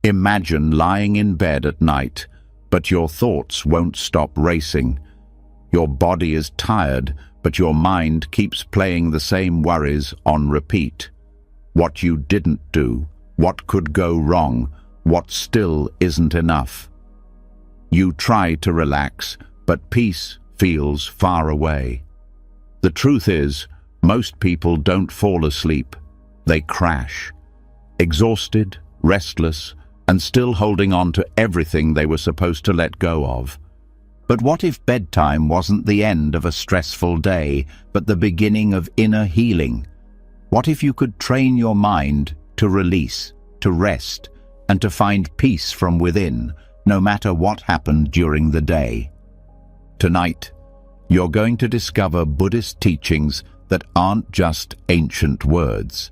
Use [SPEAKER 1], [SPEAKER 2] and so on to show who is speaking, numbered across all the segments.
[SPEAKER 1] Imagine lying in bed at night, but your thoughts won't stop racing. Your body is tired, but your mind keeps playing the same worries on repeat. What you didn't do, what could go wrong, what still isn't enough. You try to relax, but peace feels far away. The truth is, most people don't fall asleep. They crash, exhausted, restless, and still holding on to everything they were supposed to let go of. But what if bedtime wasn't the end of a stressful day, but the beginning of inner healing? What if you could train your mind to release, to rest, and to find peace from within, no matter what happened during the day? Tonight, you're going to discover Buddhist teachings that aren't just ancient words.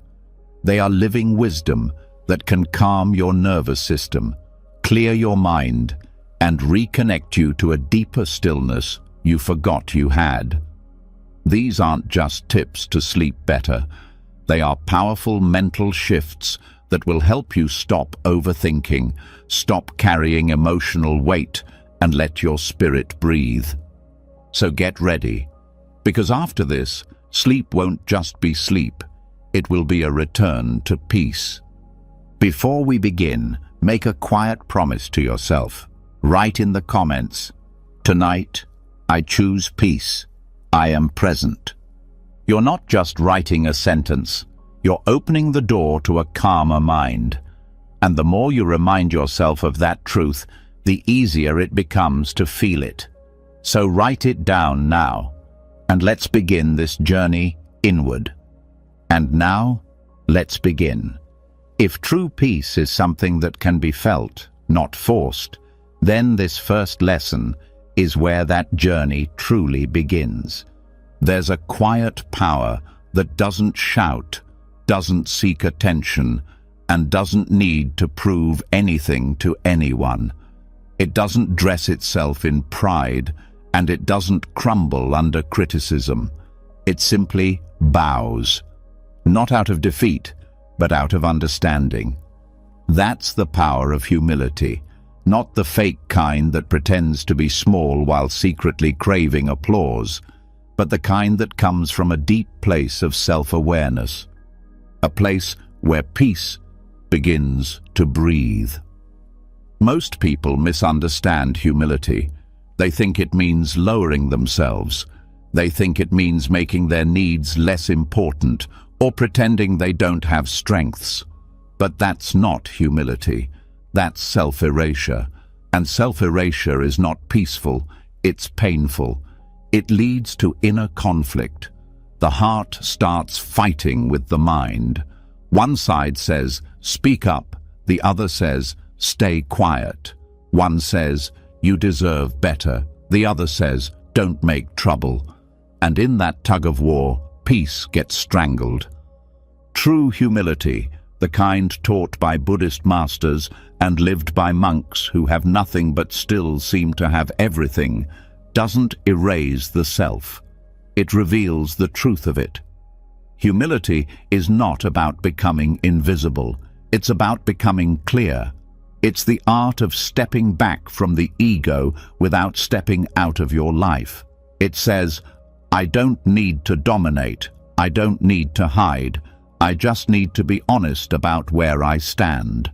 [SPEAKER 1] They are living wisdom that can calm your nervous system, clear your mind, and reconnect you to a deeper stillness you forgot you had. These aren't just tips to sleep better. They are powerful mental shifts that will help you stop overthinking, stop carrying emotional weight, and let your spirit breathe. So get ready, because after this, sleep won't just be sleep. It will be a return to peace. Before we begin, make a quiet promise to yourself. Write in the comments, "Tonight, I choose peace. I am present." You're not just writing a sentence. You're opening the door to a calmer mind. And the more you remind yourself of that truth, the easier it becomes to feel it. So write it down now, and let's begin this journey inward. And now, let's begin. If true peace is something that can be felt, not forced, then this first lesson is where that journey truly begins. There's a quiet power that doesn't shout, doesn't seek attention, and doesn't need to prove anything to anyone. It doesn't dress itself in pride, and it doesn't crumble under criticism. It simply bows, not out of defeat, but out of understanding. That's the power of humility, not the fake kind that pretends to be small while secretly craving applause, but the kind that comes from a deep place of self-awareness, a place where peace begins to breathe. Most people misunderstand humility. They think it means lowering themselves. They think it means making their needs less important or pretending they don't have strengths. But that's not humility. That's self-erasure. And self-erasure is not peaceful, it's painful. It leads to inner conflict. The heart starts fighting with the mind. One side says, "Speak up." The other says, "Stay quiet." One says, "You deserve better." The other says, "Don't make trouble." And in that tug-of-war, peace gets strangled. True humility, the kind taught by Buddhist masters and lived by monks who have nothing but still seem to have everything, doesn't erase the self. It reveals the truth of it. Humility is not about becoming invisible. It's about becoming clear. It's the art of stepping back from the ego without stepping out of your life. It says, "I don't need to dominate. I don't need to hide. I just need to be honest about where I stand."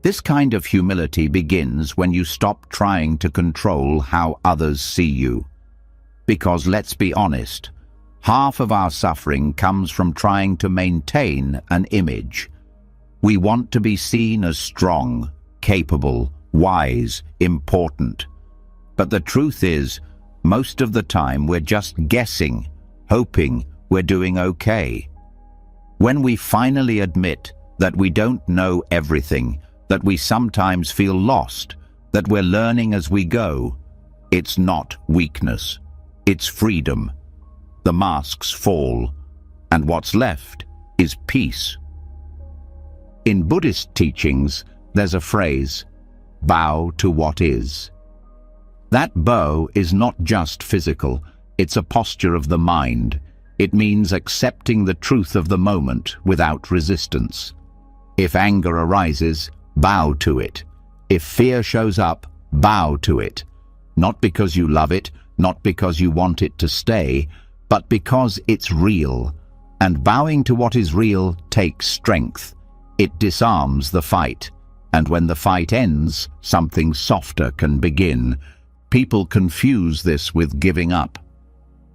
[SPEAKER 1] This kind of humility begins when you stop trying to control how others see you. Because let's be honest, half of our suffering comes from trying to maintain an image. We want to be seen as strong, capable, wise, important. But the truth is, most of the time we're just guessing, hoping we're doing okay. When we finally admit that we don't know everything, that we sometimes feel lost, that we're learning as we go, it's not weakness, it's freedom. The masks fall, and what's left is peace. In Buddhist teachings, there's a phrase, "Bow to what is." That bow is not just physical, it's a posture of the mind. It means accepting the truth of the moment without resistance. If anger arises, bow to it. If fear shows up, bow to it. Not because you love it, not because you want it to stay, but because it's real. And bowing to what is real takes strength. It disarms the fight. And when the fight ends, something softer can begin. People confuse this with giving up.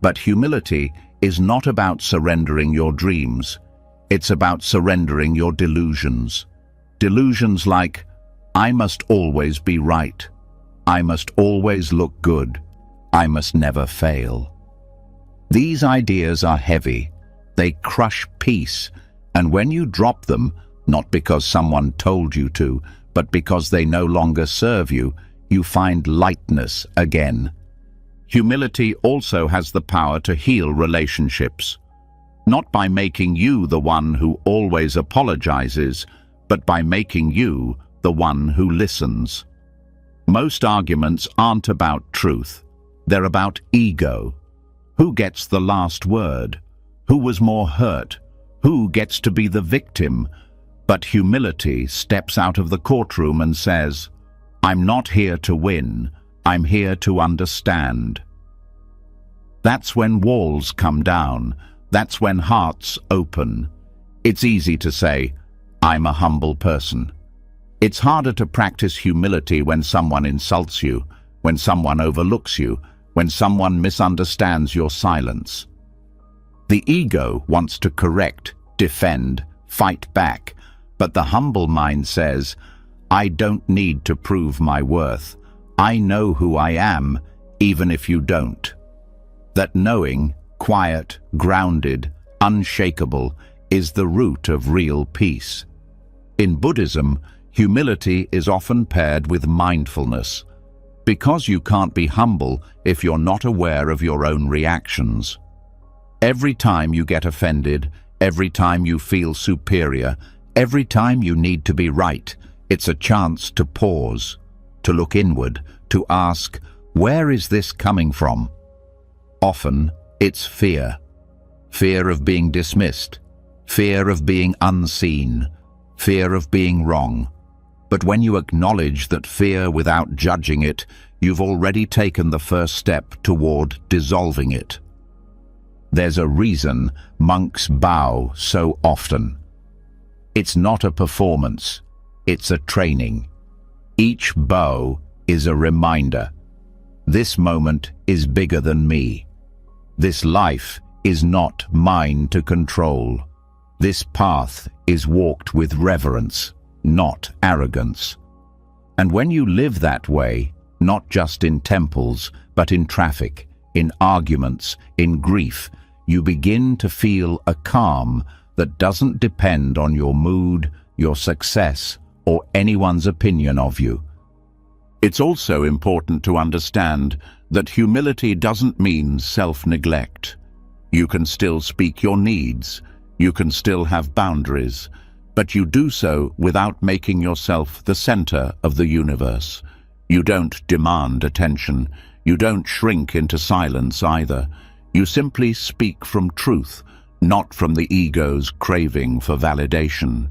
[SPEAKER 1] But humility is not about surrendering your dreams. It's about surrendering your delusions. Delusions like, I must always be right. I must always look good. I must never fail. These ideas are heavy. They crush peace. And when you drop them, not because someone told you to, but because they no longer serve you, you find lightness again. Humility also has the power to heal relationships. Not by making you the one who always apologizes, but by making you the one who listens. Most arguments aren't about truth. They're about ego. Who gets the last word? Who was more hurt? Who gets to be the victim? But humility steps out of the courtroom and says, I'm not here to win. I'm here to understand. That's when walls come down. That's when hearts open. It's easy to say, I'm a humble person. It's harder to practice humility when someone insults you, when someone overlooks you, when someone misunderstands your silence. The ego wants to correct, defend, fight back, but the humble mind says, I don't need to prove my worth. I know who I am, even if you don't. That knowing, quiet, grounded, unshakable, is the root of real peace. In Buddhism, humility is often paired with mindfulness, because you can't be humble if you're not aware of your own reactions. Every time you get offended, every time you feel superior, every time you need to be right, it's a chance to pause, to look inward, to ask, where is this coming from? Often, it's fear. Fear of being dismissed, fear of being unseen, fear of being wrong. But when you acknowledge that fear without judging it, you've already taken the first step toward dissolving it. There's a reason monks bow so often. It's not a performance, it's a training. Each bow is a reminder. This moment is bigger than me. This life is not mine to control. This path is walked with reverence, not arrogance. And when you live that way, not just in temples, but in traffic, in arguments, in grief, you begin to feel a calm that doesn't depend on your mood, your success, or anyone's opinion of you. It's also important to understand that humility doesn't mean self-neglect. You can still speak your needs, you can still have boundaries, but you do so without making yourself the center of the universe. You don't demand attention, you don't shrink into silence either. You simply speak from truth, not from the ego's craving for validation.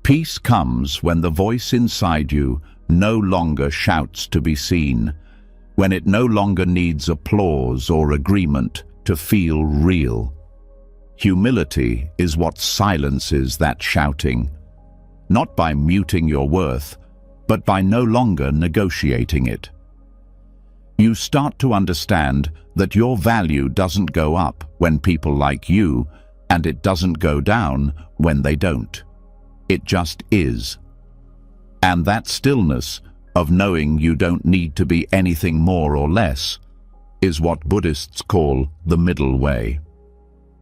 [SPEAKER 1] Peace comes when the voice inside you no longer shouts to be seen, when it no longer needs applause or agreement to feel real. Humility is what silences that shouting, not by muting your worth, but by no longer negotiating it. You start to understand that your value doesn't go up when people like you, and it doesn't go down when they don't. It just is. And that stillness of knowing you don't need to be anything more or less is what Buddhists call the middle way.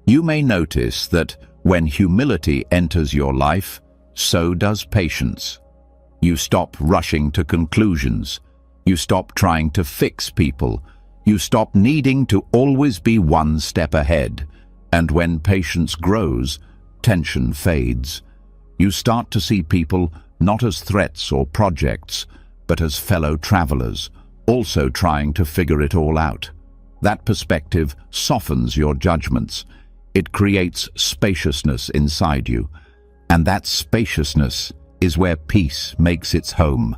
[SPEAKER 1] You may notice that when humility enters your life, so does patience. You stop rushing to conclusions. You stop trying to fix people. You stop needing to always be one step ahead. And when patience grows, tension fades. You start to see people not as threats or projects, but as fellow travelers, also trying to figure it all out. That perspective softens your judgments. It creates spaciousness inside you, and that spaciousness is where peace makes its home.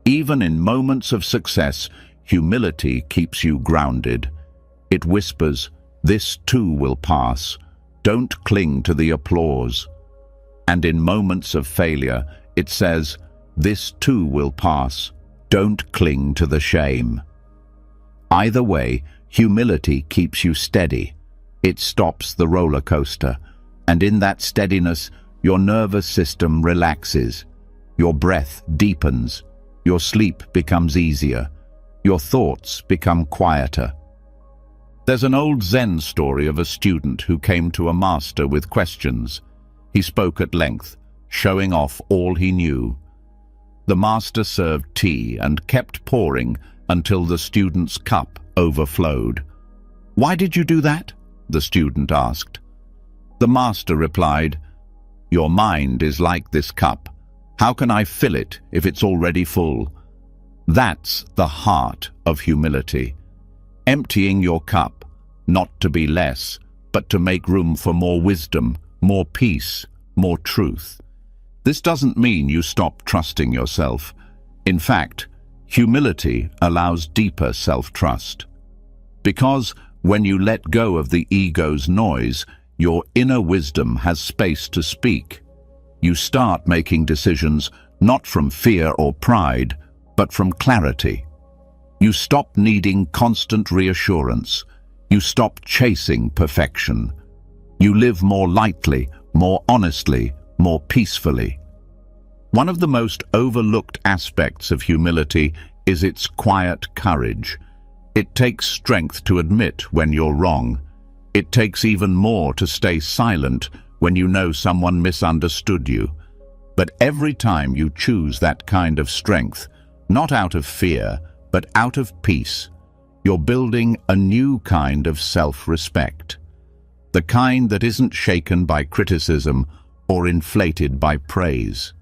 [SPEAKER 1] Even in moments of success, humility keeps you grounded. It whispers, "This too will pass. Don't cling to the applause." And in moments of failure, it says, "This too will pass. Don't cling to the shame." Either way, humility keeps you steady. It stops the roller coaster, and in that steadiness, your nervous system relaxes. Your breath deepens. Your sleep becomes easier. Your thoughts become quieter. There's an old Zen story of a student who came to a master with questions. He spoke at length, showing off all he knew. The master served tea and kept pouring until the student's cup overflowed. "Why did you do that?" the student asked. The master replied, "Your mind is like this cup. How can I fill it if it's already full?" That's the heart of humility. Emptying your cup, not to be less, but to make room for more wisdom, more peace, more truth. This doesn't mean you stop trusting yourself. In fact, humility allows deeper self-trust. Because when you let go of the ego's noise, your inner wisdom has space to speak. You start making decisions not from fear or pride, but from clarity. You stop needing constant reassurance. You stop chasing perfection. You live more lightly, more honestly, more peacefully. One of the most overlooked aspects of humility is its quiet courage. It takes strength to admit when you're wrong. It takes even more to stay silent when you know someone misunderstood you. But every time you choose that kind of strength, not out of fear, but out of peace, you're building a new kind of self-respect. The kind that isn't shaken by criticism or inflated by praise.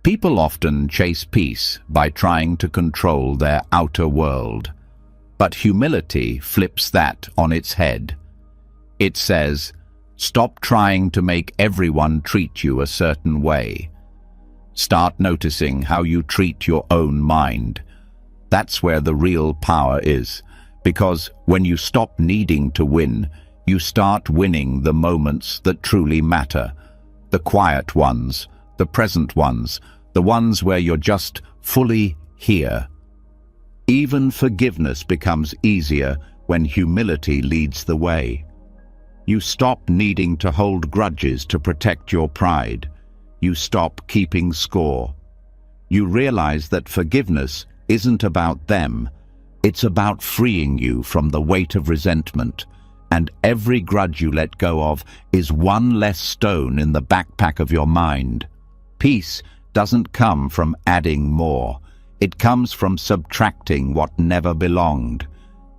[SPEAKER 1] People often chase peace by trying to control their outer world. But humility flips that on its head. It says, stop trying to make everyone treat you a certain way. Start noticing how you treat your own mind. That's where the real power is, because when you stop needing to win, you start winning the moments that truly matter. The quiet ones, the present ones, the ones where you're just fully here. Even forgiveness becomes easier when humility leads the way. You stop needing to hold grudges to protect your pride. You stop keeping score. You realize that forgiveness isn't about them. It's about freeing you from the weight of resentment. And every grudge you let go of is one less stone in the backpack of your mind. Peace doesn't come from adding more. It comes from subtracting what never belonged.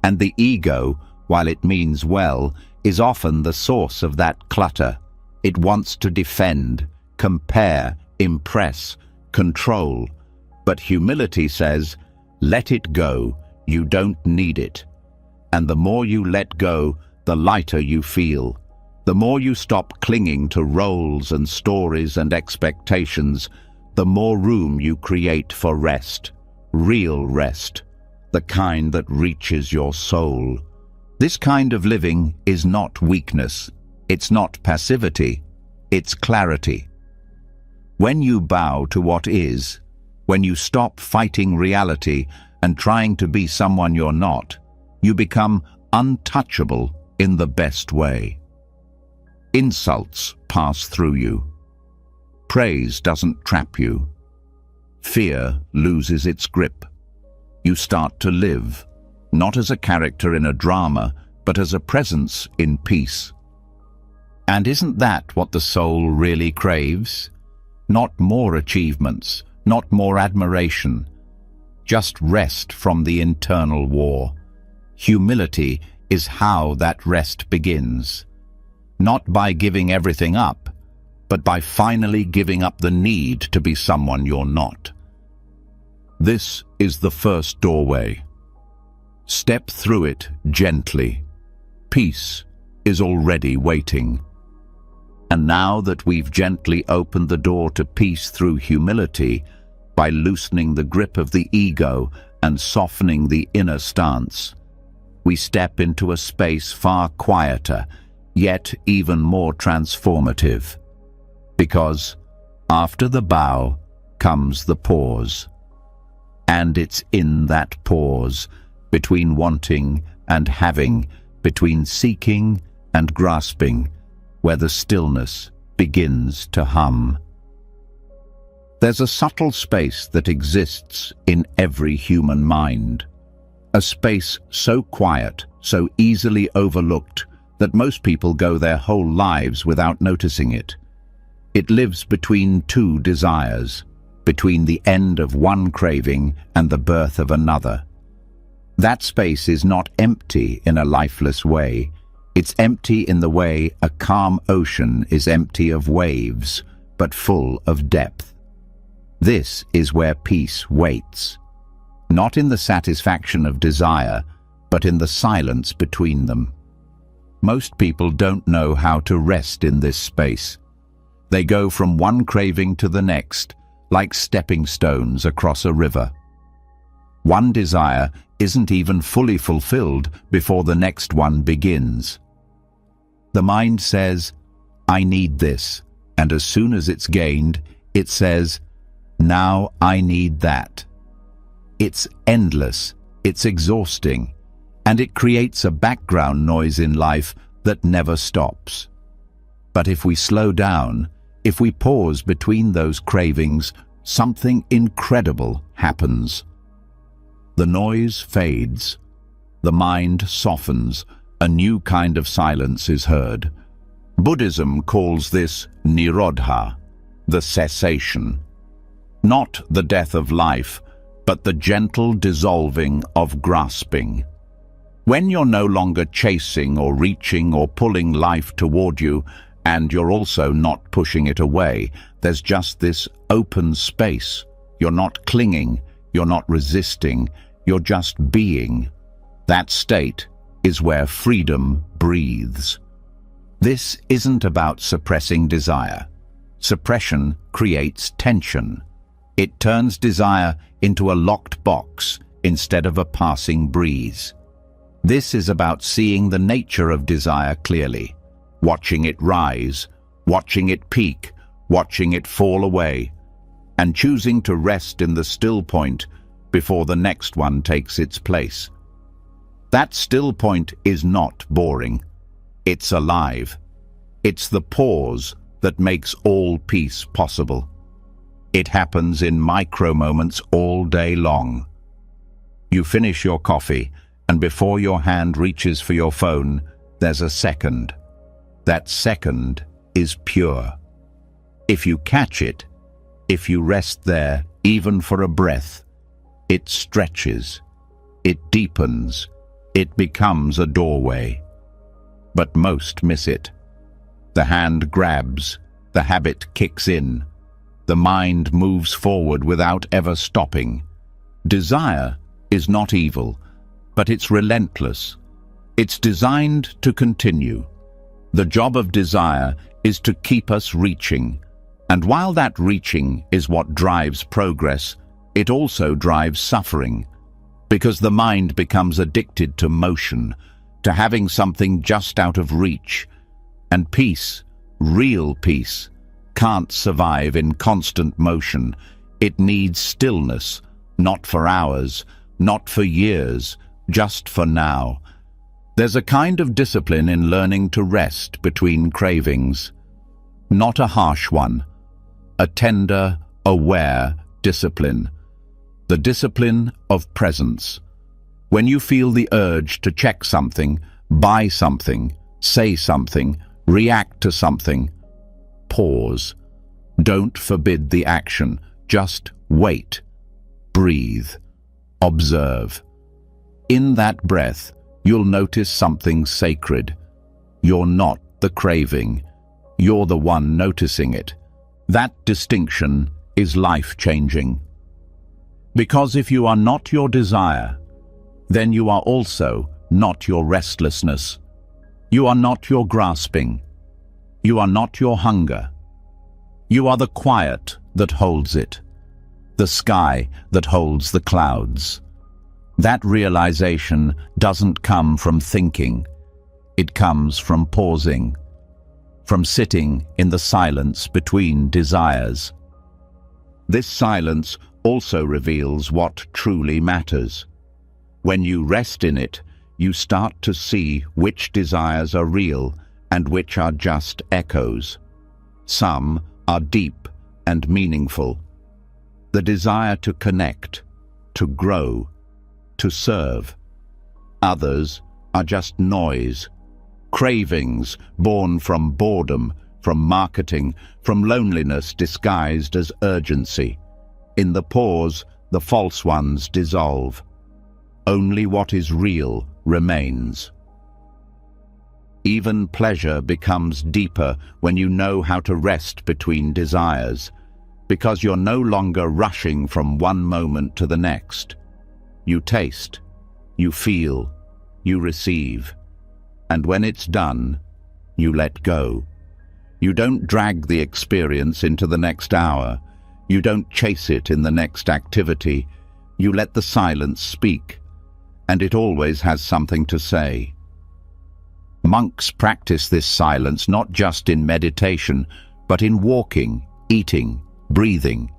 [SPEAKER 1] And the ego, while it means well, is often the source of that clutter. It wants to defend, compare, impress, control. But humility says, let it go, you don't need it. And the more you let go, the lighter you feel. The more you stop clinging to roles and stories and expectations, the more room you create for rest, real rest, the kind that reaches your soul. This kind of living is not weakness, it's not passivity, it's clarity. When you bow to what is, when you stop fighting reality and trying to be someone you're not, you become untouchable in the best way. Insults pass through you. Praise doesn't trap you. Fear loses its grip. You start to live, not as a character in a drama, but as a presence in peace. And isn't that what the soul really craves? Not more achievements, not more admiration, just rest from the internal war. Humility is how that rest begins. Not by giving everything up, but by finally giving up the need to be someone you're not. This is the first doorway. Step through it gently. Peace is already waiting. And now that we've gently opened the door to peace through humility, by loosening the grip of the ego and softening the inner stance, we step into a space far quieter, yet even more transformative. Because after the bow comes the pause. And it's in that pause, between wanting and having, between seeking and grasping, where the stillness begins to hum. There's a subtle space that exists in every human mind. A space so quiet, so easily overlooked, that most people go their whole lives without noticing it. It lives between two desires, between the end of one craving and the birth of another. That space is not empty in a lifeless way. It's empty in the way a calm ocean is empty of waves, but full of depth. This is where peace waits, not in the satisfaction of desire, but in the silence between them. Most people don't know how to rest in this space. They go from one craving to the next, like stepping stones across a river. One desire isn't even fully fulfilled before the next one begins. The mind says, "I need this," and as soon as it's gained, it says, "Now I need that." It's endless, it's exhausting, and it creates a background noise in life that never stops. But if we slow down, if we pause between those cravings, something incredible happens. The noise fades, the mind softens, a new kind of silence is heard. Buddhism calls this nirodha, the cessation. Not the death of life, but the gentle dissolving of grasping. When you're no longer chasing or reaching or pulling life toward you, and you're also not pushing it away, there's just this open space. You're not clinging, you're not resisting, you're just being. That state is where freedom breathes. This isn't about suppressing desire. Suppression creates tension. It turns desire into a locked box instead of a passing breeze. This is about seeing the nature of desire clearly, watching it rise, watching it peak, watching it fall away, and choosing to rest in the still point before the next one takes its place. That still point is not boring. It's alive. It's the pause that makes all peace possible. It happens in micro moments all day long. You finish your coffee, and before your hand reaches for your phone, there's a second. That second is pure. If you catch it, if you rest there, even for a breath, it stretches, it deepens, it becomes a doorway. But most miss it. The hand grabs, the habit kicks in, the mind moves forward without ever stopping. Desire is not evil, but it's relentless. It's designed to continue. The job of desire is to keep us reaching, and while that reaching is what drives progress, it also drives suffering, because the mind becomes addicted to motion, to having something just out of reach, and peace, real peace, can't survive in constant motion. It needs stillness, not for hours, not for years, just for now. There's a kind of discipline in learning to rest between cravings. Not a harsh one, a tender, aware discipline. The discipline of presence. When you feel the urge to check something, buy something, say something, react to something, pause. Don't forbid the action, just wait, breathe, observe. In that breath, you'll notice something sacred. You're not the craving. You're the one noticing it. That distinction is life-changing. Because if you are not your desire, then you are also not your restlessness. You are not your grasping. You are not your hunger. You are the quiet that holds it, the sky that holds the clouds. That realization doesn't come from thinking. It comes from pausing, from sitting in the silence between desires. This silence also reveals what truly matters. When you rest in it, you start to see which desires are real and which are just echoes. Some are deep and meaningful. The desire to connect, to grow, to serve. Others are just noise, cravings born from boredom, from marketing, from loneliness disguised as urgency. In the pause, the false ones dissolve. Only what is real remains. Even pleasure becomes deeper when you know how to rest between desires, because you're no longer rushing from one moment to the next. You taste, you feel, you receive, and when it's done, you let go. You don't drag the experience into the next hour. You don't chase it in the next activity. You let the silence speak, and it always has something to say. Monks practice this silence not just in meditation, but in walking, eating, breathing.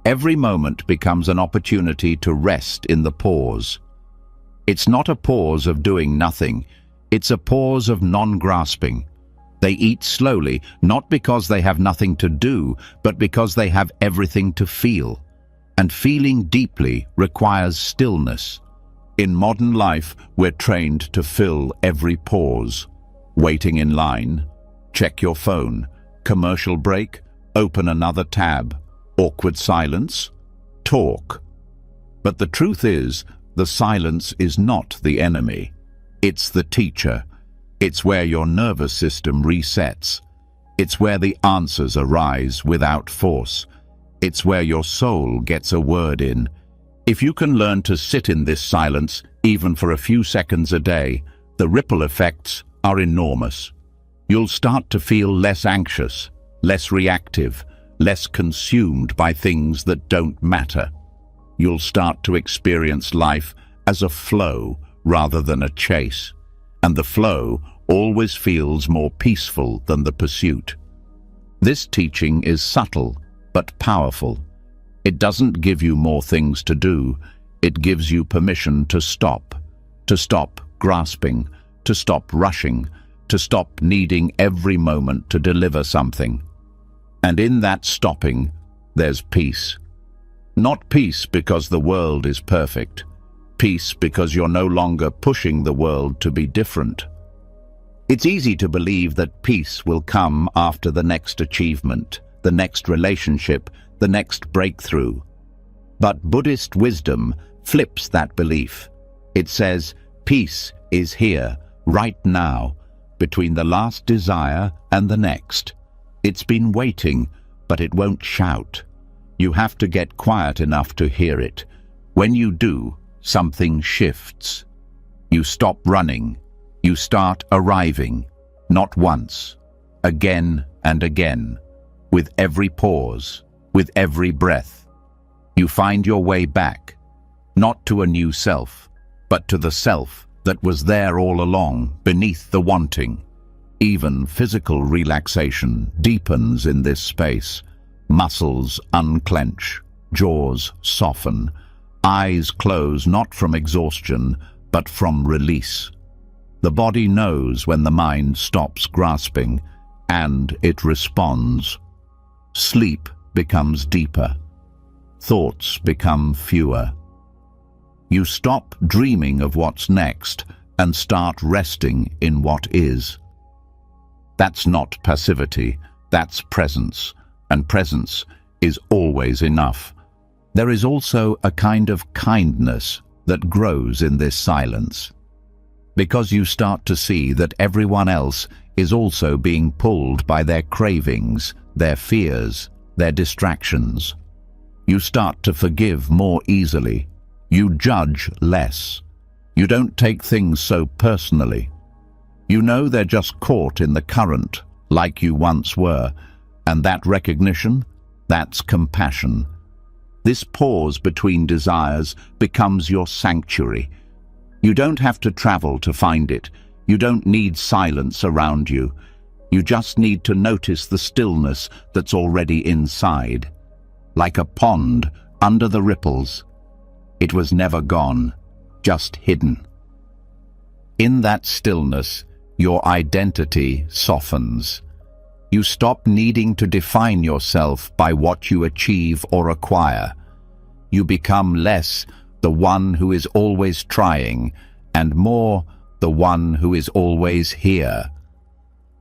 [SPEAKER 1] Every moment becomes an opportunity to rest in the pause. It's not a pause of doing nothing, it's a pause of non-grasping. They eat slowly, not because they have nothing to do, but because they have everything to feel. And feeling deeply requires stillness. In modern life, we're trained to fill every pause. Waiting in line, check your phone, commercial break, open another tab, awkward silence, talk. But the truth is, the silence is not the enemy. It's the teacher. It's where your nervous system resets. It's where the answers arise without force. It's where your soul gets a word in. If you can learn to sit in this silence, even for a few seconds a day, the ripple effects are enormous. You'll start to feel less anxious, less reactive, less consumed by things that don't matter. You'll start to experience life as a flow rather than a chase. And the flow always feels more peaceful than the pursuit. This teaching is subtle but powerful. It doesn't give you more things to do. It gives you permission to stop grasping, to stop rushing, to stop needing every moment to deliver something. And in that stopping, there's peace. Not peace because the world is perfect. Peace because you're no longer pushing the world to be different. It's easy to believe that peace will come after the next achievement, the next relationship, the next breakthrough. But Buddhist wisdom flips that belief. It says, peace is here, right now, between the last desire and the next. It's been waiting, but it won't shout. You have to get quiet enough to hear it. When you do, something shifts. You stop running. You start arriving, not once, again and again, with every pause, with every breath. You find your way back, not to a new self, but to the self that was there all along, beneath the wanting. Even physical relaxation deepens in this space. Muscles unclench, jaws soften, eyes close not from exhaustion, but from release. The body knows when the mind stops grasping, and it responds. Sleep becomes deeper. Thoughts become fewer. You stop dreaming of what's next and start resting in what is. That's not passivity, that's presence, and presence is always enough. There is also a kind of kindness that grows in this silence, because you start to see that everyone else is also being pulled by their cravings, their fears, their distractions. You start to forgive more easily. You judge less. You don't take things so personally. You know they're just caught in the current, like you once were, and that recognition, that's compassion. This pause between desires becomes your sanctuary. You don't have to travel to find it. You don't need silence around you. You just need to notice the stillness that's already inside. Like a pond under the ripples. It was never gone, just hidden. In that stillness, your identity softens. You stop needing to define yourself by what you achieve or acquire. You become less the one who is always trying, and more the one who is always here.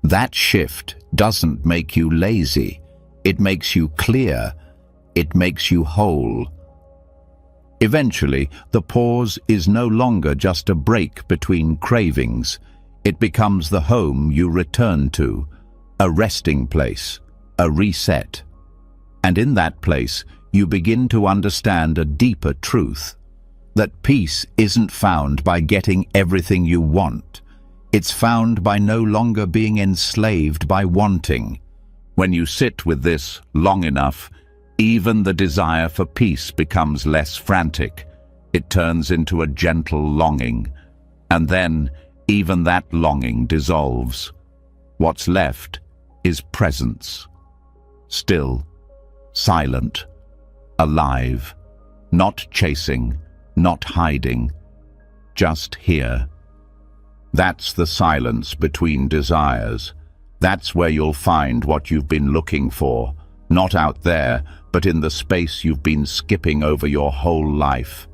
[SPEAKER 1] That shift doesn't make you lazy. It makes you clear. It makes you whole. Eventually, the pause is no longer just a break between cravings. It becomes the home you return to, a resting place, a reset. And in that place, you begin to understand a deeper truth, that peace isn't found by getting everything you want. It's found by no longer being enslaved by wanting. When you sit with this long enough, even the desire for peace becomes less frantic. It turns into a gentle longing, and then even that longing dissolves. What's left is presence. Still, silent, alive, not chasing, not hiding, just here. That's the silence between desires. That's where you'll find what you've been looking for, not out there, but in the space you've been skipping over your whole life.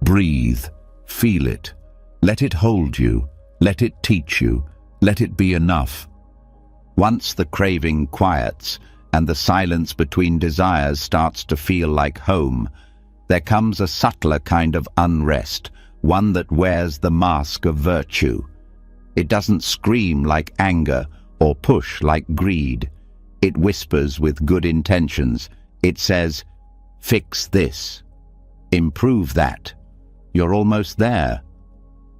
[SPEAKER 1] Breathe, feel it, let it hold you, let it teach you, let it be enough. Once the craving quiets and the silence between desires starts to feel like home, there comes a subtler kind of unrest, one that wears the mask of virtue. It doesn't scream like anger or push like greed. It whispers with good intentions. It says, fix this, improve that. You're almost there.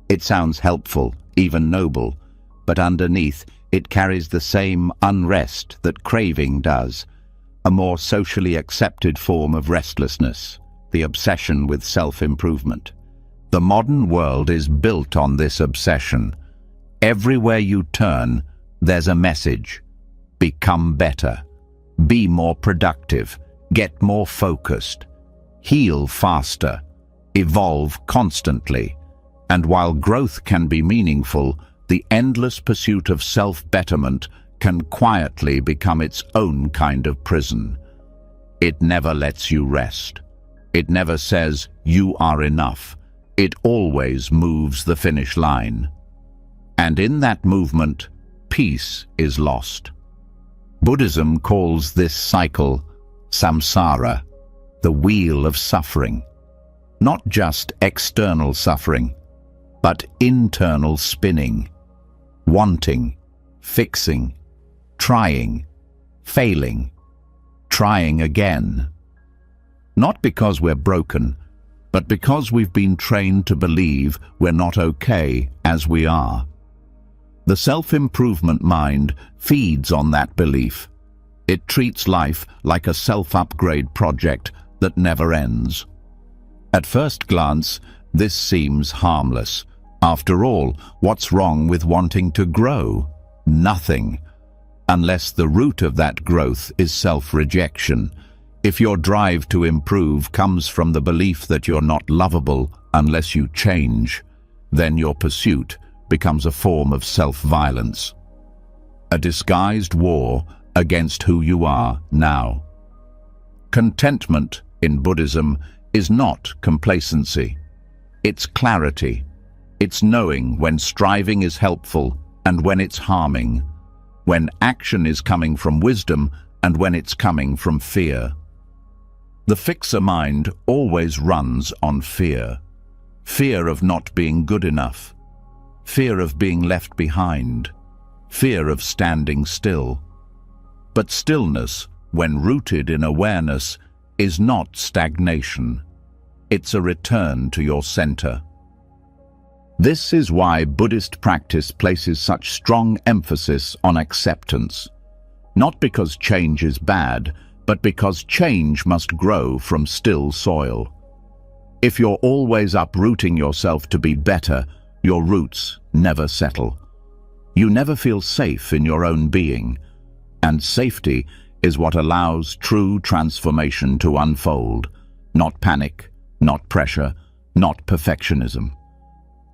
[SPEAKER 1] It sounds helpful, even noble, but underneath it carries the same unrest that craving does, a more socially accepted form of restlessness, the obsession with self-improvement. The modern world is built on this obsession. Everywhere you turn, there's a message. Become better. Be more productive. Get more focused. Heal faster. Evolve constantly. And while growth can be meaningful, the endless pursuit of self-betterment can quietly become its own kind of prison. It never lets you rest. It never says you are enough. It always moves the finish line. And in that movement, peace is lost. Buddhism calls this cycle samsara, the wheel of suffering. Not just external suffering, but internal spinning, wanting, fixing, trying, failing, trying again. Not because we're broken, but because we've been trained to believe we're not okay as we are. The self-improvement mind feeds on that belief. It treats life like a self-upgrade project that never ends. At first glance, this seems harmless. After all, what's wrong with wanting to grow? Nothing, unless the root of that growth is self-rejection. If your drive to improve comes from the belief that you're not lovable unless you change, then your pursuit becomes a form of self-violence. A disguised war against who you are now. Contentment in Buddhism is not complacency. It's clarity. It's knowing when striving is helpful and when it's harming, when action is coming from wisdom and when it's coming from fear. The fixer mind always runs on fear. Fear of not being good enough. Fear of being left behind. Fear of standing still. But stillness, when rooted in awareness, is not stagnation. It's a return to your center. This is why Buddhist practice places such strong emphasis on acceptance. Not because change is bad, but because change must grow from still soil. If you're always uprooting yourself to be better, your roots never settle. You never feel safe in your own being, and safety is what allows true transformation to unfold, not panic, not pressure, not perfectionism.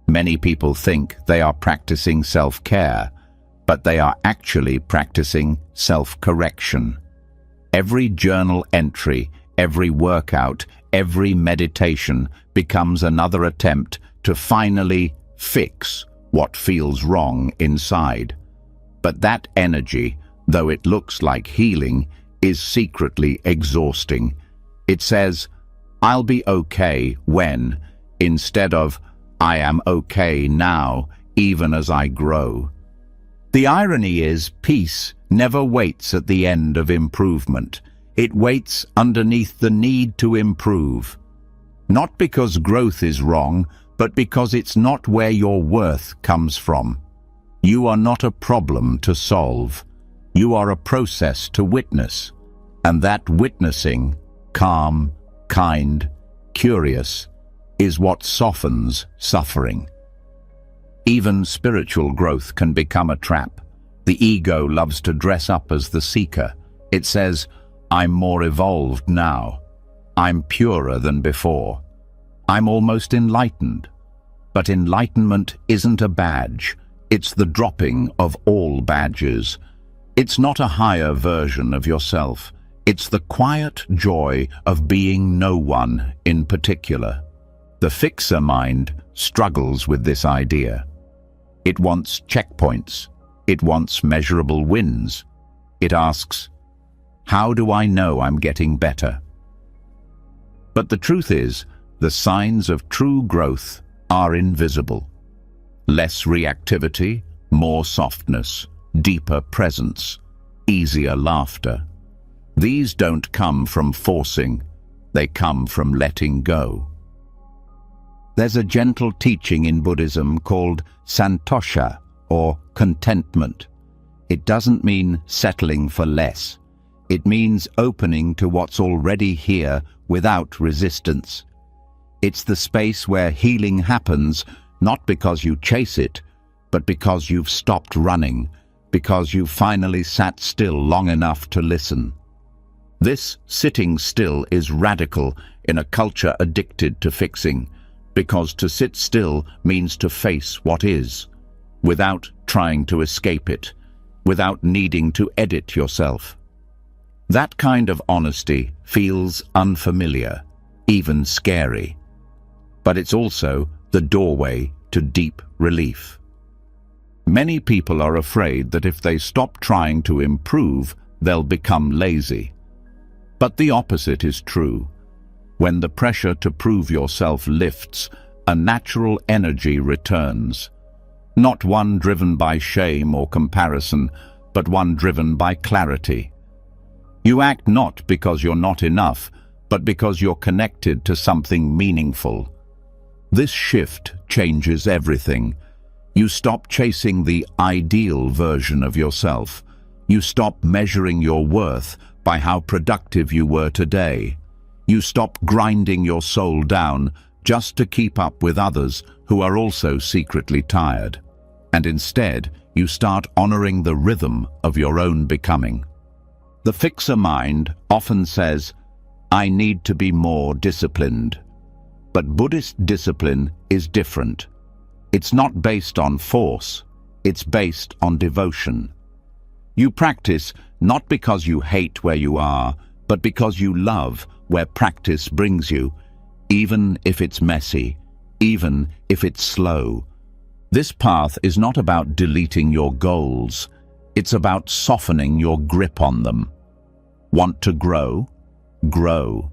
[SPEAKER 1] Many people think they are practicing self-care, but they are actually practicing self-correction. Every journal entry, every workout, every meditation becomes another attempt to finally fix what feels wrong inside. But that energy, though it looks like healing, is secretly exhausting. It says, "I'll be okay when," instead of, "I am okay now, even as I grow." The irony is, peace never waits at the end of improvement. It waits underneath the need to improve. Not because growth is wrong, but because it's not where your worth comes from. You are not a problem to solve. You are a process to witness. And that witnessing, calm, kind, curious, is what softens suffering. Even spiritual growth can become a trap. The ego loves to dress up as the seeker. It says, "I'm more evolved now. I'm purer than before. I'm almost enlightened." But enlightenment isn't a badge. It's the dropping of all badges. It's not a higher version of yourself. It's the quiet joy of being no one in particular. The fixer mind struggles with this idea. It wants checkpoints. It wants measurable wins. It asks, "How do I know I'm getting better?" But the truth is, the signs of true growth are invisible. Less reactivity, more softness, deeper presence, easier laughter. These don't come from forcing, they come from letting go. There's a gentle teaching in Buddhism called santosha, or contentment. It doesn't mean settling for less. It means opening to what's already here without resistance. It's the space where healing happens, not because you chase it, but because you've stopped running, because you've finally sat still long enough to listen. This sitting still is radical in a culture addicted to fixing, because to sit still means to face what is, without trying to escape it, without needing to edit yourself. That kind of honesty feels unfamiliar, even scary. But it's also the doorway to deep relief. Many people are afraid that if they stop trying to improve, they'll become lazy. But the opposite is true. When the pressure to prove yourself lifts, a natural energy returns. Not one driven by shame or comparison, but one driven by clarity. You act not because you're not enough, but because you're connected to something meaningful. This shift changes everything. You stop chasing the ideal version of yourself. You stop measuring your worth by how productive you were today. You stop grinding your soul down just to keep up with others who are also secretly tired. And instead, you start honoring the rhythm of your own becoming. The fixer mind often says, "I need to be more disciplined." But Buddhist discipline is different. It's not based on force, it's based on devotion. You practice not because you hate where you are, but because you love where practice brings you, even if it's messy, even if it's slow. This path is not about deleting your goals, it's about softening your grip on them. Want to grow? Grow.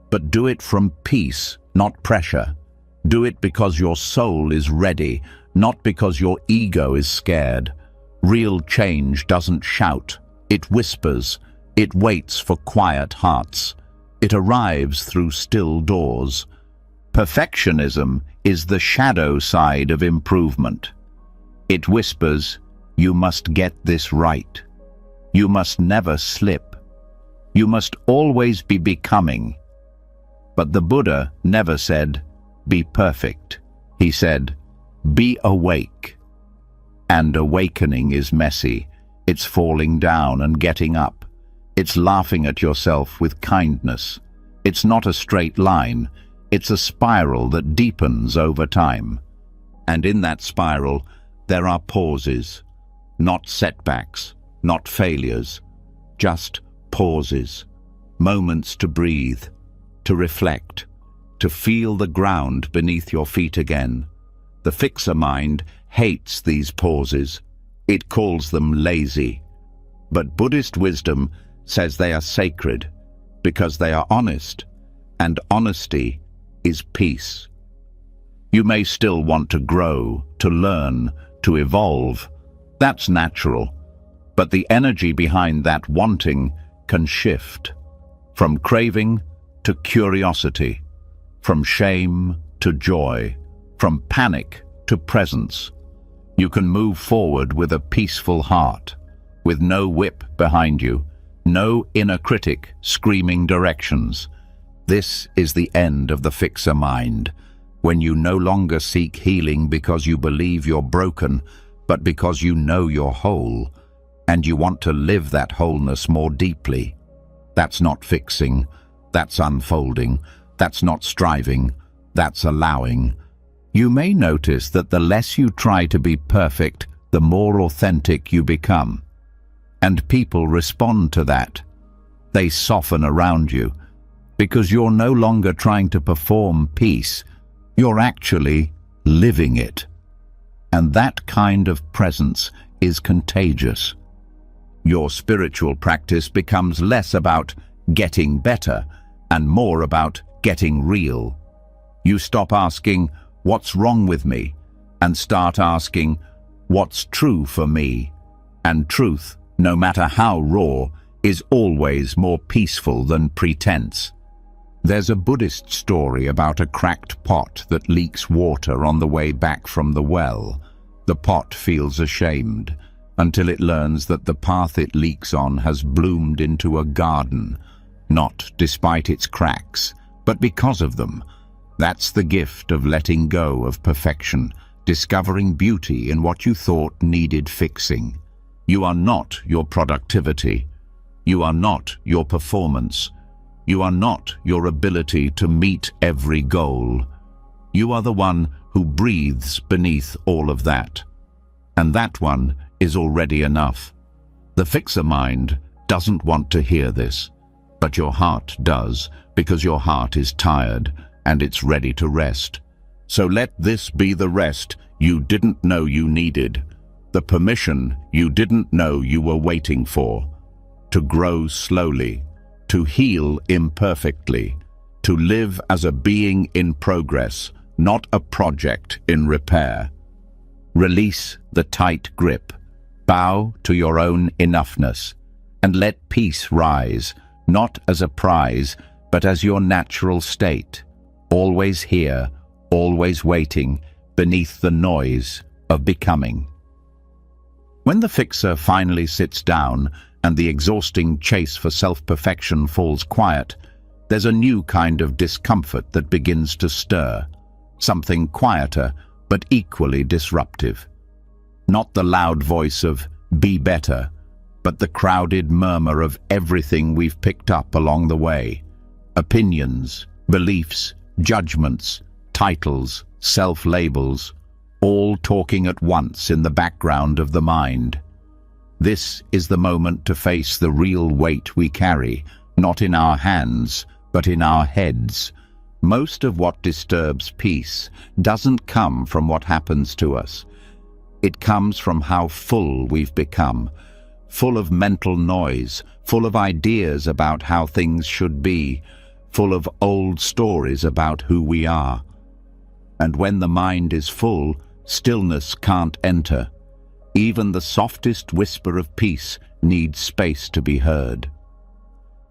[SPEAKER 1] But do it from peace, not pressure. Do it because your soul is ready, not because your ego is scared. Real change doesn't shout, it whispers, it waits for quiet hearts. It arrives through still doors. Perfectionism is the shadow side of improvement. It whispers, "You must get this right. You must never slip. You must always be becoming." But the Buddha never said, "Be perfect." He said, "Be awake." And awakening is messy. It's falling down and getting up. It's laughing at yourself with kindness. It's not a straight line. It's a spiral that deepens over time. And in that spiral, there are pauses, not setbacks, not failures, just pauses, moments to breathe, to reflect, to feel the ground beneath your feet again. The fixer mind hates these pauses. It calls them lazy. But Buddhist wisdom says they are sacred because they are honest, and honesty is peace. You may still want to grow, to learn, to evolve. That's natural. But the energy behind that wanting can shift. From craving to curiosity. From shame to joy. From panic to presence. You can move forward with a peaceful heart, with no whip behind you, no inner critic screaming directions. This is the end of the fixer mind, when you no longer seek healing because you believe you're broken, but because you know you're whole, and you want to live that wholeness more deeply. That's not fixing, that's unfolding, that's not striving, that's allowing. You may notice that the less you try to be perfect, the more authentic you become. And people respond to that. They soften around you, because you're no longer trying to perform peace, you're actually living it. And that kind of presence is contagious. Your spiritual practice becomes less about getting better and more about getting real. You stop asking, "What's wrong with me?" and start asking, "What's true for me?" And truth, no matter how raw, is always more peaceful than pretense. There's a Buddhist story about a cracked pot that leaks water on the way back from the well. The pot feels ashamed until it learns that the path it leaks on has bloomed into a garden, not despite its cracks, but because of them. That's the gift of letting go of perfection, discovering beauty in what you thought needed fixing. You are not your productivity. You are not your performance. You are not your ability to meet every goal. You are the one who breathes beneath all of that. And that one is already enough. The fixer mind doesn't want to hear this, but your heart does, because your heart is tired and it's ready to rest. So let this be the rest you didn't know you needed, the permission you didn't know you were waiting for, to grow slowly, to heal imperfectly, to live as a being in progress, not a project in repair. Release the tight grip, bow to your own enoughness, and let peace rise, not as a prize, but as your natural state, always here, always waiting, beneath the noise of becoming. When the fixer finally sits down and the exhausting chase for self-perfection falls quiet, there's a new kind of discomfort that begins to stir, something quieter but equally disruptive. Not the loud voice of "be better," but the crowded murmur of everything we've picked up along the way. Opinions, beliefs, judgments, titles, self-labels, all talking at once in the background of the mind. This is the moment to face the real weight we carry, not in our hands, but in our heads. Most of what disturbs peace doesn't come from what happens to us. It comes from how full we've become, full of mental noise, full of ideas about how things should be, full of old stories about who we are. And when the mind is full, stillness can't enter. Even the softest whisper of peace needs space to be heard.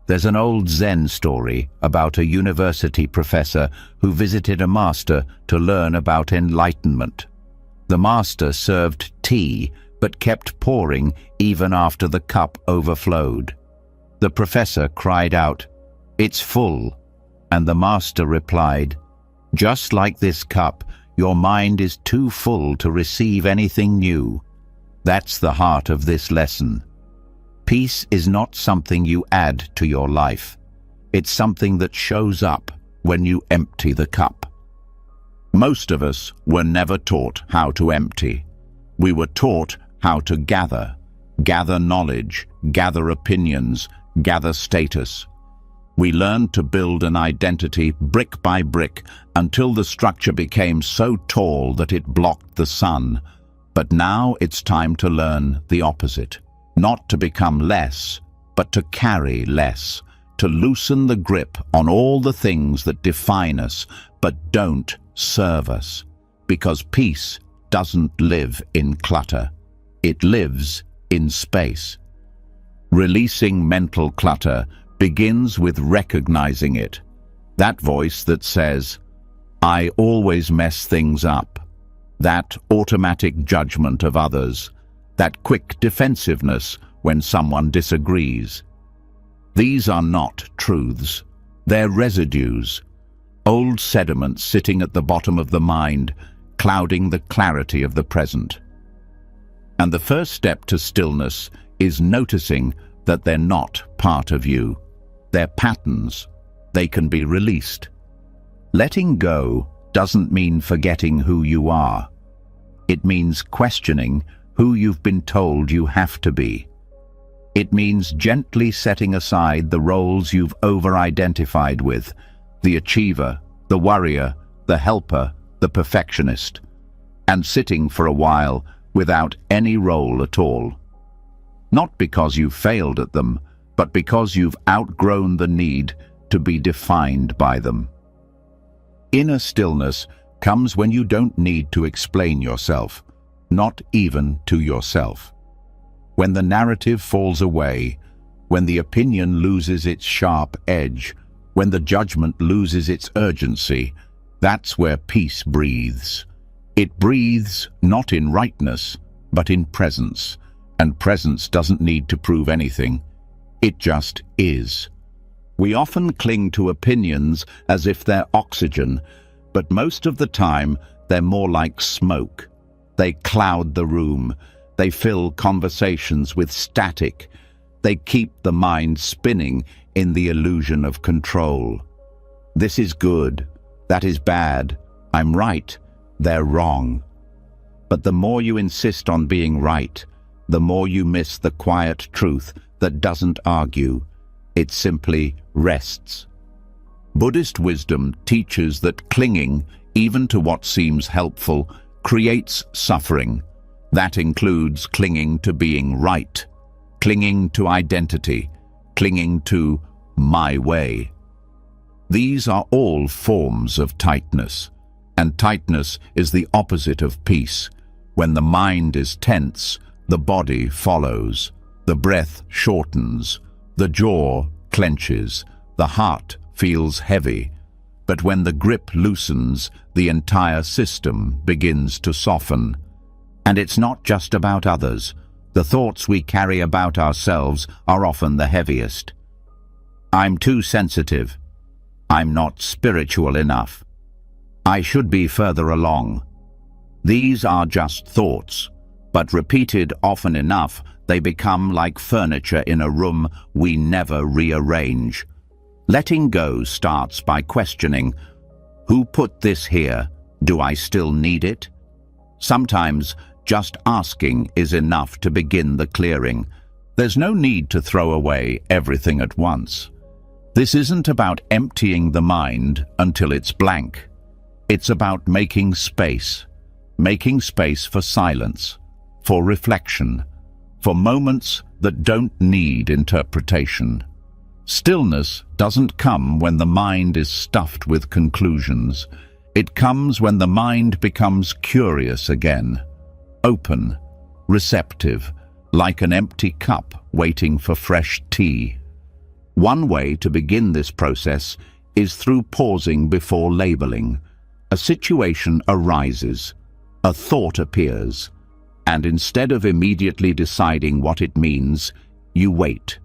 [SPEAKER 1] There's an old Zen story about a university professor who visited a master to learn about enlightenment. The master served tea, but kept pouring even after the cup overflowed. The professor cried out, "It's full," and the master replied, "Just like this cup, your mind is too full to receive anything new." That's the heart of this lesson. Peace is not something you add to your life. It's something that shows up when you empty the cup. Most of us were never taught how to empty. We were taught how to gather knowledge, gather opinions, gather status. We learned to build an identity brick by brick until the structure became so tall that it blocked the sun. But now it's time to learn the opposite. Not to become less, but to carry less, to loosen the grip on all the things that define us but don't serve us. Because peace doesn't live in clutter. It lives in space. Releasing mental clutter begins with recognizing it. That voice that says, "I always mess things up." That automatic judgment of others. That quick defensiveness when someone disagrees. These are not truths. They're residues. Old sediments sitting at the bottom of the mind, clouding the clarity of the present. And the first step to stillness is noticing that they're not part of you. They're patterns. They can be released. Letting go doesn't mean forgetting who you are. It means questioning who you've been told you have to be. It means gently setting aside the roles you've over-identified with, the achiever, the worrier, the helper, the perfectionist, and sitting for a while without any role at all. Not because you've failed at them, but because you've outgrown the need to be defined by them. Inner stillness comes when you don't need to explain yourself, not even to yourself. When the narrative falls away, when the opinion loses its sharp edge, when the judgment loses its urgency, that's where peace breathes. It breathes not in rightness, but in presence. And presence doesn't need to prove anything. It just is. We often cling to opinions as if they're oxygen, but most of the time they're more like smoke. They cloud the room. They fill conversations with static. They keep the mind spinning in the illusion of control. This is good. That is bad. I'm right. They're wrong. But the more you insist on being right, the more you miss the quiet truth that doesn't argue. It simply rests. Buddhist wisdom teaches that clinging, even to what seems helpful, creates suffering. That includes clinging to being right, clinging to identity, clinging to my way. These are all forms of tightness, and tightness is the opposite of peace. When the mind is tense, the body follows, the breath shortens, the jaw clenches, the heart feels heavy. But when the grip loosens, the entire system begins to soften. And it's not just about others. The thoughts we carry about ourselves are often the heaviest. I'm too sensitive. I'm not spiritual enough. I should be further along. These are just thoughts, but repeated often enough, they become like furniture in a room we never rearrange. Letting go starts by questioning, who put this here? Do I still need it? Sometimes just asking is enough to begin the clearing. There's no need to throw away everything at once. This isn't about emptying the mind until it's blank. It's about making space for silence, for reflection, for moments that don't need interpretation. Stillness doesn't come when the mind is stuffed with conclusions. It comes when the mind becomes curious again, open, receptive, like an empty cup waiting for fresh tea. One way to begin this process is through pausing before labeling. A situation arises, a thought appears, and instead of immediately deciding what it means, you wait,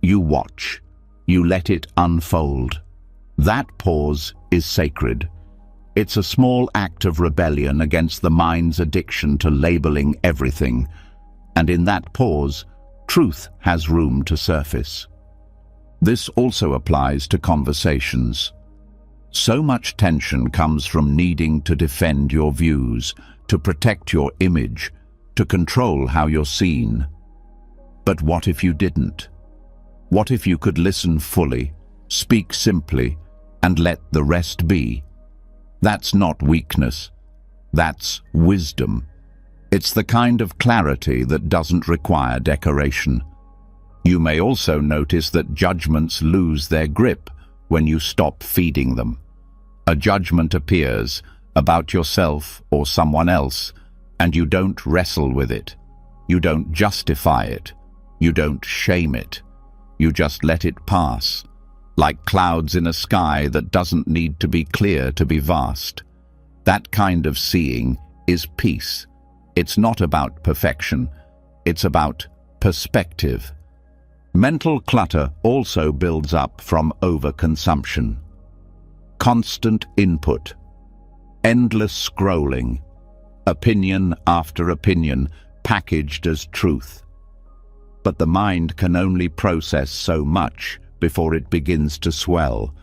[SPEAKER 1] you watch, you let it unfold. That pause is sacred. It's a small act of rebellion against the mind's addiction to labeling everything, and in that pause, truth has room to surface. This also applies to conversations. So much tension comes from needing to defend your views, to protect your image, to control how you're seen. But what if you didn't? What if you could listen fully, speak simply, and let the rest be? That's not weakness. That's wisdom. It's the kind of clarity that doesn't require decoration. You may also notice that judgments lose their grip when you stop feeding them. A judgment appears about yourself or someone else, and you don't wrestle with it. You don't justify it. You don't shame it. You just let it pass, like clouds in a sky that doesn't need to be clear to be vast. That kind of seeing is peace. It's not about perfection. It's about perspective. Mental clutter also builds up from overconsumption. Constant input, endless scrolling, opinion after opinion packaged as truth. But the mind can only process so much before it begins to swell.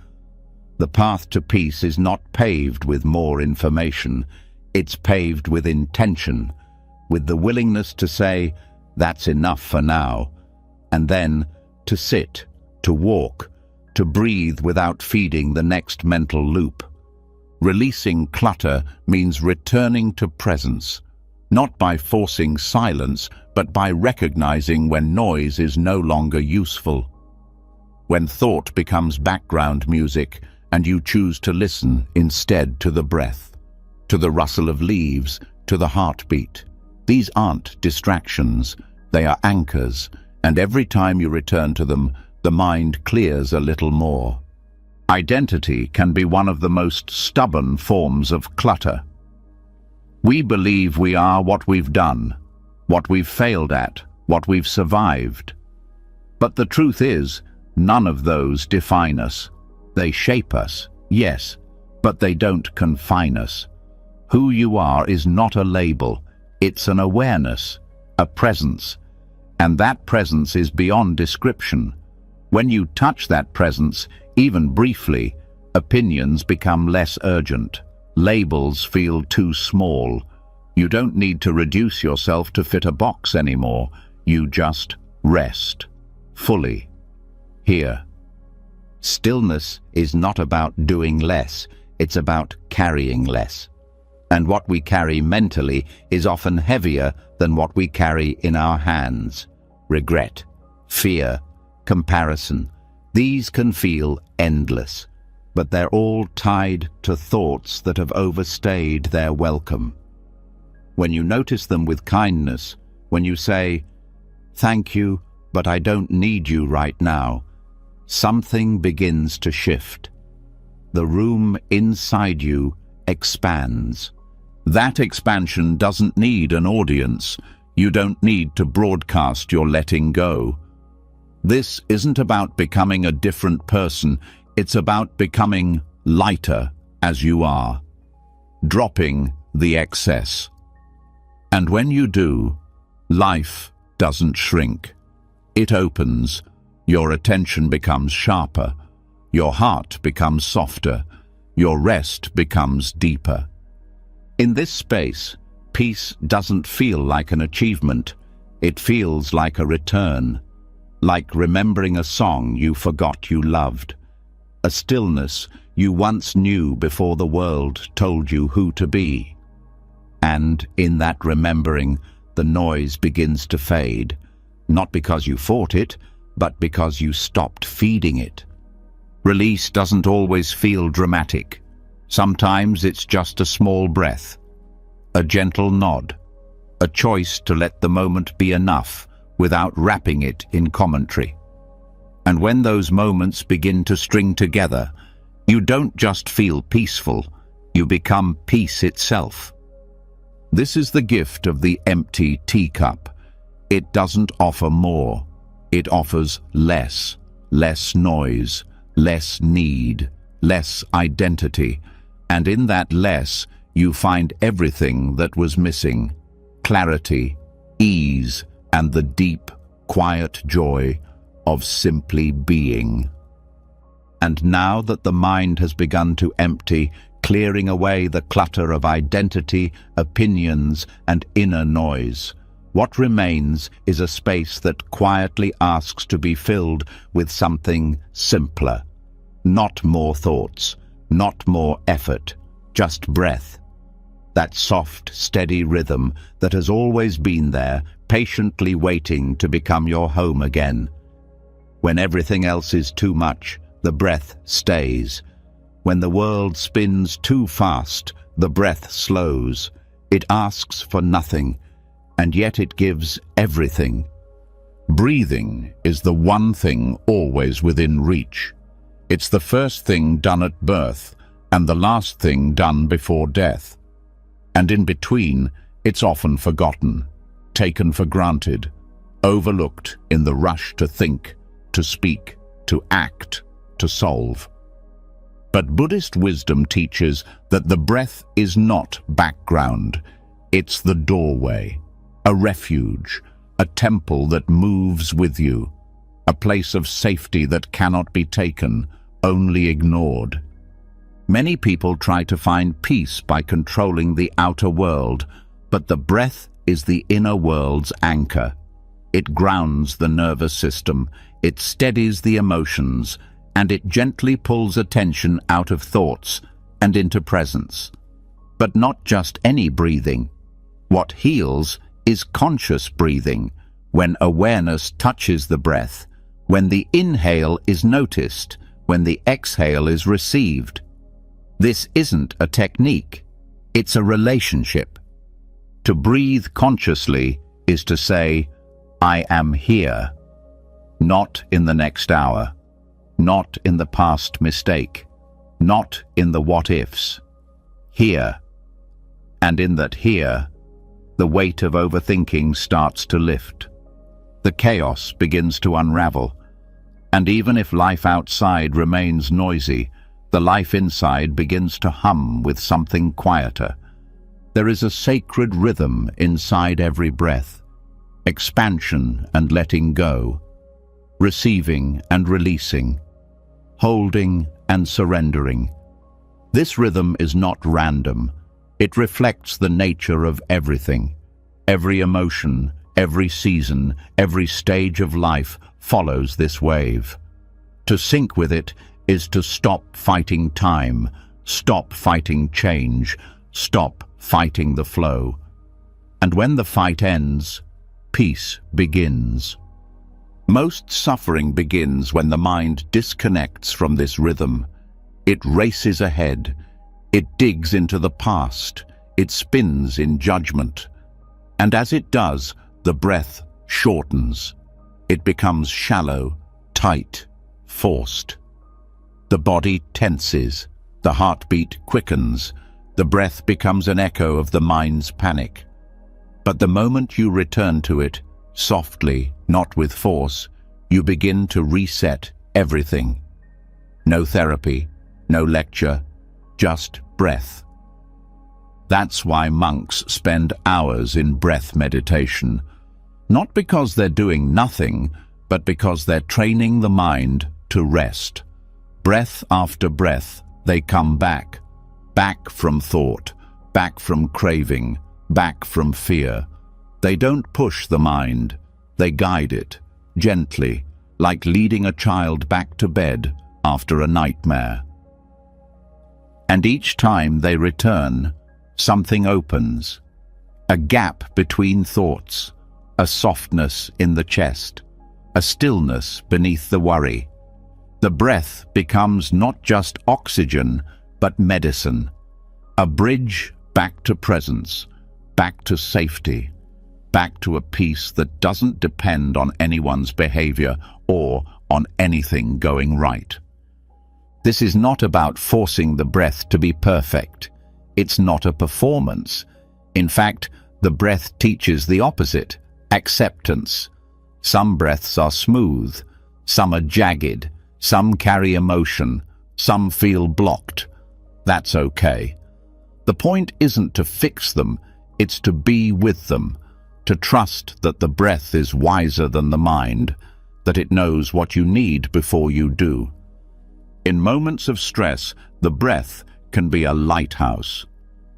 [SPEAKER 1] The path to peace is not paved with more information. It's paved with intention, with the willingness to say, "That's enough for now," and then to sit, to walk, to breathe without feeding the next mental loop. Releasing clutter means returning to presence, not by forcing silence, but by recognizing when noise is no longer useful. When thought becomes background music and you choose to listen instead to the breath, to the rustle of leaves, to the heartbeat. These aren't distractions, they are anchors, and every time you return to them, the mind clears a little more. Identity can be one of the most stubborn forms of clutter. We believe we are what we've done, what we've failed at, what we've survived. But the truth is, none of those define us. They shape us, yes, but they don't confine us. Who you are is not a label, it's an awareness, a presence. And that presence is beyond description. When you touch that presence, even briefly, opinions become less urgent. Labels feel too small. You don't need to reduce yourself to fit a box anymore. You just rest, fully, here. Stillness is not about doing less, it's about carrying less. And what we carry mentally is often heavier than what we carry in our hands. Regret, fear, comparison. These can feel endless, but they're all tied to thoughts that have overstayed their welcome. When you notice them with kindness, when you say, "Thank you, but I don't need you right now," something begins to shift. The room inside you expands. That expansion doesn't need an audience. You don't need to broadcast your letting go. This isn't about becoming a different person. It's about becoming lighter as you are, dropping the excess. And when you do, life doesn't shrink. It opens. Your attention becomes sharper. Your heart becomes softer. Your rest becomes deeper. In this space, peace doesn't feel like an achievement. It feels like a return, like remembering a song you forgot you loved, a stillness you once knew before the world told you who to be. And in that remembering, the noise begins to fade, not because you fought it, but because you stopped feeding it. Release doesn't always feel dramatic. Sometimes it's just a small breath, a gentle nod, a choice to let the moment be enough without wrapping it in commentary. And when those moments begin to string together, you don't just feel peaceful, you become peace itself. This is the gift of the empty teacup. It doesn't offer more. It offers less. Less noise, less need, less identity. And in that less, you find everything that was missing: clarity, ease, and the deep, quiet joy of simply being. And now that the mind has begun to empty, clearing away the clutter of identity, opinions, and inner noise, what remains is a space that quietly asks to be filled with something simpler. Not more thoughts, not more effort, just breath. That soft, steady rhythm that has always been there, patiently waiting to become your home again. When everything else is too much, the breath stays. When the world spins too fast, the breath slows. It asks for nothing, and yet it gives everything. Breathing is the one thing always within reach. It's the first thing done at birth, and the last thing done before death. And in between, it's often forgotten, taken for granted, overlooked in the rush to think, to speak, to act, to solve. But Buddhist wisdom teaches that the breath is not background. It's the doorway, a refuge, a temple that moves with you, a place of safety that cannot be taken, only ignored. Many people try to find peace by controlling the outer world, but the breath is the inner world's anchor. It grounds the nervous system, it steadies the emotions, and it gently pulls attention out of thoughts and into presence. But not just any breathing. What heals is conscious breathing, when awareness touches the breath, when the inhale is noticed, when the exhale is received. This isn't a technique, it's a relationship. To breathe consciously is to say, I am here, not in the next hour, not in the past mistake, not in the what-ifs. Here. And in that here, the weight of overthinking starts to lift. The chaos begins to unravel. And even if life outside remains noisy, the life inside begins to hum with something quieter. There is a sacred rhythm inside every breath, expansion and letting go, receiving and releasing, holding and surrendering. This rhythm is not random. It reflects the nature of everything. Every emotion, every season, every stage of life follows this wave. To sync with it is to stop fighting time, stop fighting change, stop fighting the flow. And when the fight ends, peace begins. Most suffering begins when the mind disconnects from this rhythm. It races ahead. It digs into the past. It spins in judgment. And as it does, the breath shortens. It becomes shallow, tight, forced. The body tenses. The heartbeat quickens. The breath becomes an echo of the mind's panic. But the moment you return to it, softly, not with force, you begin to reset everything. No therapy, no lecture, just breath. That's why monks spend hours in breath meditation. Not because they're doing nothing, but because they're training the mind to rest. Breath after breath, they come back. Back from thought, back from craving, back from fear. They don't push the mind, they guide it, gently, like leading a child back to bed after a nightmare. And each time they return, something opens. A gap between thoughts, a softness in the chest, a stillness beneath the worry. The breath becomes not just oxygen, but medicine. A bridge back to presence, back to safety, back to a peace that doesn't depend on anyone's behavior or on anything going right. This is not about forcing the breath to be perfect. It's not a performance. In fact, the breath teaches the opposite: acceptance. Some breaths are smooth, some are jagged, some carry emotion, some feel blocked. That's okay. The point isn't to fix them, it's to be with them, to trust that the breath is wiser than the mind, that it knows what you need before you do. In moments of stress, the breath can be a lighthouse,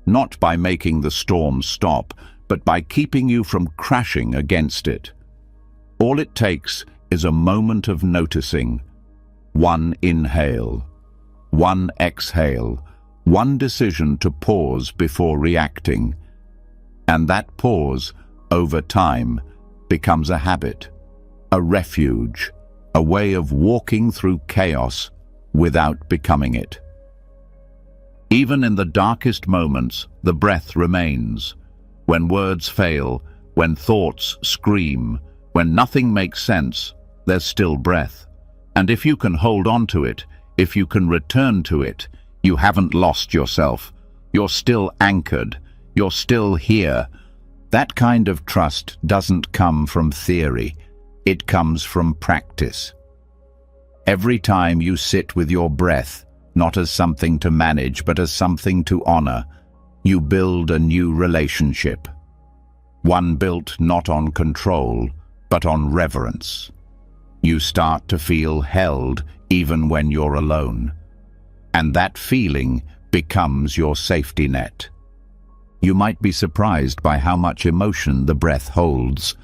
[SPEAKER 1] not by making the storm stop, but by keeping you from crashing against it. All it takes is a moment of noticing. One inhale, one exhale, one decision to pause before reacting. And that pause, over time, becomes a habit, a refuge, a way of walking through chaos without becoming it. Even in the darkest moments, the breath remains. When words fail, when thoughts scream, when nothing makes sense, there's still breath. And if you can hold on to it, if you can return to it, you haven't lost yourself. You're still anchored. You're still here. That kind of trust doesn't come from theory. It comes from practice. Every time you sit with your breath, not as something to manage, but as something to honor, you build a new relationship. One built not on control, but on reverence. You start to feel held even when you're alone. And that feeling becomes your safety net. You might be surprised by how much emotion the breath holds.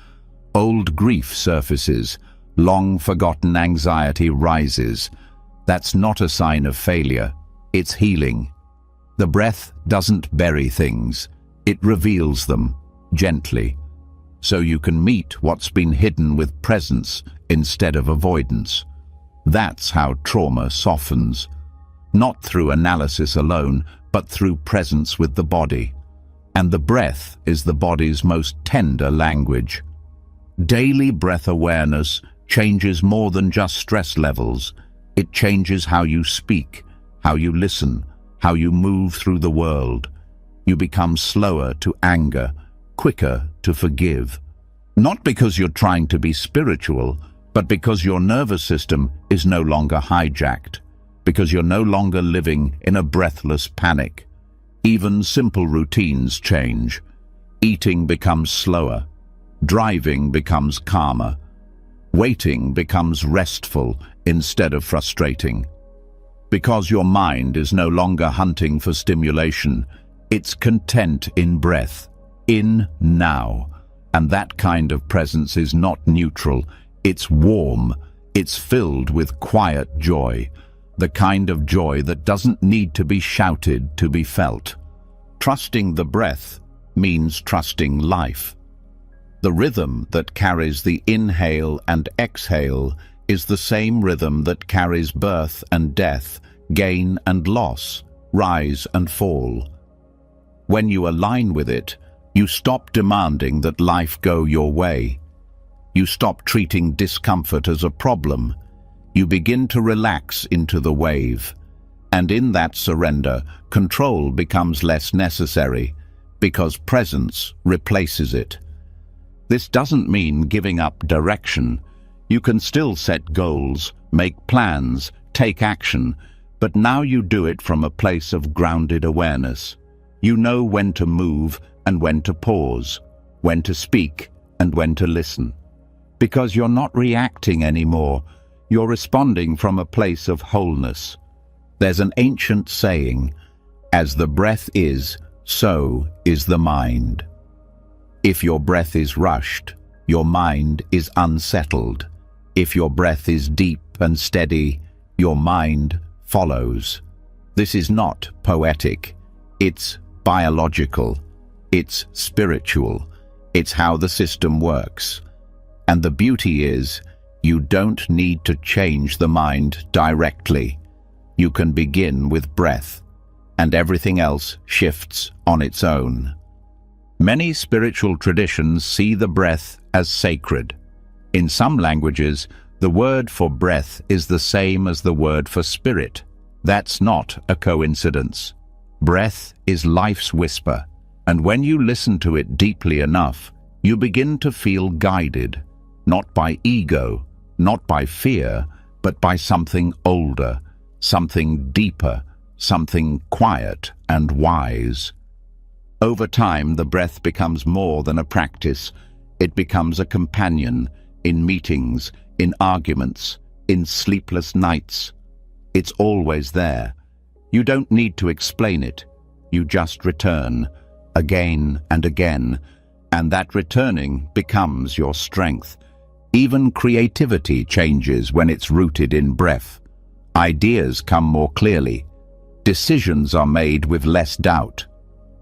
[SPEAKER 1] Old grief surfaces, long-forgotten anxiety rises. That's not a sign of failure, it's healing. The breath doesn't bury things, it reveals them, gently, so you can meet what's been hidden with presence instead of avoidance. That's how trauma softens, not through analysis alone, but through presence with the body. And the breath is the body's most tender language. Daily breath awareness changes more than just stress levels. It changes how you speak, how you listen, how you move through the world. You become slower to anger, quicker to forgive. Not because you're trying to be spiritual, but because your nervous system is no longer hijacked, because you're no longer living in a breathless panic. Even simple routines change. Eating becomes slower. Driving becomes calmer. Waiting becomes restful instead of frustrating. Because your mind is no longer hunting for stimulation, it's content in breath, in now. And that kind of presence is not neutral, it's warm, it's filled with quiet joy. The kind of joy that doesn't need to be shouted to be felt. Trusting the breath means trusting life. The rhythm that carries the inhale and exhale is the same rhythm that carries birth and death, gain and loss, rise and fall. When you align with it, you stop demanding that life go your way. You stop treating discomfort as a problem. You begin to relax into the wave. And in that surrender, control becomes less necessary, because presence replaces it. This doesn't mean giving up direction. You can still set goals, make plans, take action, but now you do it from a place of grounded awareness. You know when to move and when to pause, when to speak and when to listen. Because you're not reacting anymore, you're responding from a place of wholeness. There's an ancient saying, as the breath is, so is the mind. If your breath is rushed, your mind is unsettled. If your breath is deep and steady, your mind follows. This is not poetic. It's biological. It's spiritual. It's how the system works. And the beauty is, you don't need to change the mind directly. You can begin with breath, and everything else shifts on its own. Many spiritual traditions see the breath as sacred. In some languages, The word for breath is the same as the word for spirit. That's not a coincidence. Breath is life's whisper, and when you listen to it deeply enough, you begin to feel guided, not by ego, not by fear, but by something older, something deeper, something quiet and wise. Over time, the breath becomes more than a practice. It becomes a companion in meetings, in arguments, in sleepless nights. It's always there. You don't need to explain it. You just return, again and again, and that returning becomes your strength. Even creativity changes when it's rooted in breath. Ideas come more clearly. Decisions are made with less doubt.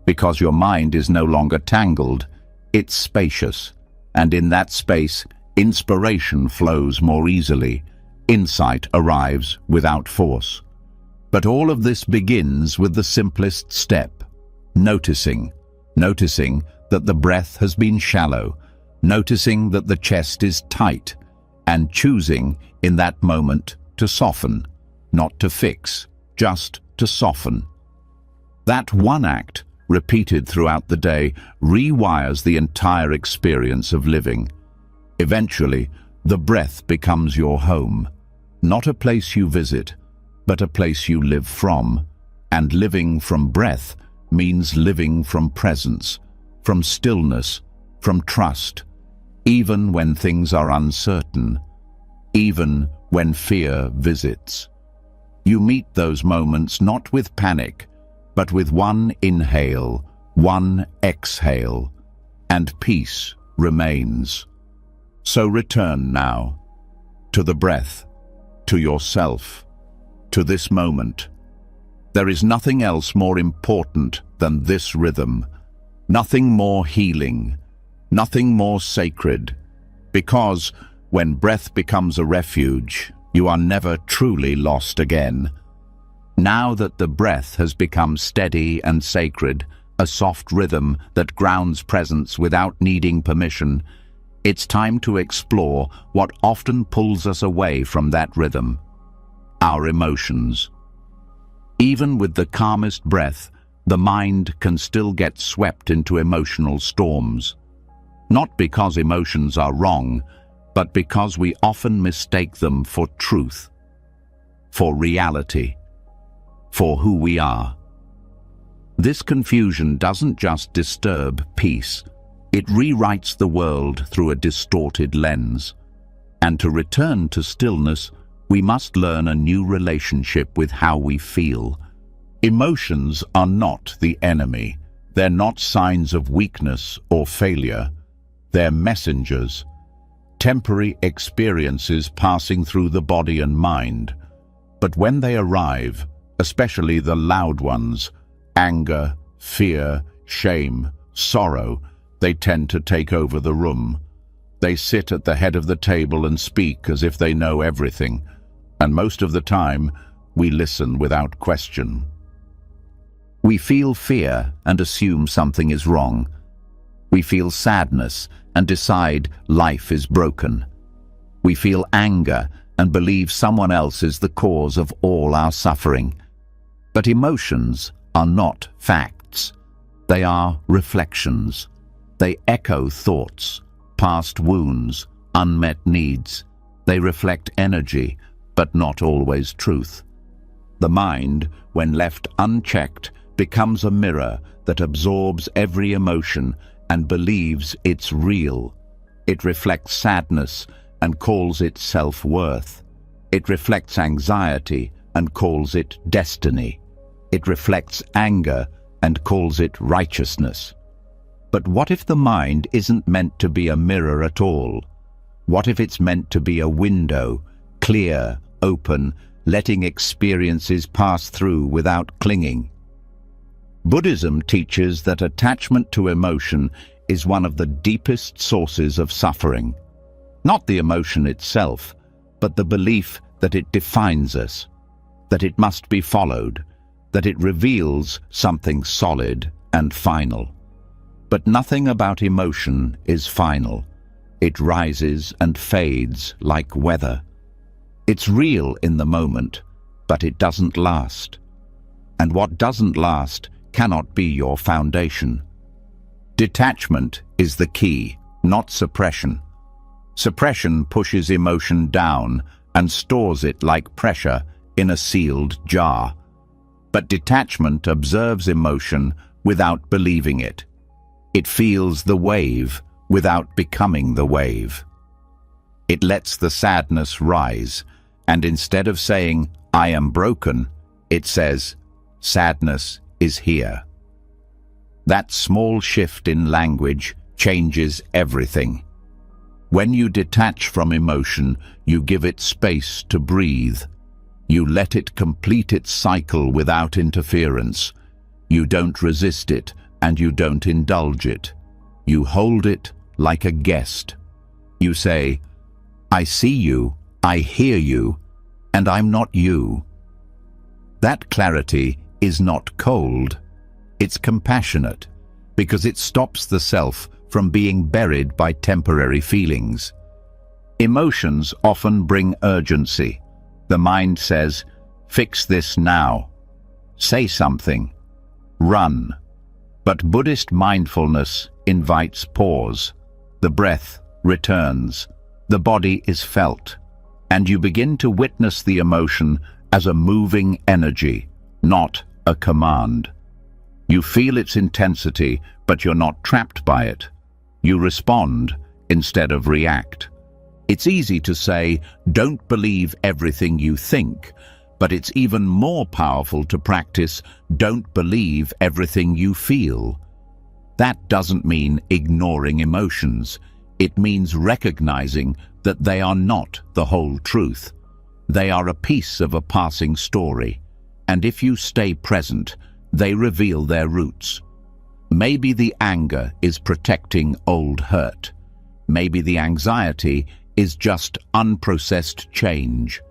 [SPEAKER 1] Because your mind is no longer tangled, it's spacious. And in that space, inspiration flows more easily. Insight arrives without force. But all of this begins with the simplest step: noticing. Noticing that the breath has been shallow, noticing that the chest is tight, and choosing in that moment to soften, not to fix, just to soften. That one act, repeated throughout the day, rewires the entire experience of living. Eventually, the breath becomes your home, not a place you visit, but a place you live from. And living from breath means living from presence, from stillness, from trust, even when things are uncertain, even when fear visits. You meet those moments not with panic, but with one inhale, one exhale, and peace remains. So return now, to the breath, to yourself, to this moment. There is nothing else more important than this rhythm, nothing more healing, nothing more sacred, because when breath becomes a refuge, you are never truly lost again. Now that the breath has become steady and sacred, a soft rhythm that grounds presence without needing permission, it's time to explore what often pulls us away from that rhythm: our emotions. Even with the calmest breath, the mind can still get swept into emotional storms. Not because emotions are wrong, but because we often mistake them for truth, for reality, for who we are. This confusion doesn't just disturb peace, it rewrites the world through a distorted lens. And to return to stillness, we must learn a new relationship with how we feel. Emotions are not the enemy. They're not signs of weakness or failure. They're messengers, temporary experiences passing through the body and mind. But when they arrive, especially the loud ones, anger, fear, shame, sorrow, they tend to take over the room. They sit at the head of the table and speak as if they know everything. And most of the time, we listen without question. We feel fear and assume something is wrong. We feel sadness and decide life is broken. We feel anger and believe someone else is the cause of all our suffering. But emotions are not facts. They are reflections. They echo thoughts, past wounds, unmet needs. They reflect energy, but not always truth. The mind, when left unchecked, becomes a mirror that absorbs every emotion and believes it's real. It reflects sadness and calls it self-worth. It reflects anxiety and calls it destiny. It reflects anger and calls it righteousness. But what if the mind isn't meant to be a mirror at all? What if it's meant to be a window, clear, open, letting experiences pass through without clinging? Buddhism teaches that attachment to emotion is one of the deepest sources of suffering. Not the emotion itself, but the belief that it defines us, that it must be followed, that it reveals something solid and final. But nothing about emotion is final. It rises and fades like weather. It's real in the moment, but it doesn't last. And what doesn't last cannot be your foundation. Detachment is the key, not suppression. Suppression pushes emotion down and stores it like pressure in a sealed jar. But detachment observes emotion without believing it. It feels the wave without becoming the wave. It lets the sadness rise, and instead of saying, "I am broken," it says, "Sadness is here." That small shift in language changes everything. When you detach from emotion, you give it space to breathe. You let it complete its cycle without interference. You don't resist it, and you don't indulge it. You hold it like a guest. You say, "I see you, I hear you, and I'm not you." That clarity is not cold. It's compassionate, because it stops the self from being buried by temporary feelings. Emotions often bring urgency. The mind says, "Fix this now. Say something. Run." But Buddhist mindfulness invites pause. The breath returns. The body is felt. And you begin to witness the emotion as a moving energy, not a command. You feel its intensity, but you're not trapped by it. You respond instead of react. It's easy to say, "Don't believe everything you think," but it's even more powerful to practice, "Don't believe everything you feel." That doesn't mean ignoring emotions. It means recognizing that they are not the whole truth. They are a piece of a passing story, and if you stay present, they reveal their roots. Maybe the anger is protecting old hurt. Maybe the anxiety is just unprocessed change.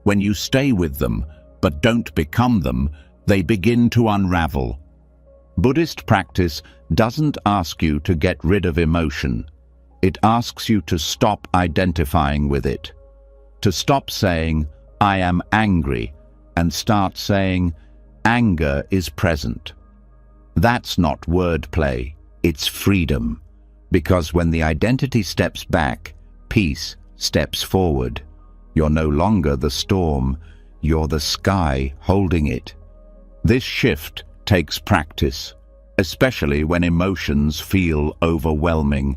[SPEAKER 1] When you stay with them, but don't become them, they begin to unravel. Buddhist practice doesn't ask you to get rid of emotion. It asks you to stop identifying with it. To stop saying, "I am angry," and start saying, "Anger is present." That's not wordplay, it's freedom. Because when the identity steps back, peace steps forward. You're no longer the storm, you're the sky holding it. This shift takes practice, especially when emotions feel overwhelming.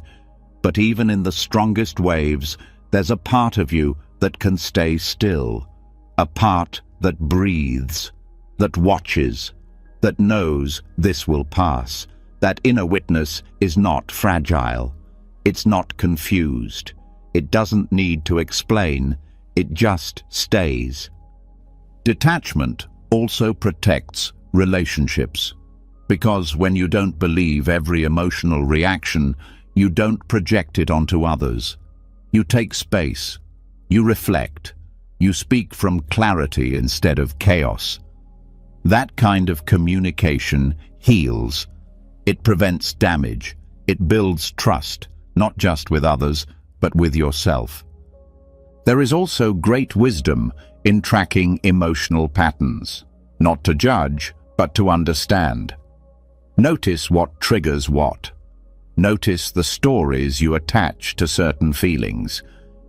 [SPEAKER 1] But even in the strongest waves, there's a part of you that can stay still. A part that breathes, that watches, that knows this will pass. That inner witness is not fragile. It's not confused. It doesn't need to explain. It just stays. Detachment also protects relationships. Because when you don't believe every emotional reaction, you don't project it onto others. You take space. You reflect. You speak from clarity instead of chaos. That kind of communication heals. It prevents damage. It builds trust, not just with others, but with yourself. There is also great wisdom in tracking emotional patterns, not to judge, but to understand. Notice what triggers what. Notice the stories you attach to certain feelings.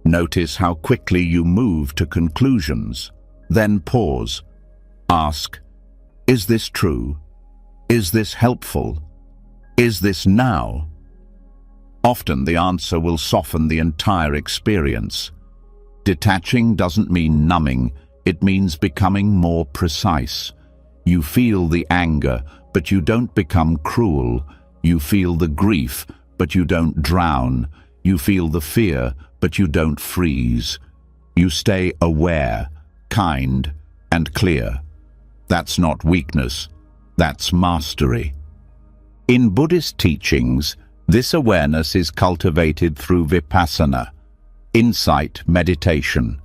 [SPEAKER 1] Notice how quickly you move to conclusions. Then pause. Ask, is this true? Is this helpful? Is this now? Often the answer will soften the entire experience. Detaching doesn't mean numbing, it means becoming more precise. You feel the anger, but you don't become cruel. You feel the grief, but you don't drown. You feel the fear, but you don't freeze. You stay aware, kind, and clear. That's not weakness, that's mastery. In Buddhist teachings, this awareness is cultivated through vipassana, insight meditation,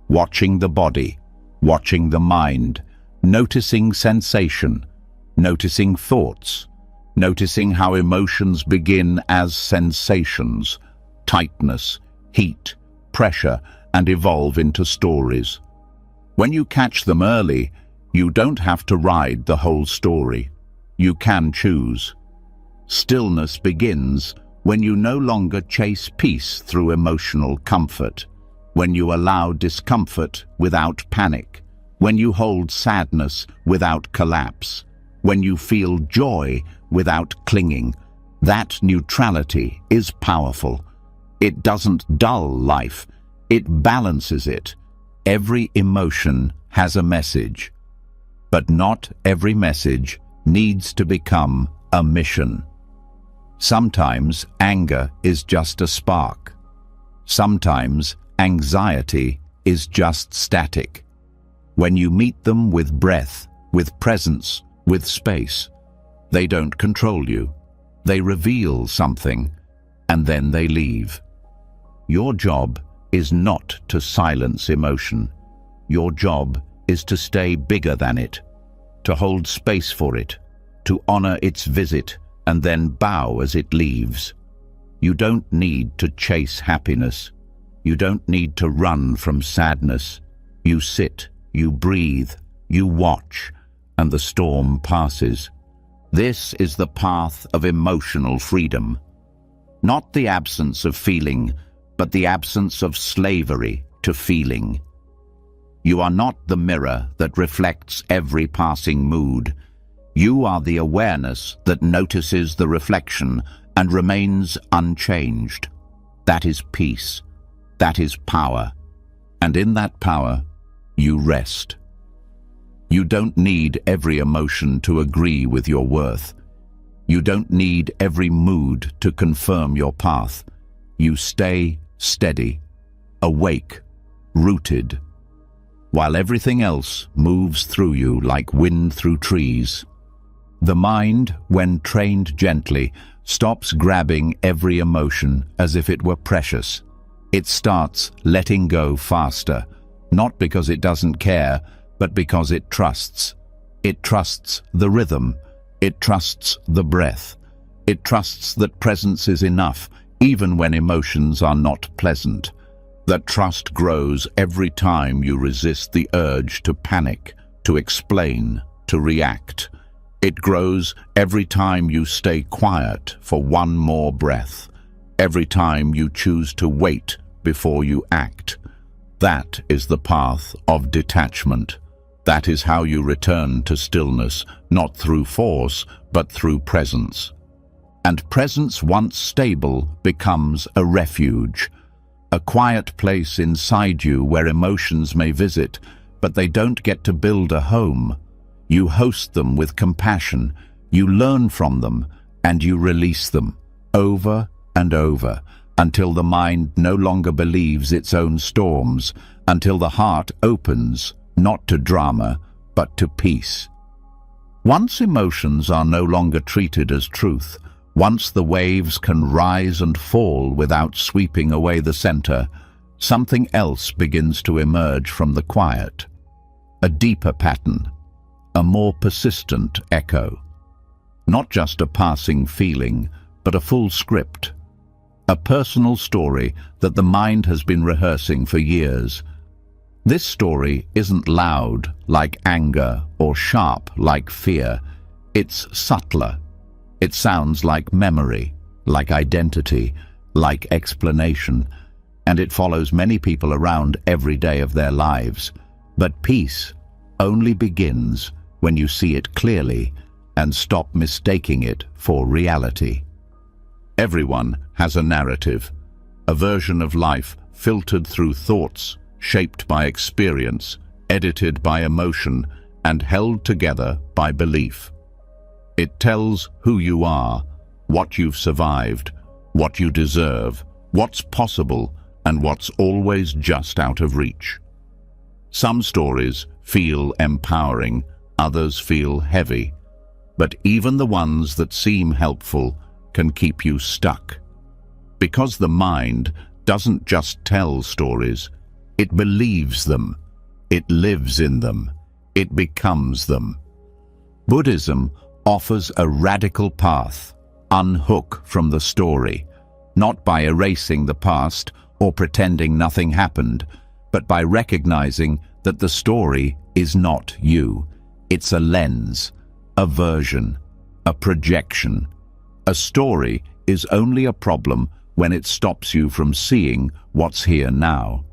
[SPEAKER 1] watching the body, watching the mind, noticing sensation, noticing thoughts, noticing how emotions begin as sensations, tightness, heat, pressure, and evolve into stories. When you catch them early, you don't have to ride the whole story. You can choose. Stillness begins when you no longer chase peace through emotional comfort, when you allow discomfort without panic, when you hold sadness without collapse, when you feel joy without clinging. That neutrality is powerful. It doesn't dull life, it balances it. Every emotion has a message, but not every message needs to become a mission. Sometimes anger is just a spark. Sometimes anxiety is just static. When you meet them with breath, with presence, with space, they don't control you. They reveal something, and then they leave. Your job is not to silence emotion. Your job is to stay bigger than it, to hold space for it, to honor its visit, and then bow as it leaves. You don't need to chase happiness. You don't need to run from sadness. You sit, you breathe, you watch, and the storm passes. This is the path of emotional freedom. Not the absence of feeling, but the absence of slavery to feeling. You are not the mirror that reflects every passing mood. You are the awareness that notices the reflection and remains unchanged. That is peace. That is power. And in that power, you rest. You don't need every emotion to agree with your worth. You don't need every mood to confirm your path. You stay steady, awake, rooted, while everything else moves through you like wind through trees. The mind, when trained gently, stops grabbing every emotion as if it were precious. It starts letting go faster, not because it doesn't care, but because it trusts. It trusts the rhythm. It trusts the breath. It trusts that presence is enough, even when emotions are not pleasant. That trust grows every time you resist the urge to panic, to explain, to react. It grows every time you stay quiet for one more breath, every time you choose to wait before you act. That is the path of detachment. That is how you return to stillness, not through force, but through presence. And presence, once stable, becomes a refuge, a quiet place inside you where emotions may visit, but they don't get to build a home. You host them with compassion, you learn from them, and you release them, over and over, until the mind no longer believes its own storms, until the heart opens, not to drama, but to peace. Once emotions are no longer treated as truth, once the waves can rise and fall without sweeping away the center, something else begins to emerge from the quiet. A deeper pattern, a more persistent echo. Not just a passing feeling, but a full script. A personal story that the mind has been rehearsing for years. This story isn't loud like anger or sharp like fear. It's subtler. It sounds like memory, like identity, like explanation, and it follows many people around every day of their lives. But peace only begins when you see it clearly and stop mistaking it for reality. Everyone has a narrative, a version of life filtered through thoughts, shaped by experience, edited by emotion, and held together by belief. It tells who you are, what you've survived, what you deserve, what's possible, and what's always just out of reach. Some stories feel empowering, others feel heavy, but even the ones that seem helpful can keep you stuck. Because the mind doesn't just tell stories, it believes them, it lives in them, it becomes them. Buddhism offers a radical path. Unhook from the story, not by erasing the past or pretending nothing happened, but by recognizing that the story is not you. It's a lens, a version, a projection. A story is only a problem when it stops you from seeing what's here now.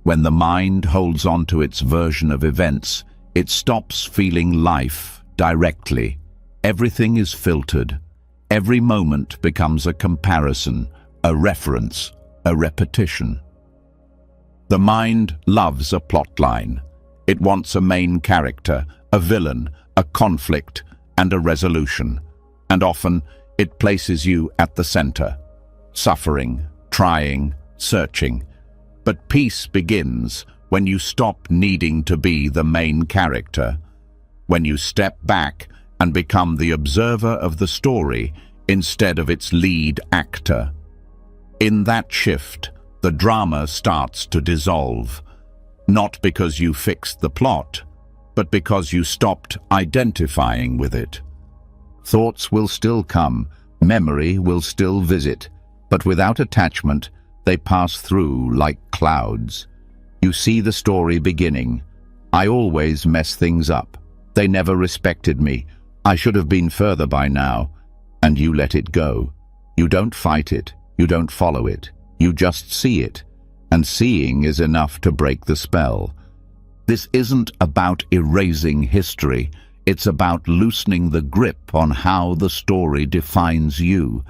[SPEAKER 1] When the mind holds on to its version of events, it stops feeling life directly. Everything is filtered. Every moment becomes a comparison, a reference, a repetition. The mind loves a plotline. It wants a main character, a villain, a conflict, and a resolution. And often, it places you at the center, suffering, trying, searching. But peace begins when you stop needing to be the main character, when you step back and become the observer of the story instead of its lead actor. In that shift, the drama starts to dissolve, not because you fixed the plot, but because you stopped identifying with it. Thoughts will still come, memory will still visit, but without attachment, they pass through like clouds. You see the story beginning. I always mess things up. They never respected me. I should have been further by now. And you let it go. You don't fight it. You don't follow it. You just see it. And seeing is enough to break the spell. This isn't about erasing history. It's about loosening the grip on how the story defines you.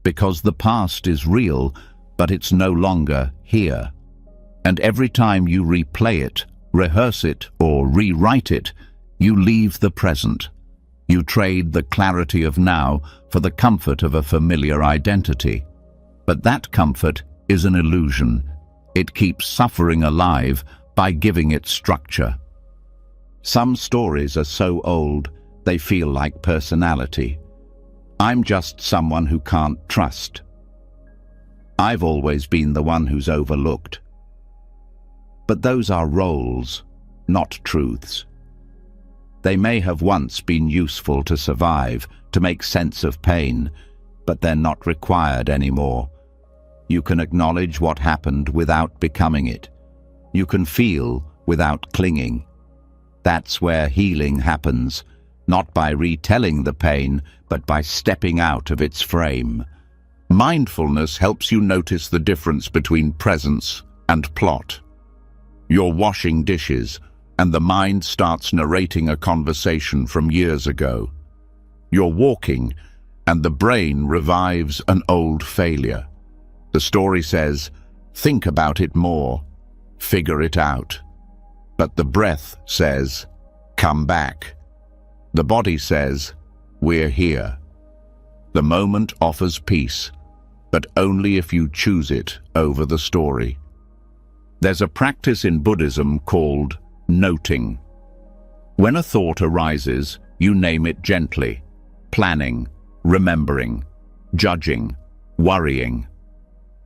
[SPEAKER 1] Because the past is real, but it's no longer here. And every time you replay it, rehearse it, or rewrite it, you leave the present. You trade the clarity of now for the comfort of a familiar identity. But that comfort is an illusion. It keeps suffering alive by giving it structure. Some stories are so old, they feel like personality. I'm just someone who can't trust. I've always been the one who's overlooked. But those are roles, not truths. They may have once been useful to survive, to make sense of pain, but they're not required anymore. You can acknowledge what happened without becoming it. You can feel without clinging. That's where healing happens, not by retelling the pain, but by stepping out of its frame. Mindfulness helps you notice the difference between presence and plot. You're washing dishes, and the mind starts narrating a conversation from years ago. You're walking, and the brain revives an old failure. The story says, think about it more, figure it out. But the breath says, come back. The body says, we're here. The moment offers peace, but only if you choose it over the story. There's a practice in Buddhism called noting. When a thought arises, you name it gently: planning, remembering, judging, worrying.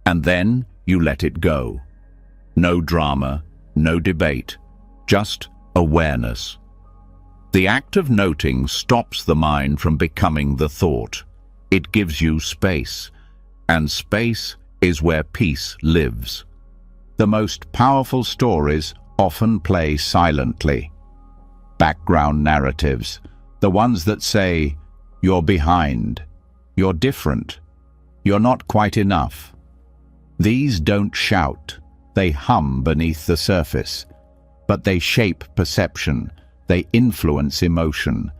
[SPEAKER 1] And then you let it go. No drama, no debate, just awareness. The act of noting stops the mind from becoming the thought. It gives you space, and space is where peace lives. The most powerful stories often play silently. Background narratives, the ones that say, you're behind, you're different, you're not quite enough. These don't shout, they hum beneath the surface, but they shape perception, they influence emotion,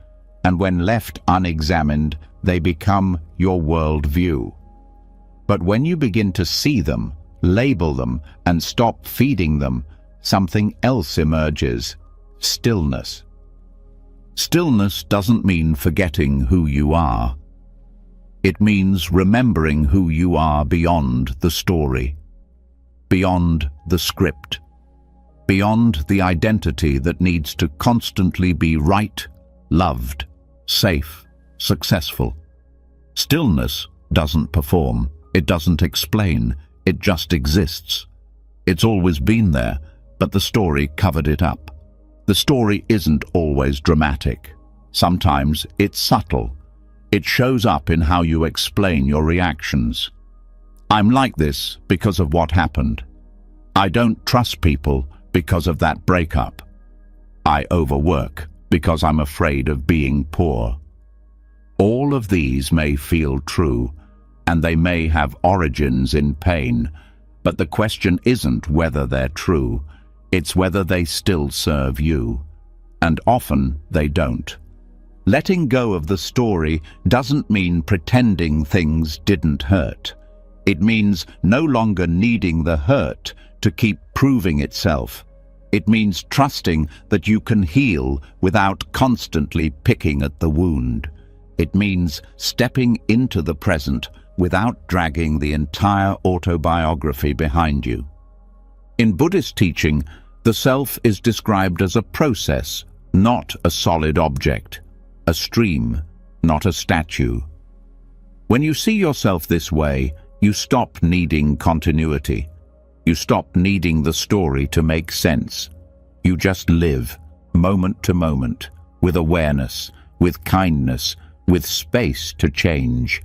[SPEAKER 1] and when left unexamined, they become your worldview. But when you begin to see them, label them, and stop feeding them, something else emerges: stillness. Stillness doesn't mean forgetting who you are. It means remembering who you are beyond the story, beyond the script, beyond the identity that needs to constantly be right, loved, safe, successful. Stillness doesn't perform, it doesn't explain, it just exists. It's always been there, but the story covered it up. The story isn't always dramatic. Sometimes it's subtle. It shows up in how you explain your reactions. I'm like this because of what happened. I don't trust people because of that breakup. I overwork because I'm afraid of being poor. All of these may feel true, and they may have origins in pain, but the question isn't whether they're true, it's whether they still serve you. And often they don't. Letting go of the story doesn't mean pretending things didn't hurt. It means no longer needing the hurt to keep proving itself. It means trusting that you can heal without constantly picking at the wound. It means stepping into the present without dragging the entire autobiography behind you. In Buddhist teaching, the self is described as a process, not a solid object, a stream, not a statue. When you see yourself this way, you stop needing continuity. You stop needing the story to make sense. You just live, moment to moment, with awareness, with kindness, with space to change.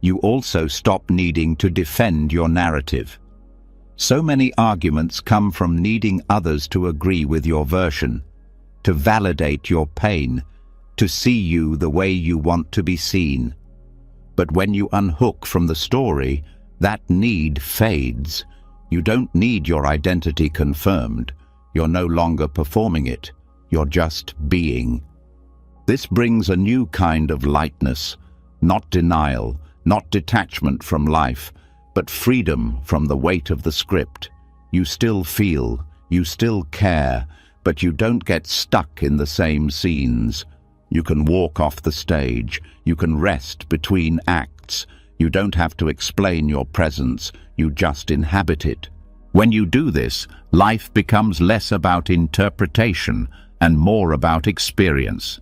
[SPEAKER 1] You also stop needing to defend your narrative. So many arguments come from needing others to agree with your version, to validate your pain, to see you the way you want to be seen. But when you unhook from the story, that need fades. You don't need your identity confirmed. You're no longer performing it. You're just being. This brings a new kind of lightness, not denial, not detachment from life, but freedom from the weight of the script. You still feel, you still care, but you don't get stuck in the same scenes. You can walk off the stage. You can rest between acts. You don't have to explain your presence. You just inhabit it. When you do this, life becomes less about interpretation and more about experience.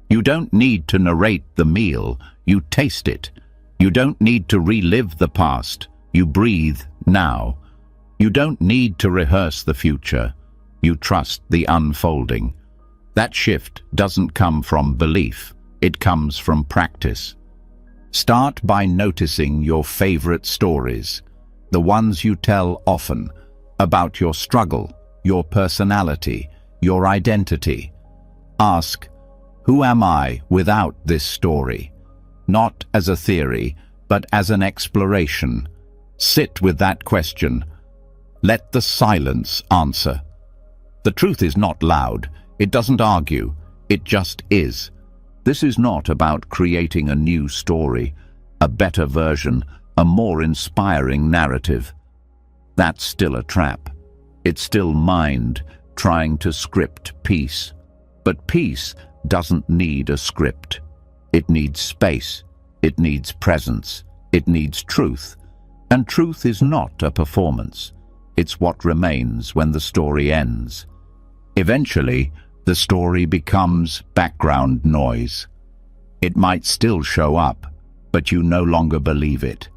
[SPEAKER 1] You don't need to narrate the meal. You taste it. You don't need to relive the past. You breathe now. You don't need to rehearse the future. You trust the unfolding. That shift doesn't come from belief. It comes from practice. Start by noticing your favorite stories, the ones you tell often, about your struggle, your personality, your identity. Ask, who am I without this story? Not as a theory, but as an exploration. Sit with that question. Let the silence answer. The truth is not loud. It doesn't argue. It just is. This is not about creating a new story, a better version, a more inspiring narrative. That's still a trap. It's still mind trying to script peace. But peace doesn't need a script. It needs space. It needs presence. It needs truth. And truth is not a performance. It's what remains when the story ends. Eventually, the story becomes background noise. It might still show up, but you no longer believe it.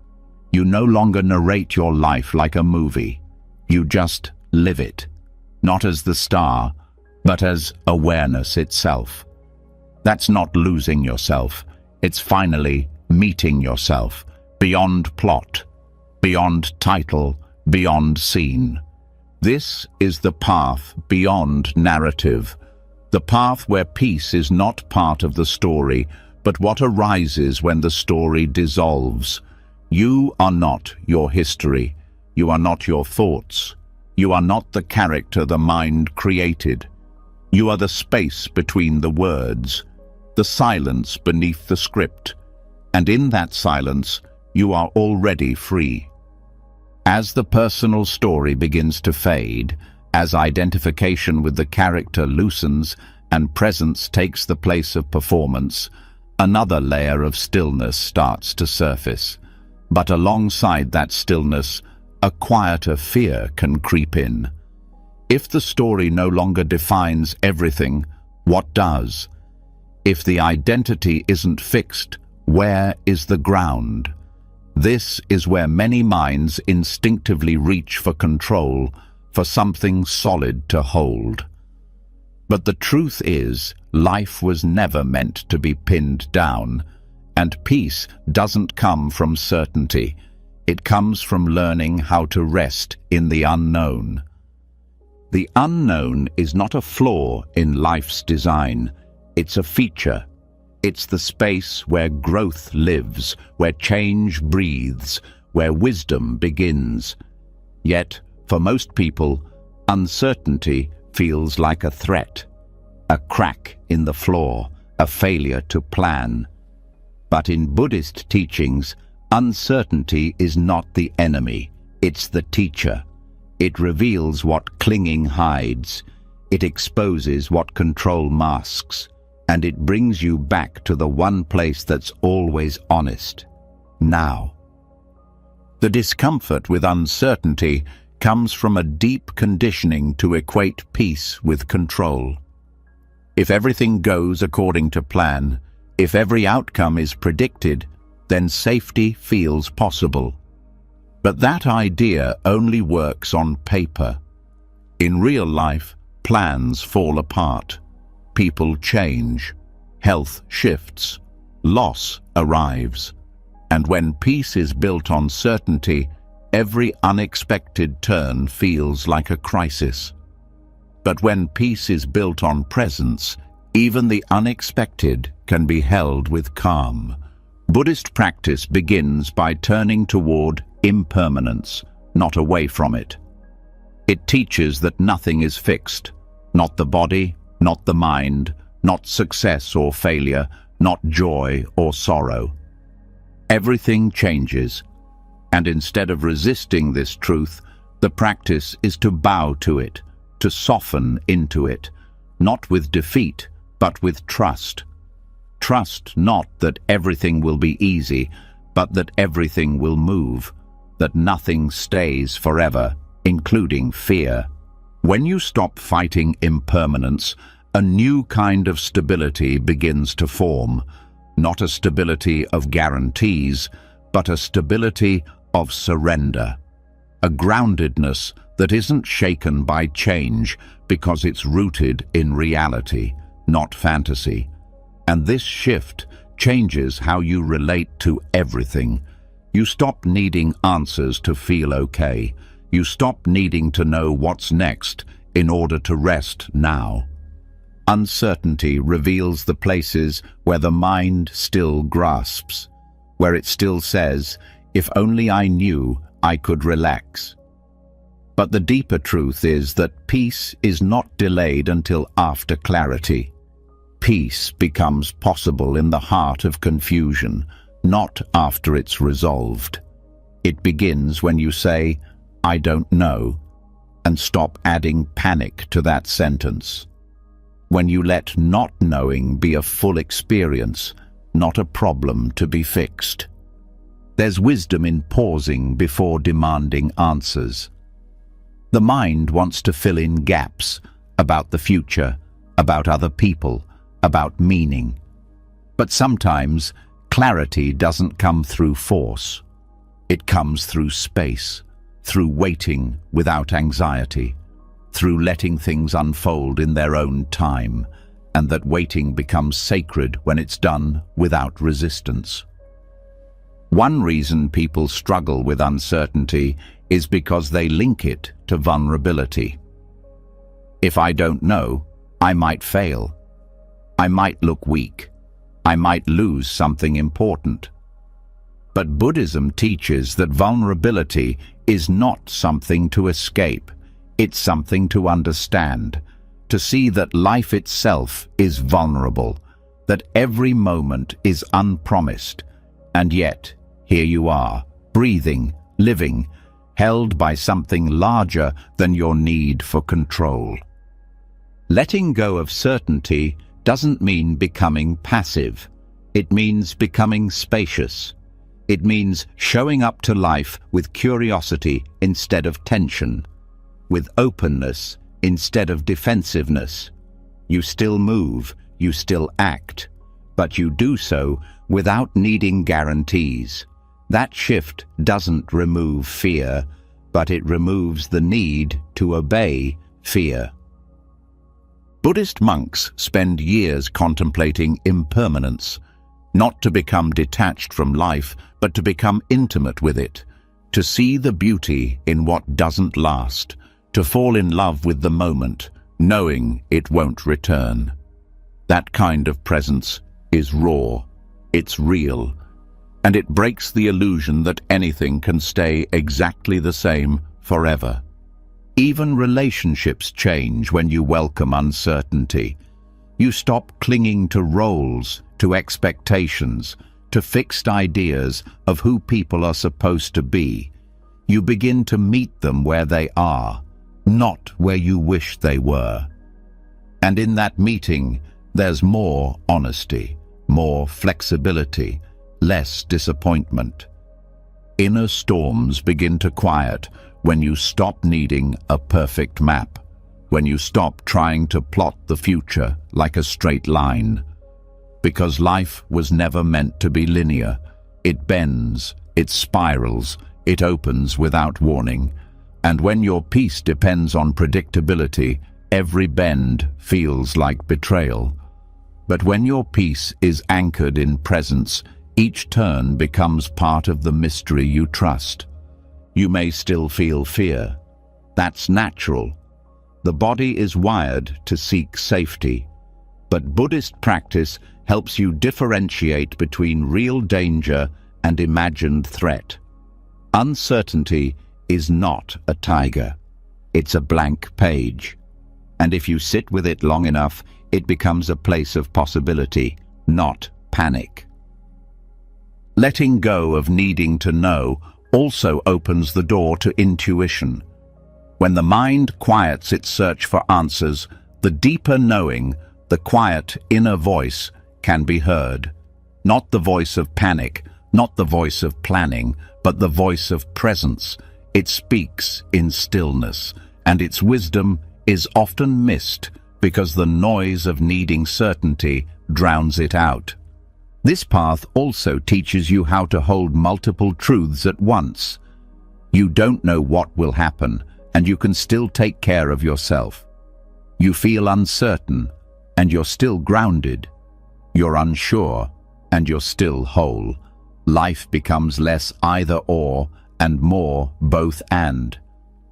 [SPEAKER 1] You no longer narrate your life like a movie. You just live it, not as the star, but as awareness itself. That's not losing yourself. It's finally meeting yourself, beyond plot, beyond title, beyond scene. This is the path beyond narrative, the path where peace is not part of the story, but what arises when the story dissolves. You are not your history. You are not your thoughts. You are not the character the mind created. You are the space between the words, the silence beneath the script, and in that silence, you are already free. As the personal story begins to fade, as identification with the character loosens and presence takes the place of performance, another layer of stillness starts to surface. But alongside that stillness, a quieter fear can creep in. If the story no longer defines everything, what does? If the identity isn't fixed, where is the ground? This is where many minds instinctively reach for control, for something solid to hold. But the truth is, life was never meant to be pinned down, and peace doesn't come from certainty. It comes from learning how to rest in the unknown. The unknown is not a flaw in life's design. It's a feature. It's the space where growth lives, where change breathes, where wisdom begins. Yet, for most people, uncertainty feels like a threat, a crack in the floor, a failure to plan. But in Buddhist teachings, uncertainty is not the enemy, it's the teacher. It reveals what clinging hides, it exposes what control masks, and it brings you back to the one place that's always honest: now. The discomfort with uncertainty comes from a deep conditioning to equate peace with control. If everything goes according to plan, if every outcome is predicted, then safety feels possible. But that idea only works on paper. In real life, plans fall apart. People change. Health shifts. Loss arrives. And when peace is built on certainty, every unexpected turn feels like a crisis. But when peace is built on presence, even the unexpected can be held with calm. Buddhist practice begins by turning toward impermanence, not away from it. It teaches that nothing is fixed, not the body, not the mind, not success or failure, not joy or sorrow. Everything changes, and instead of resisting this truth, the practice is to bow to it, to soften into it, not with defeat, but with trust. Trust not that everything will be easy, but that everything will move, that nothing stays forever, including fear. When you stop fighting impermanence, a new kind of stability begins to form, not a stability of guarantees, but a stability of surrender, a groundedness that isn't shaken by change because it's rooted in reality, not fantasy. And this shift changes how you relate to everything. You stop needing answers to feel okay. You stop needing to know what's next in order to rest now. Uncertainty reveals the places where the mind still grasps, where it still says, "If only I knew, I could relax." But the deeper truth is that peace is not delayed until after clarity. Peace becomes possible in the heart of confusion, not after it's resolved. It begins when you say, "I don't know," and stop adding panic to that sentence. When you let not knowing be a full experience, not a problem to be fixed. There's wisdom in pausing before demanding answers. The mind wants to fill in gaps about the future, about other people, about meaning. But sometimes clarity doesn't come through force. It comes through space, through waiting without anxiety, through letting things unfold in their own time, and that waiting becomes sacred when it's done without resistance. One reason people struggle with uncertainty is because they link it to vulnerability. If I don't know, I might fail. I might look weak. I might lose something important. But Buddhism teaches that vulnerability is not something to escape. It's something to understand, to see that life itself is vulnerable, that every moment is unpromised, and yet here you are, breathing, living, held by something larger than your need for control. Letting go of certainty doesn't mean becoming passive. It means becoming spacious. It means showing up to life with curiosity instead of tension, with openness instead of defensiveness. You still move, you still act, but you do so without needing guarantees. That shift doesn't remove fear, but it removes the need to obey fear. Buddhist monks spend years contemplating impermanence, not to become detached from life, but to become intimate with it, to see the beauty in what doesn't last, to fall in love with the moment, knowing it won't return. That kind of presence is raw, it's real, and it breaks the illusion that anything can stay exactly the same forever. Even relationships change when you welcome uncertainty. You stop clinging to roles, to expectations, to fixed ideas of who people are supposed to be. You begin to meet them where they are, not where you wish they were. And in that meeting, there's more honesty, more flexibility, less disappointment. Inner storms begin to quiet when you stop needing a perfect map, when you stop trying to plot the future like a straight line. Because life was never meant to be linear. It bends, it spirals, it opens without warning. And when your peace depends on predictability, every bend feels like betrayal. But when your peace is anchored in presence, each turn becomes part of the mystery you trust. You may still feel fear. That's natural. The body is wired to seek safety. But Buddhist practice helps you differentiate between real danger and imagined threat. Uncertainty is not a tiger. It's a blank page. And if you sit with it long enough, it becomes a place of possibility, not panic. Letting go of needing to know also opens the door to intuition. When the mind quiets its search for answers, the deeper knowing, the quiet inner voice, can be heard. Not the voice of panic, not the voice of planning, but the voice of presence. It speaks in stillness, and its wisdom is often missed because the noise of needing certainty drowns it out. This path also teaches you how to hold multiple truths at once. You don't know what will happen, and you can still take care of yourself. You feel uncertain, and you're still grounded. You're unsure, and you're still whole. Life becomes less either/or and more both/and.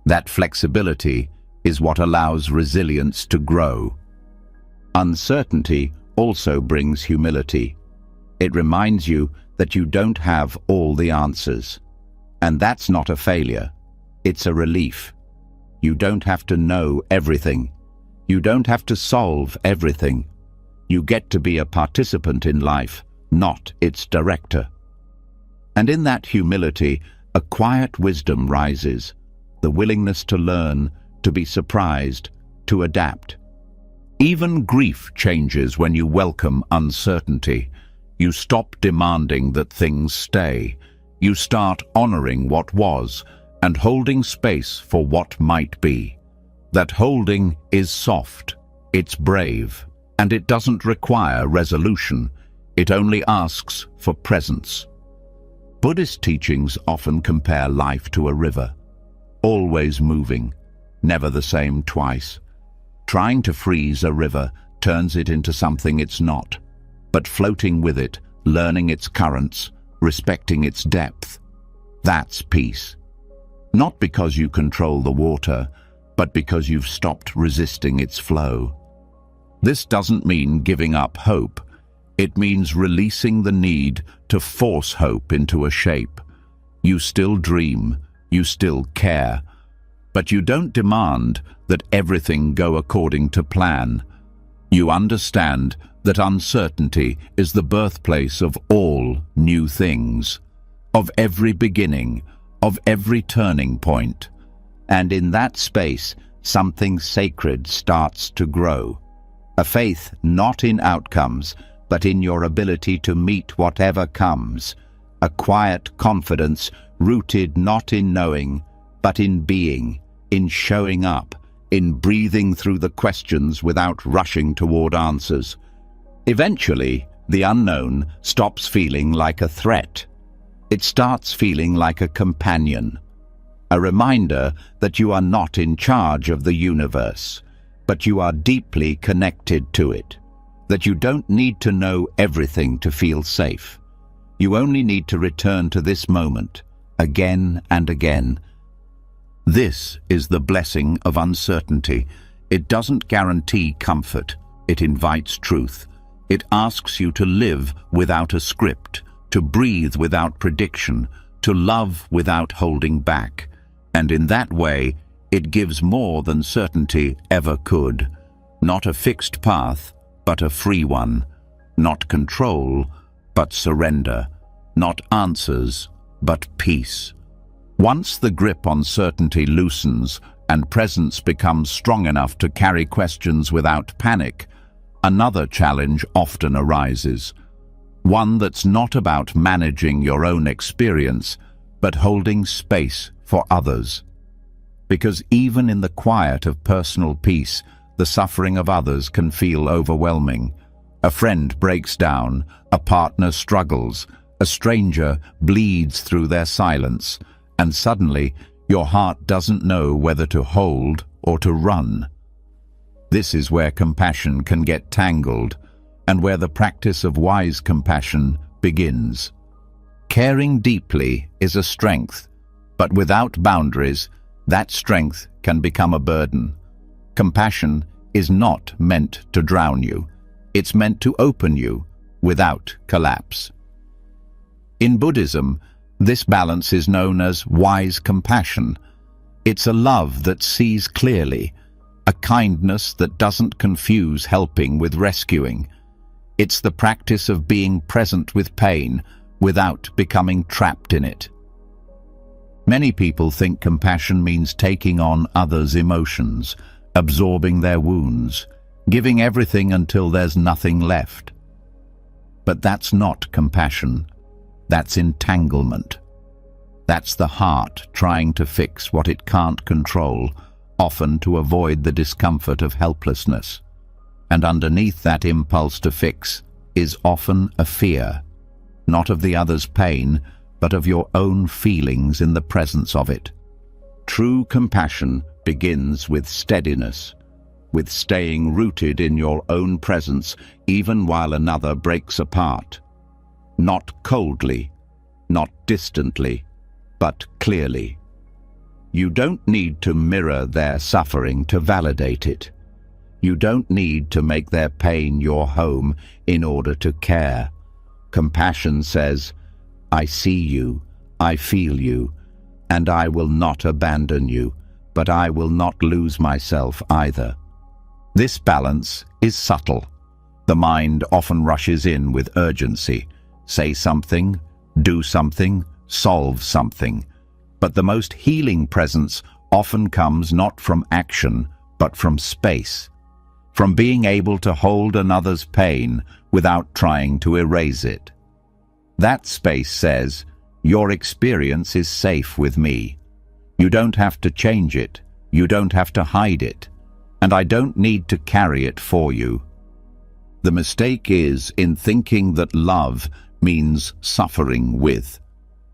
[SPEAKER 1] That flexibility is what allows resilience to grow. Uncertainty also brings humility. It reminds you that you don't have all the answers. And that's not a failure. It's a relief. You don't have to know everything. You don't have to solve everything. You get to be a participant in life, not its director. And in that humility, a quiet wisdom rises, the willingness to learn, to be surprised, to adapt. Even grief changes when you welcome uncertainty. You stop demanding that things stay. You start honoring what was and holding space for what might be. That holding is soft, it's brave, and it doesn't require resolution. It only asks for presence. Buddhist teachings often compare life to a river, always moving, never the same twice. Trying to freeze a river turns it into something it's not, but floating with it, learning its currents, respecting its depth, that's peace. Not because you control the water, but because you've stopped resisting its flow. This doesn't mean giving up hope. It means releasing the need to force hope into a shape. You still dream, you still care, but you don't demand that everything go according to plan. You understand that uncertainty is the birthplace of all new things, of every beginning, of every turning point. And in that space, something sacred starts to grow. A faith not in outcomes, but in your ability to meet whatever comes. A quiet confidence rooted not in knowing, but in being, in showing up, in breathing through the questions without rushing toward answers. Eventually, the unknown stops feeling like a threat. It starts feeling like a companion, a reminder that you are not in charge of the universe, but you are deeply connected to it, that you don't need to know everything to feel safe. You only need to return to this moment, again and again. This is the blessing of uncertainty. It doesn't guarantee comfort. It invites truth. It asks you to live without a script, to breathe without prediction, to love without holding back. And in that way, it gives more than certainty ever could. Not a fixed path, but a free one. Not control, but surrender. Not answers, but peace. Once the grip on certainty loosens and presence becomes strong enough to carry questions without panic, another challenge often arises. One that's not about managing your own experience, but holding space for others. Because even in the quiet of personal peace, the suffering of others can feel overwhelming. A friend breaks down, a partner struggles, a stranger bleeds through their silence, and suddenly your heart doesn't know whether to hold or to run. This is where compassion can get tangled, and where the practice of wise compassion begins. Caring deeply is a strength, but without boundaries, that strength can become a burden. Compassion is not meant to drown you. It's meant to open you without collapse. In Buddhism, this balance is known as wise compassion. It's a love that sees clearly, a kindness that doesn't confuse helping with rescuing. It's the practice of being present with pain without becoming trapped in it. Many people think compassion means taking on others' emotions, absorbing their wounds, giving everything until there's nothing left. But that's not compassion. That's entanglement. That's the heart trying to fix what it can't control, often to avoid the discomfort of helplessness. And underneath that impulse to fix is often a fear, not of the other's pain, but of your own feelings in the presence of it. True compassion begins with steadiness, with staying rooted in your own presence even while another breaks apart. Not coldly, not distantly, but clearly. You don't need to mirror their suffering to validate it. You don't need to make their pain your home in order to care. Compassion says, I see you, I feel you, and I will not abandon you, but I will not lose myself either. This balance is subtle. The mind often rushes in with urgency. Say something, do something, solve something. But the most healing presence often comes not from action, but from space. From being able to hold another's pain without trying to erase it. That space says, your experience is safe with me. You don't have to change it. You don't have to hide it. And I don't need to carry it for you. The mistake is in thinking that love means suffering with.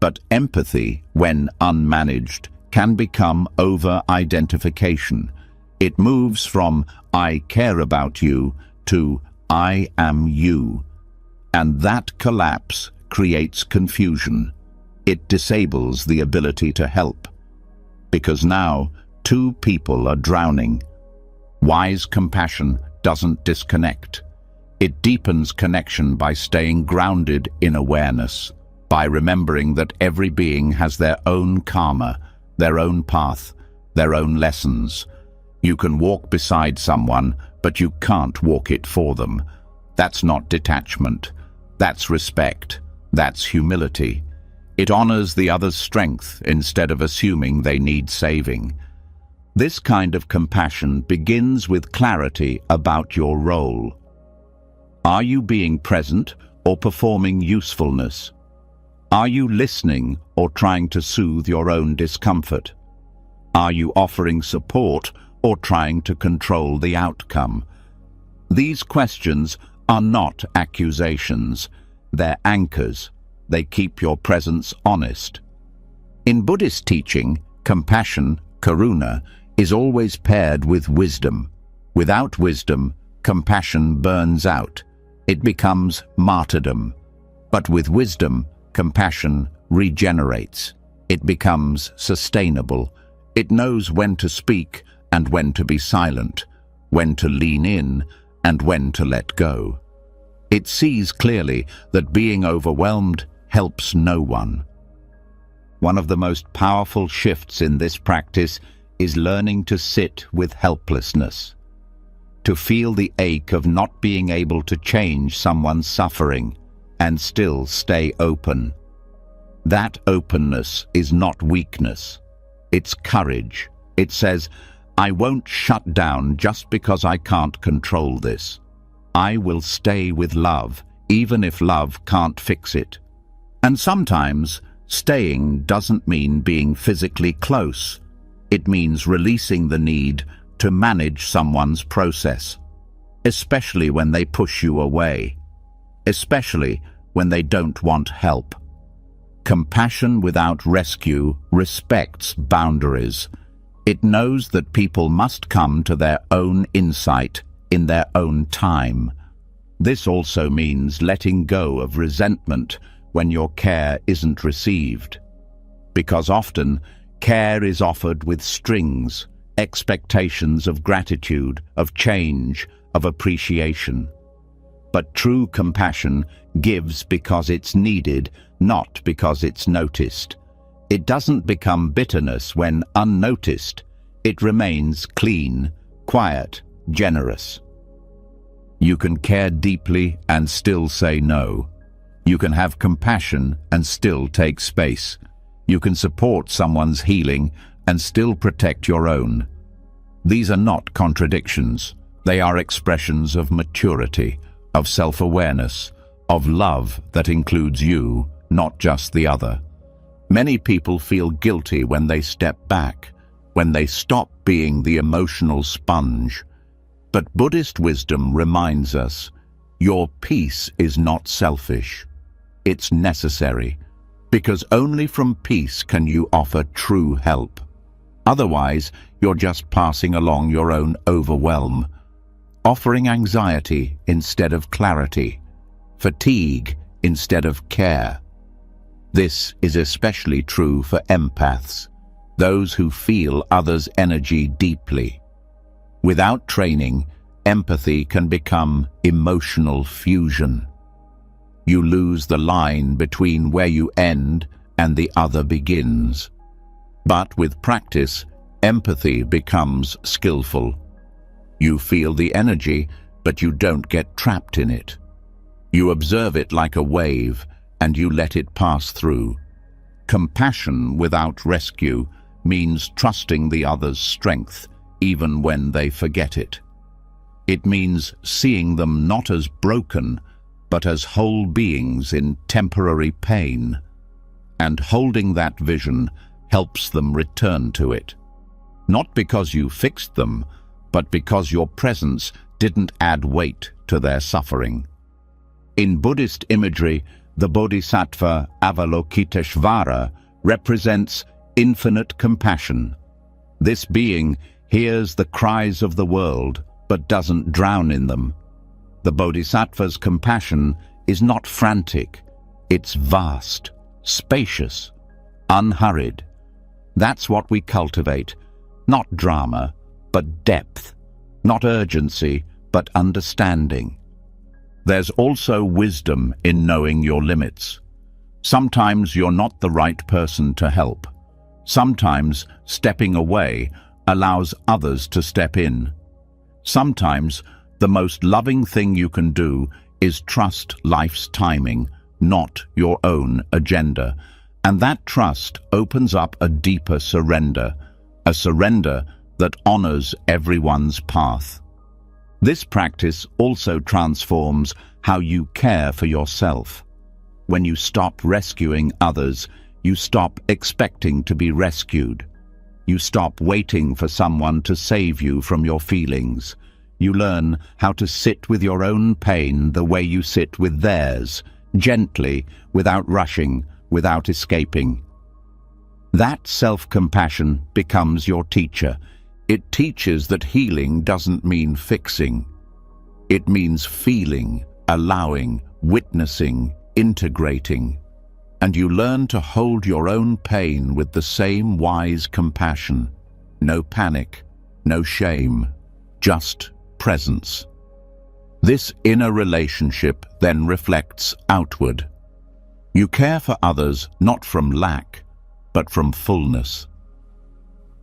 [SPEAKER 1] But empathy, when unmanaged, can become over-identification. It moves from I care about you to I am you. And that collapse creates confusion. It disables the ability to help. Because now, two people are drowning. Wise compassion doesn't disconnect. It deepens connection by staying grounded in awareness, by remembering that every being has their own karma, their own path, their own lessons. You can walk beside someone, but you can't walk it for them. That's not detachment. That's respect. That's humility. It honors the other's strength instead of assuming they need saving. This kind of compassion begins with clarity about your role. Are you being present or performing usefulness? Are you listening or trying to soothe your own discomfort? Are you offering support or trying to control the outcome? These questions are not accusations. They're anchors. They keep your presence honest. In Buddhist teaching, compassion, karuna, is always paired with wisdom. Without wisdom, compassion burns out. It becomes martyrdom. But with wisdom, compassion regenerates. It becomes sustainable. It knows when to speak and when to be silent, when to lean in and when to let go. It sees clearly that being overwhelmed helps no one. One of the most powerful shifts in this practice is learning to sit with helplessness, to feel the ache of not being able to change someone's suffering and still stay open. That openness is not weakness, it's courage. It says, I won't shut down just because I can't control this. I will stay with love, even if love can't fix it. And sometimes, staying doesn't mean being physically close. It means releasing the need to manage someone's process, especially when they push you away, especially when they don't want help. Compassion without rescue respects boundaries. It knows that people must come to their own insight in their own time. This also means letting go of resentment when your care isn't received. Because often, care is offered with strings, expectations of gratitude, of change, of appreciation. But true compassion gives because it's needed, not because it's noticed. It doesn't become bitterness when unnoticed. It remains clean, quiet, generous. You can care deeply and still say no. You can have compassion and still take space. You can support someone's healing and still protect your own. These are not contradictions. They are expressions of maturity, of self-awareness, of love that includes you, not just the other. Many people feel guilty when they step back, when they stop being the emotional sponge. But Buddhist wisdom reminds us, your peace is not selfish. It's necessary, because only from peace can you offer true help. Otherwise, you're just passing along your own overwhelm, offering anxiety instead of clarity, fatigue instead of care. This is especially true for empaths, those who feel others' energy deeply. Without training, empathy can become emotional fusion. You lose the line between where you end and the other begins. But with practice, empathy becomes skillful. You feel the energy, but you don't get trapped in it. You observe it like a wave, and you let it pass through. Compassion without rescue means trusting the other's strength, even when they forget it. It means seeing them not as broken, but as whole beings in temporary pain. And holding that vision helps them return to it. Not because you fixed them, but because your presence didn't add weight to their suffering. In Buddhist imagery, the Bodhisattva Avalokiteshvara represents infinite compassion. This being hears the cries of the world, but doesn't drown in them. The Bodhisattva's compassion is not frantic. It's vast, spacious, unhurried. That's what we cultivate. Not drama, but depth. Not urgency, but understanding. There's also wisdom in knowing your limits. Sometimes you're not the right person to help. Sometimes stepping away allows others to step in. Sometimes the most loving thing you can do is trust life's timing, not your own agenda. And that trust opens up a deeper surrender, a surrender that honors everyone's path. This practice also transforms how you care for yourself. When you stop rescuing others, you stop expecting to be rescued. You stop waiting for someone to save you from your feelings. You learn how to sit with your own pain the way you sit with theirs, gently, without rushing, without escaping. That self-compassion becomes your teacher. It teaches that healing doesn't mean fixing. It means feeling, allowing, witnessing, integrating. And you learn to hold your own pain with the same wise compassion. No panic, no shame, just presence. This inner relationship then reflects outward. You care for others not from lack, but from fullness.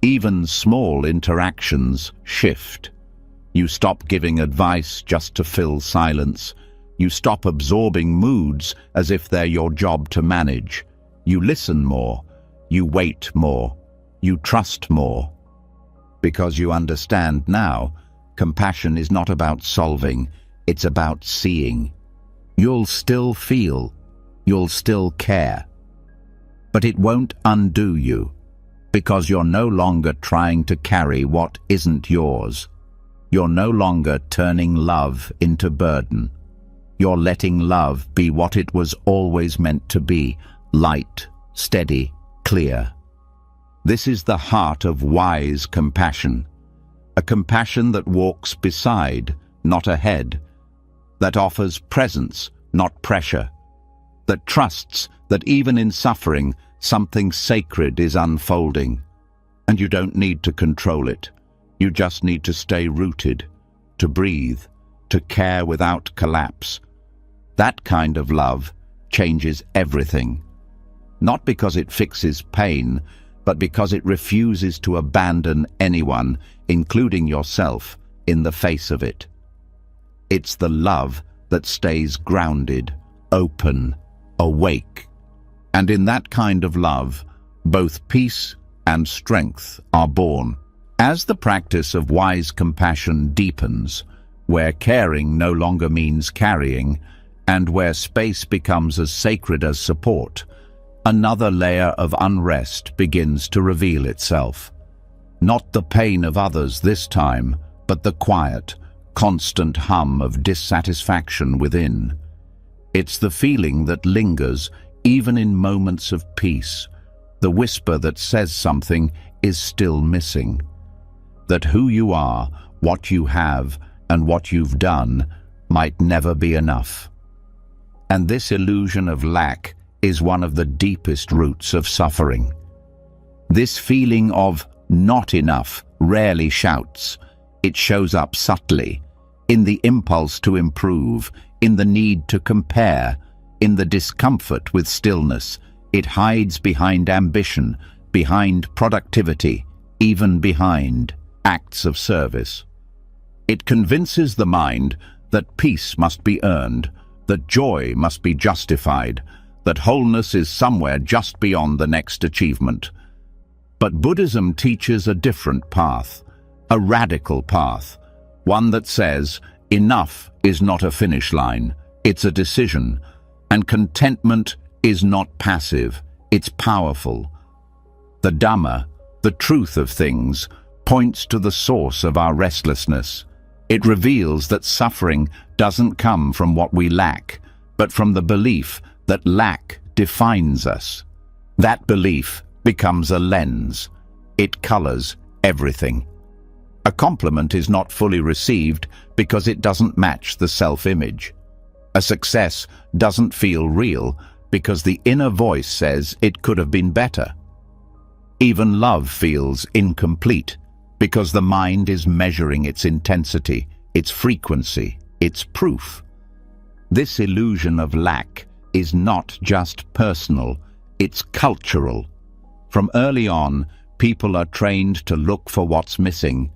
[SPEAKER 1] Even small interactions shift. You stop giving advice just to fill silence. You stop absorbing moods as if they're your job to manage. You listen more. You wait more. You trust more. Because you understand now, compassion is not about solving, it's about seeing. You'll still feel. You'll still care. But it won't undo you, because you're no longer trying to carry what isn't yours. You're no longer turning love into burden. You're letting love be what it was always meant to be, light, steady, clear. This is the heart of wise compassion, a compassion that walks beside, not ahead, that offers presence, not pressure, that trusts that even in suffering, something sacred is unfolding. And you don't need to control it. You just need to stay rooted, to breathe, to care without collapse. That kind of love changes everything. Not because it fixes pain, but because it refuses to abandon anyone, including yourself, in the face of it. It's the love that stays grounded, open, awake. And in that kind of love, both peace and strength are born. As the practice of wise compassion deepens, where caring no longer means carrying, and where space becomes as sacred as support, another layer of unrest begins to reveal itself. Not the pain of others this time, but the quiet, constant hum of dissatisfaction within. It's the feeling that lingers even in moments of peace, the whisper that says something is still missing. That who you are, what you have, and what you've done might never be enough. And this illusion of lack is one of the deepest roots of suffering. This feeling of not enough rarely shouts. It shows up subtly, in the impulse to improve, in the need to compare, in the discomfort with stillness. It hides behind ambition, behind productivity, even behind acts of service. It convinces the mind that peace must be earned, that joy must be justified, that wholeness is somewhere just beyond the next achievement. But Buddhism teaches a different path, a radical path, one that says enough is not a finish line, it's a decision, and contentment is not passive, it's powerful. The Dhamma, the truth of things, points to the source of our restlessness. It reveals that suffering doesn't come from what we lack, but from the belief that lack defines us. That belief becomes a lens. It colors everything. A compliment is not fully received because it doesn't match the self-image. A success doesn't feel real because the inner voice says it could have been better. Even love feels incomplete because the mind is measuring its intensity, its frequency, its proof. This illusion of lack is not just personal, it's cultural. From early on, people are trained to look for what's missing: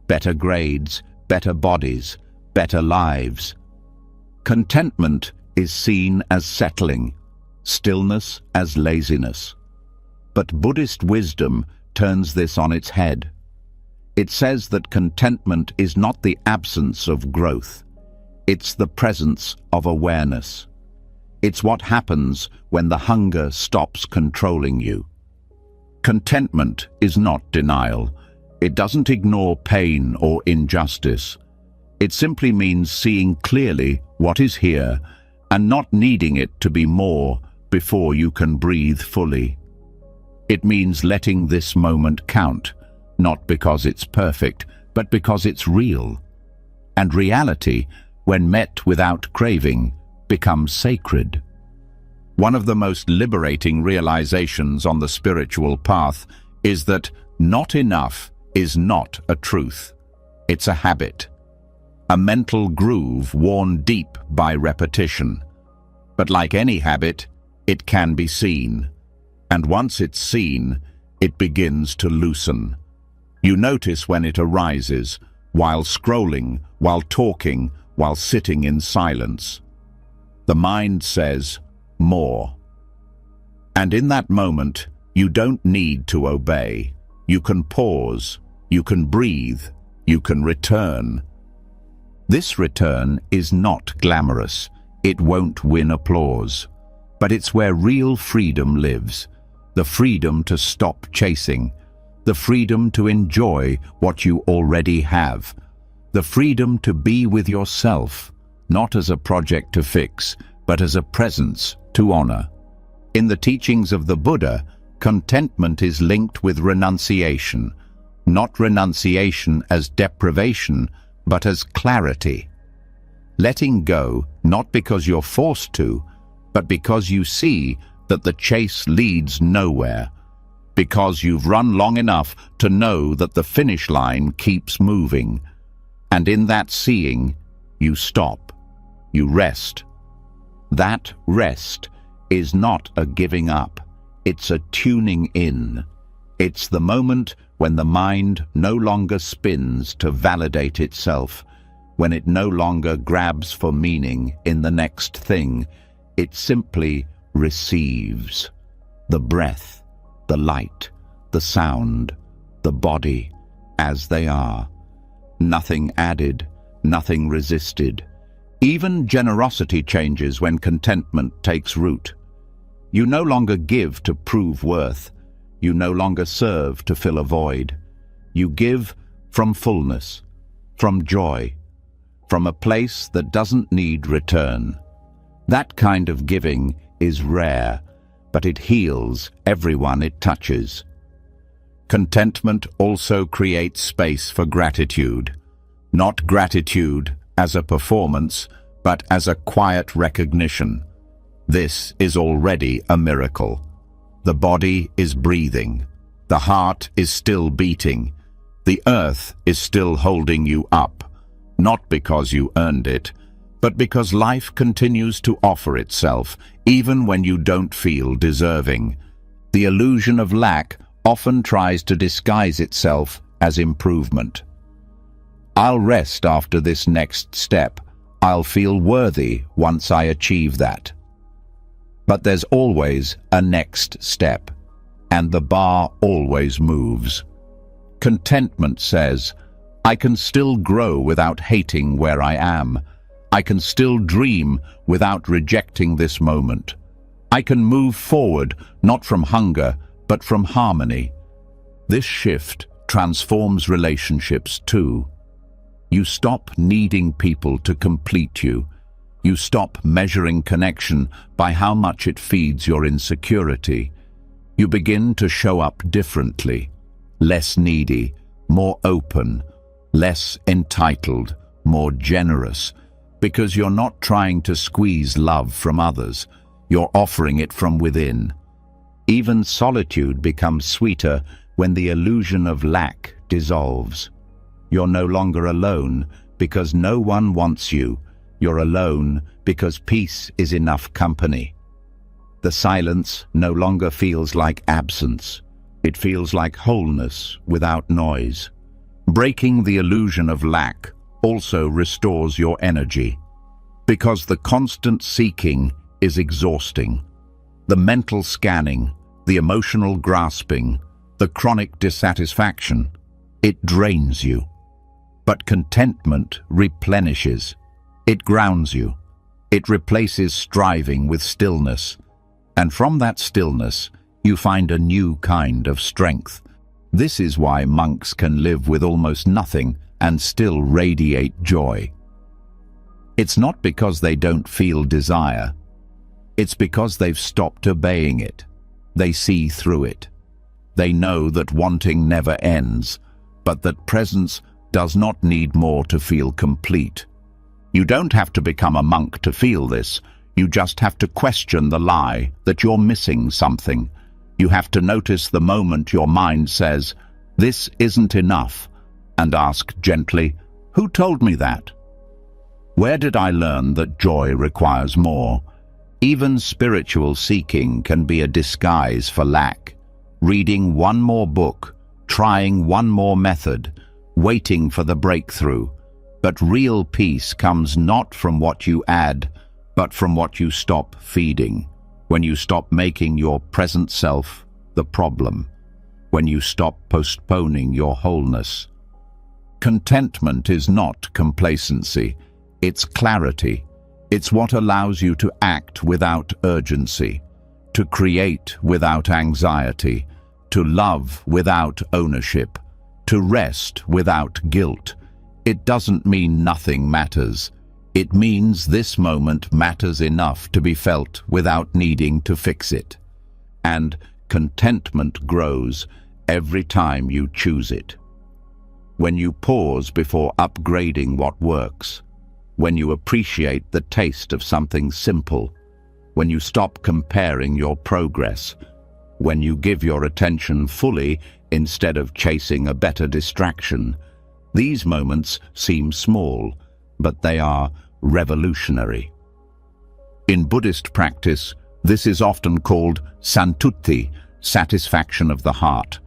[SPEAKER 1] better grades, better bodies, better lives. Contentment is seen as settling, stillness as laziness. But Buddhist wisdom turns this on its head. It says that contentment is not the absence of growth. It's the presence of awareness. It's what happens when the hunger stops controlling you. Contentment is not denial. It doesn't ignore pain or injustice. It simply means seeing clearly what is here and not needing it to be more before you can breathe fully. It means letting this moment count, not because it's perfect, but because it's real. And reality, when met without craving, becomes sacred. One of the most liberating realizations on the spiritual path is that not enough is not a truth. It's a habit, a mental groove worn deep by repetition. But like any habit, it can be seen. And once it's seen, it begins to loosen. You notice when it arises, while scrolling, while talking, while sitting in silence. The mind says, more. And in that moment, you don't need to obey. You can pause, you can breathe, you can return. This return is not glamorous. It won't win applause. But it's where real freedom lives. The freedom to stop chasing. The freedom to enjoy what you already have. The freedom to be with yourself, not as a project to fix, but as a presence to honor. In the teachings of the Buddha, contentment is linked with renunciation, not renunciation as deprivation, but as clarity. Letting go, not because you're forced to, but because you see that the chase leads nowhere, because you've run long enough to know that the finish line keeps moving. And in that seeing, you stop, you rest. That rest is not a giving up, it's a tuning in. It's the moment when the mind no longer spins to validate itself, when it no longer grabs for meaning in the next thing. It simply receives. The breath, the light, the sound, the body, as they are. Nothing added, nothing resisted. Even generosity changes when contentment takes root. You no longer give to prove worth. You no longer serve to fill a void. You give from fullness, from joy, from a place that doesn't need return. That kind of giving is rare, but it heals everyone it touches. Contentment also creates space for gratitude. Not gratitude as a performance, but as a quiet recognition. This is already a miracle. The body is breathing. The heart is still beating. The earth is still holding you up, not because you earned it, but because life continues to offer itself, even when you don't feel deserving. The illusion of lack often tries to disguise itself as improvement. I'll rest after this next step. I'll feel worthy once I achieve that. But there's always a next step, and the bar always moves. Contentment says, I can still grow without hating where I am. I can still dream without rejecting this moment. I can move forward, not from hunger, but from harmony. This shift transforms relationships too. You stop needing people to complete you. You stop measuring connection by how much it feeds your insecurity. You begin to show up differently, less needy, more open, less entitled, more generous, because you're not trying to squeeze love from others, you're offering it from within. Even solitude becomes sweeter when the illusion of lack dissolves. You're no longer alone because no one wants you. You're alone because peace is enough company. The silence no longer feels like absence. It feels like wholeness without noise. Breaking the illusion of lack also restores your energy, because the constant seeking is exhausting. The mental scanning, the emotional grasping, the chronic dissatisfaction, it drains you. But contentment replenishes. It grounds you. It replaces striving with stillness. And from that stillness, you find a new kind of strength. This is why monks can live with almost nothing and still radiate joy. It's not because they don't feel desire. It's because they've stopped obeying it. They see through it. They know that wanting never ends, but that presence does not need more to feel complete. You don't have to become a monk to feel this. You just have to question the lie that you're missing something. You have to notice the moment your mind says, "This isn't enough," and ask gently, "Who told me that? Where did I learn that joy requires more?" Even spiritual seeking can be a disguise for lack. Reading one more book, trying one more method, waiting for the breakthrough. But real peace comes not from what you add, but from what you stop feeding. When you stop making your present self the problem. When you stop postponing your wholeness. Contentment is not complacency. It's clarity. It's what allows you to act without urgency, to create without anxiety, to love without ownership, to rest without guilt. It doesn't mean nothing matters. It means this moment matters enough to be felt without needing to fix it. And contentment grows every time you choose it. When you pause before upgrading what works, when you appreciate the taste of something simple, when you stop comparing your progress, when you give your attention fully instead of chasing a better distraction. These moments seem small, but they are revolutionary. In Buddhist practice, this is often called santutti, satisfaction of the heart.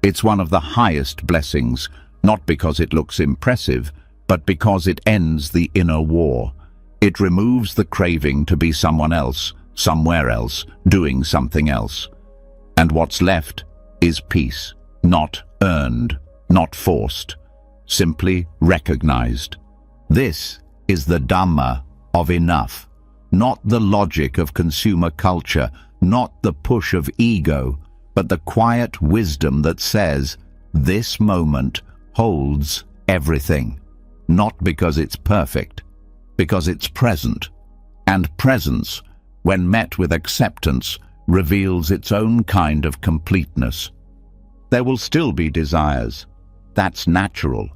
[SPEAKER 1] It's one of the highest blessings, not because it looks impressive, but because it ends the inner war. It removes the craving to be someone else, somewhere else, doing something else. And what's left is peace, not earned, not forced, simply recognized. This is the Dhamma of enough, not the logic of consumer culture, not the push of ego, but the quiet wisdom that says, this moment holds everything. Not because it's perfect, because it's present. And presence, when met with acceptance, reveals its own kind of completeness. There will still be desires. That's natural.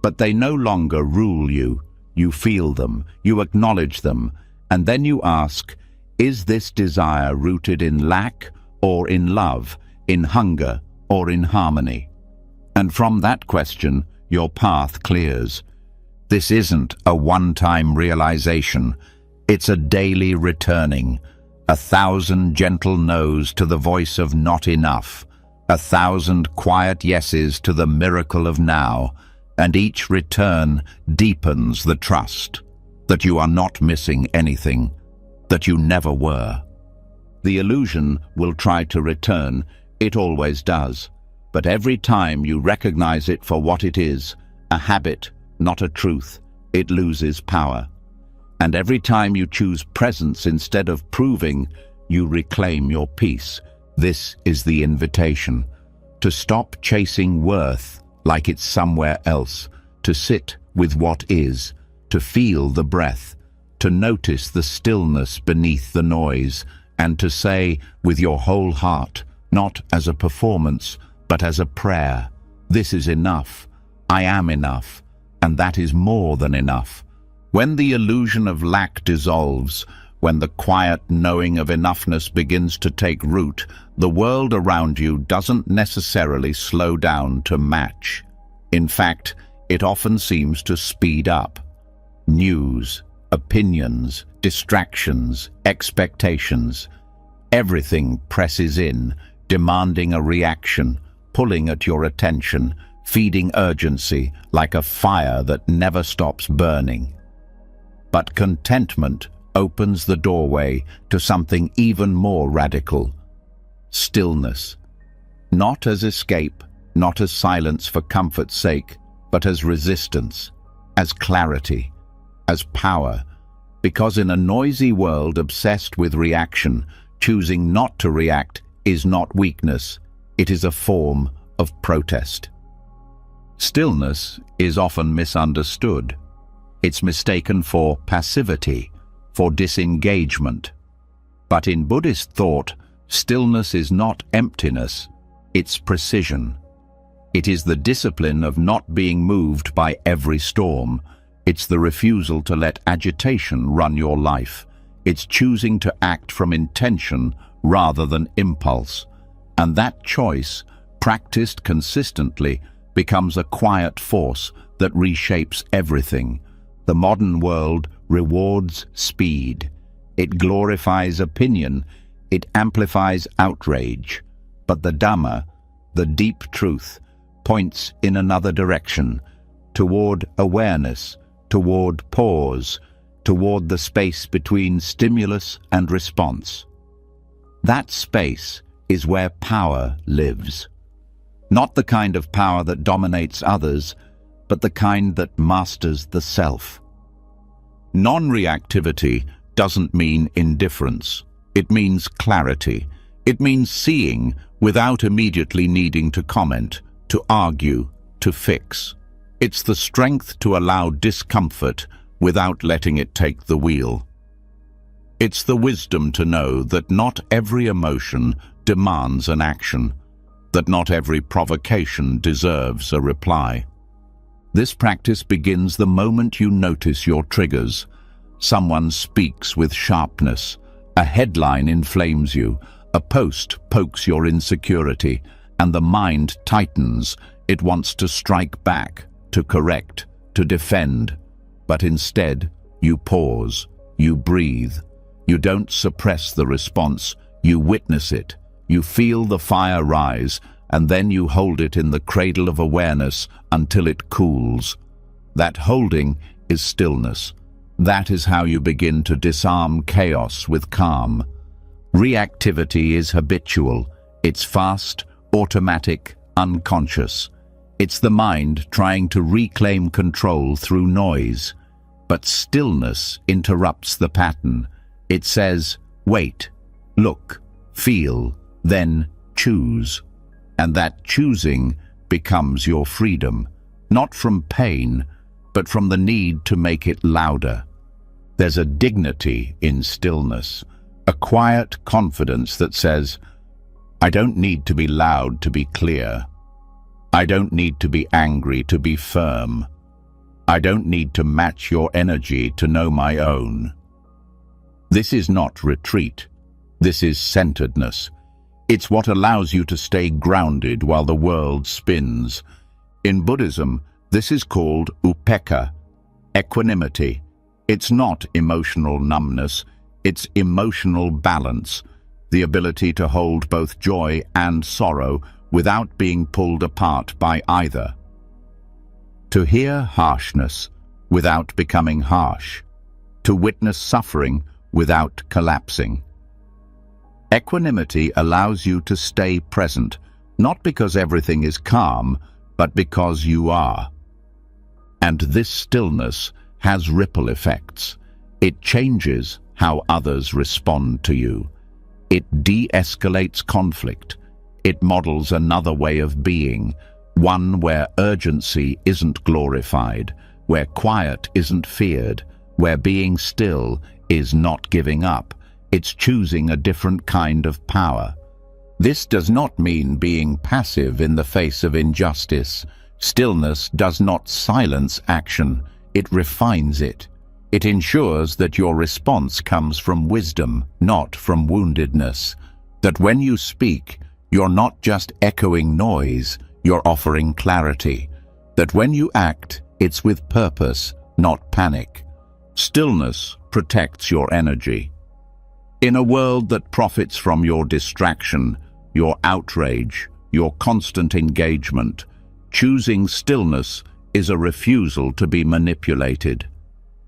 [SPEAKER 1] But they no longer rule you. You feel them, you acknowledge them, and then you ask, is this desire rooted in lack or in love, in hunger or in harmony? And from that question, your path clears. This isn't a one-time realization. It's a daily returning, 1,000 gentle no's to the voice of not enough, 1,000 quiet yeses to the miracle of now, and each return deepens the trust that you are not missing anything, that you never were. The illusion will try to return, it always does, but every time you recognize it for what it is, a habit, not a truth, it loses power. And every time you choose presence instead of proving, you reclaim your peace. This is the invitation. To stop chasing worth like it's somewhere else, to sit with what is, to feel the breath, to notice the stillness beneath the noise, and to say with your whole heart, not as a performance, but as a prayer, this is enough, I am enough, and that is more than enough. When the illusion of lack dissolves, when the quiet knowing of enoughness begins to take root, the world around you doesn't necessarily slow down to match. In fact, it often seems to speed up. News, opinions, distractions, expectations, everything presses in, demanding a reaction, pulling at your attention, feeding urgency like a fire that never stops burning. But contentment opens the doorway to something even more radical. Stillness. Not as escape, not as silence for comfort's sake, but as resistance, as clarity, as power. Because in a noisy world obsessed with reaction, choosing not to react is not weakness, it is a form of protest. Stillness is often misunderstood. It's mistaken for passivity, for disengagement. But in Buddhist thought, stillness is not emptiness, it's precision. It is the discipline of not being moved by every storm. It's the refusal to let agitation run your life. It's choosing to act from intention rather than impulse. And that choice, practiced consistently, becomes a quiet force that reshapes everything. The modern world rewards speed. It glorifies opinion. It amplifies outrage. But the Dhamma, the deep truth, points in another direction, toward awareness, toward pause, toward the space between stimulus and response. That space is where power lives. Not the kind of power that dominates others, but the kind that masters the self. Non-reactivity doesn't mean indifference. It means clarity. It means seeing without immediately needing to comment, to argue, to fix. It's the strength to allow discomfort without letting it take the wheel. It's the wisdom to know that not every emotion demands an action, that not every provocation deserves a reply. This practice begins the moment you notice your triggers. Someone speaks with sharpness, a headline inflames you, a post pokes your insecurity, and the mind tightens. It wants to strike back, to correct, to defend. But instead, you pause, you breathe. You don't suppress the response, you witness it. You feel the fire rise, and then you hold it in the cradle of awareness until it cools. That holding is stillness. That is how you begin to disarm chaos with calm. Reactivity is habitual. It's fast, automatic, unconscious. It's the mind trying to reclaim control through noise. But stillness interrupts the pattern. It says, wait, look, feel, then choose. And that choosing becomes your freedom, not from pain, but from the need to make it louder. There's a dignity in stillness, a quiet confidence that says, I don't need to be loud to be clear. I don't need to be angry to be firm. I don't need to match your energy to know my own. This is not retreat. This is centeredness. It's what allows you to stay grounded while the world spins. In Buddhism, this is called upekkha, equanimity. It's not emotional numbness, it's emotional balance, the ability to hold both joy and sorrow without being pulled apart by either. To hear harshness without becoming harsh. To witness suffering without collapsing. Equanimity allows you to stay present, not because everything is calm, but because you are. And this stillness has ripple effects. It changes how others respond to you. It de-escalates conflict. It models another way of being, one where urgency isn't glorified, where quiet isn't feared, where being still is not giving up. It's choosing a different kind of power. This does not mean being passive in the face of injustice. Stillness does not silence action, it refines it. It ensures that your response comes from wisdom, not from woundedness. That when you speak, you're not just echoing noise, you're offering clarity. That when you act, it's with purpose, not panic. Stillness protects your energy. In a world that profits from your distraction, your outrage, your constant engagement, choosing stillness is a refusal to be manipulated.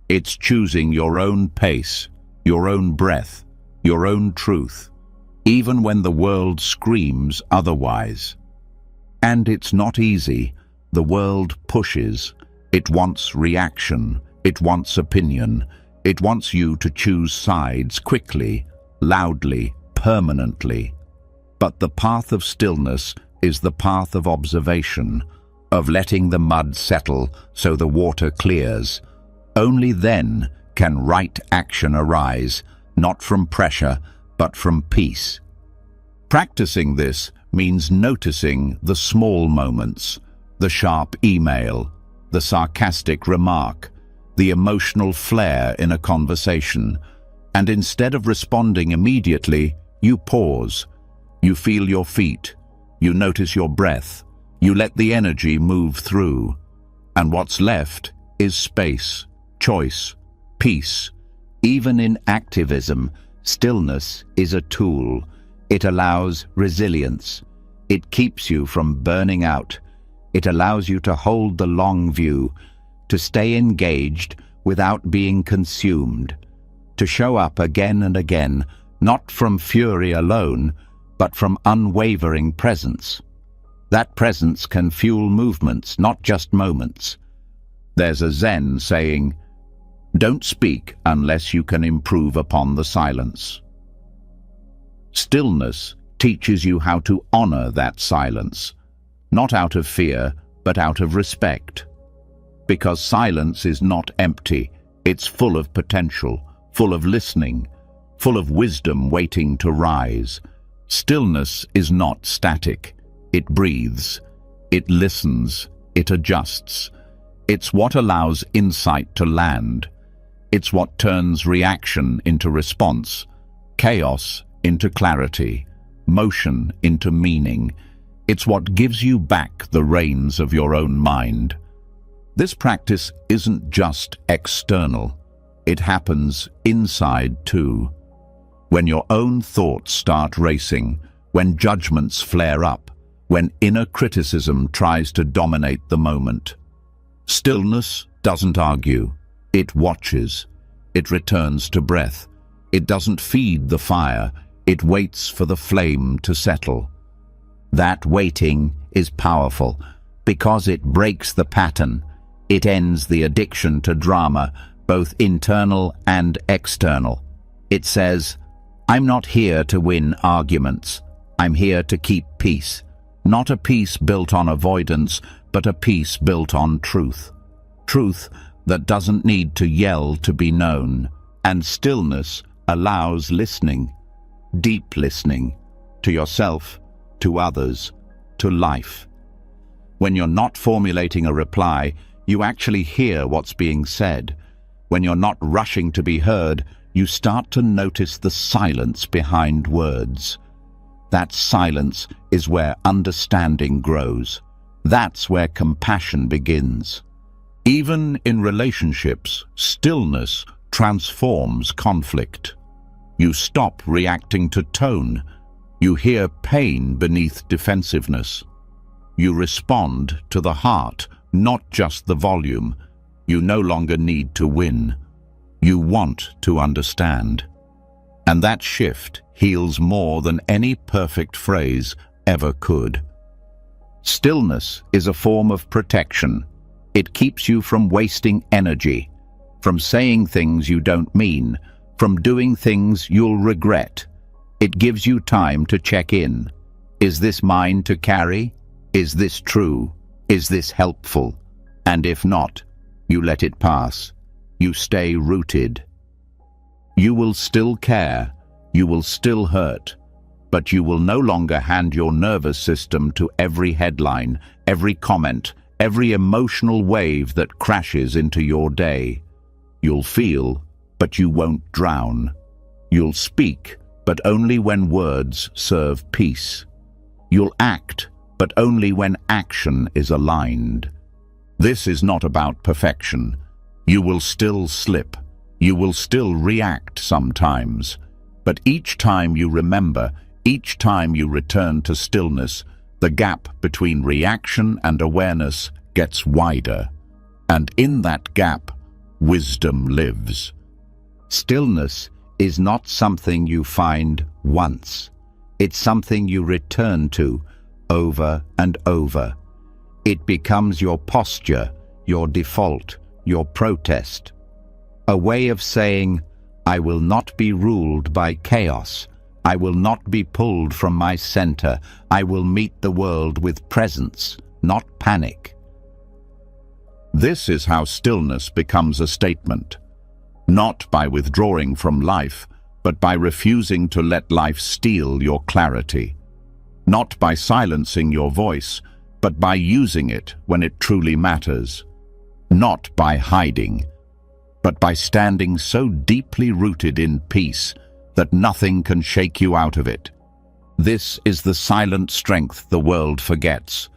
[SPEAKER 1] It's choosing your own pace, your own breath, your own truth, even when the world screams otherwise. And it's not easy. The world pushes. It wants reaction. It wants opinion. It wants you to choose sides quickly, loudly, permanently. But the path of stillness is the path of observation, of letting the mud settle so the water clears. Only then can right action arise, not from pressure, but from peace. Practicing this means noticing the small moments, the sharp email, the sarcastic remark, the emotional flare in a conversation, and instead of responding immediately, you pause. You feel your feet. You notice your breath. You let the energy move through. And what's left is space, choice, peace. Even in activism, stillness is a tool. It allows resilience. It keeps you from burning out. It allows you to hold the long view, to stay engaged without being consumed, to show up again and again, not from fury alone, but from unwavering presence. That presence can fuel movements, not just moments. There's a Zen saying, "Don't speak unless you can improve upon the silence." Stillness teaches you how to honor that silence, not out of fear, but out of respect. Because silence is not empty, it's full of potential, full of listening, full of wisdom waiting to rise. Stillness is not static. It breathes, it listens, it adjusts. It's what allows insight to land. It's what turns reaction into response, chaos into clarity, motion into meaning. It's what gives you back the reins of your own mind. This practice isn't just external. It happens inside too. When your own thoughts start racing, when judgments flare up, when inner criticism tries to dominate the moment. Stillness doesn't argue. It watches. It returns to breath. It doesn't feed the fire. It waits for the flame to settle. That waiting is powerful because it breaks the pattern. It ends the addiction to drama, both internal and external. It says, "I'm not here to win arguments. I'm here to keep peace." Not a peace built on avoidance, but a peace built on truth. Truth that doesn't need to yell to be known. And stillness allows listening, deep listening, to yourself, to others, to life. When you're not formulating a reply, you actually hear what's being said. When you're not rushing to be heard, you start to notice the silence behind words. That silence is where understanding grows. That's where compassion begins. Even in relationships, stillness transforms conflict. You stop reacting to tone. You hear pain beneath defensiveness. You respond to the heart, not just the volume. You no longer need to win. You want to understand. And that shift heals more than any perfect phrase ever could. Stillness is a form of protection. It keeps you from wasting energy, from saying things you don't mean, from doing things you'll regret. It gives you time to check in. Is this mine to carry? Is this true? Is this helpful? And if not, you let it pass. You stay rooted. You will still care. You will still hurt, but you will no longer hand your nervous system to every headline, every comment, every emotional wave that crashes into your day. You'll feel, but you won't drown. You'll speak, but only when words serve peace. You'll act, but only when action is aligned. This is not about perfection. You will still slip. You will still react sometimes. But each time you remember, each time you return to stillness, the gap between reaction and awareness gets wider. And in that gap, wisdom lives. Stillness is not something you find once. It's something you return to over and over. It becomes your posture, your default, your protest. A way of saying, I will not be ruled by chaos. I will not be pulled from my center. I will meet the world with presence, not panic. This is how stillness becomes a statement. Not by withdrawing from life, but by refusing to let life steal your clarity. Not by silencing your voice, but by using it when it truly matters. Not by hiding, but by standing so deeply rooted in peace that nothing can shake you out of it. This is the silent strength the world forgets.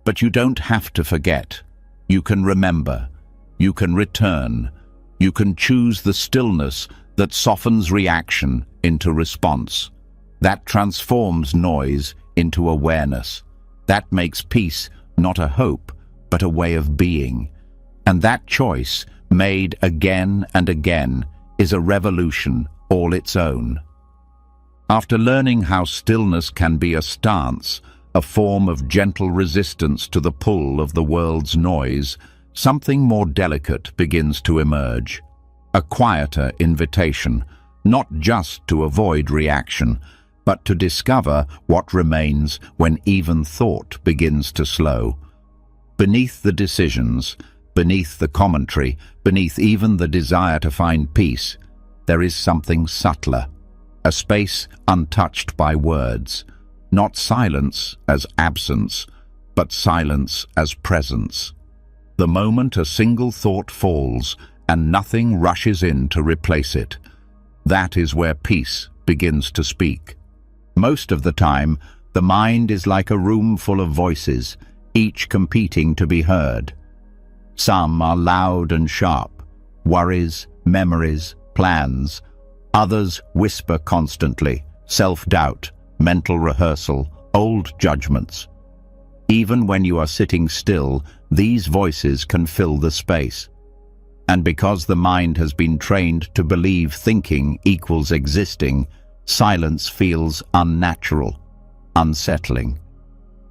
[SPEAKER 1] But you don't have to forget. You can remember. You can return. You can choose the stillness that softens reaction into response. That transforms noise into awareness. That makes peace not a hope, but a way of being. And that choice, made again and again, is a revolution all its own. After learning how stillness can be a stance, a form of gentle resistance to the pull of the world's noise, something more delicate begins to emerge. A quieter invitation, not just to avoid reaction, but to discover what remains when even thought begins to slow. Beneath the decisions, beneath the commentary, beneath even the desire to find peace, there is something subtler, a space untouched by words, not silence as absence, but silence as presence. The moment a single thought falls and nothing rushes in to replace it, that is where peace begins to speak. Most of the time, the mind is like a room full of voices, each competing to be heard. Some are loud and sharp, worries, memories, plans. Others whisper constantly, self-doubt, mental rehearsal, old judgments. Even when you are sitting still, these voices can fill the space. And because the mind has been trained to believe thinking equals existing, silence feels unnatural, unsettling.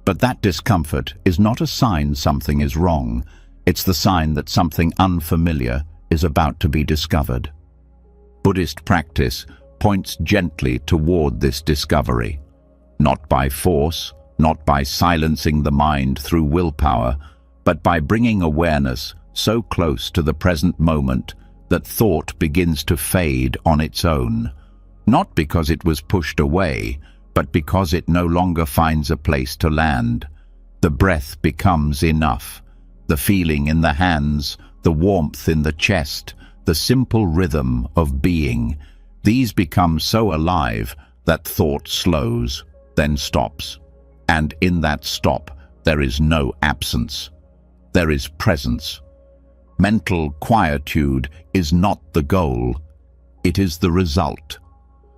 [SPEAKER 1] But that discomfort is not a sign something is wrong. It's the sign that something unfamiliar is about to be discovered. Buddhist practice points gently toward this discovery, not by force, not by silencing the mind through willpower, but by bringing awareness so close to the present moment that thought begins to fade on its own, not because it was pushed away, but because it no longer finds a place to land. The breath becomes enough, the feeling in the hands, the warmth in the chest, the simple rhythm of being. These become so alive that thought slows, then stops. And in that stop, there is no absence. There is presence. Mental quietude is not the goal. It is the result,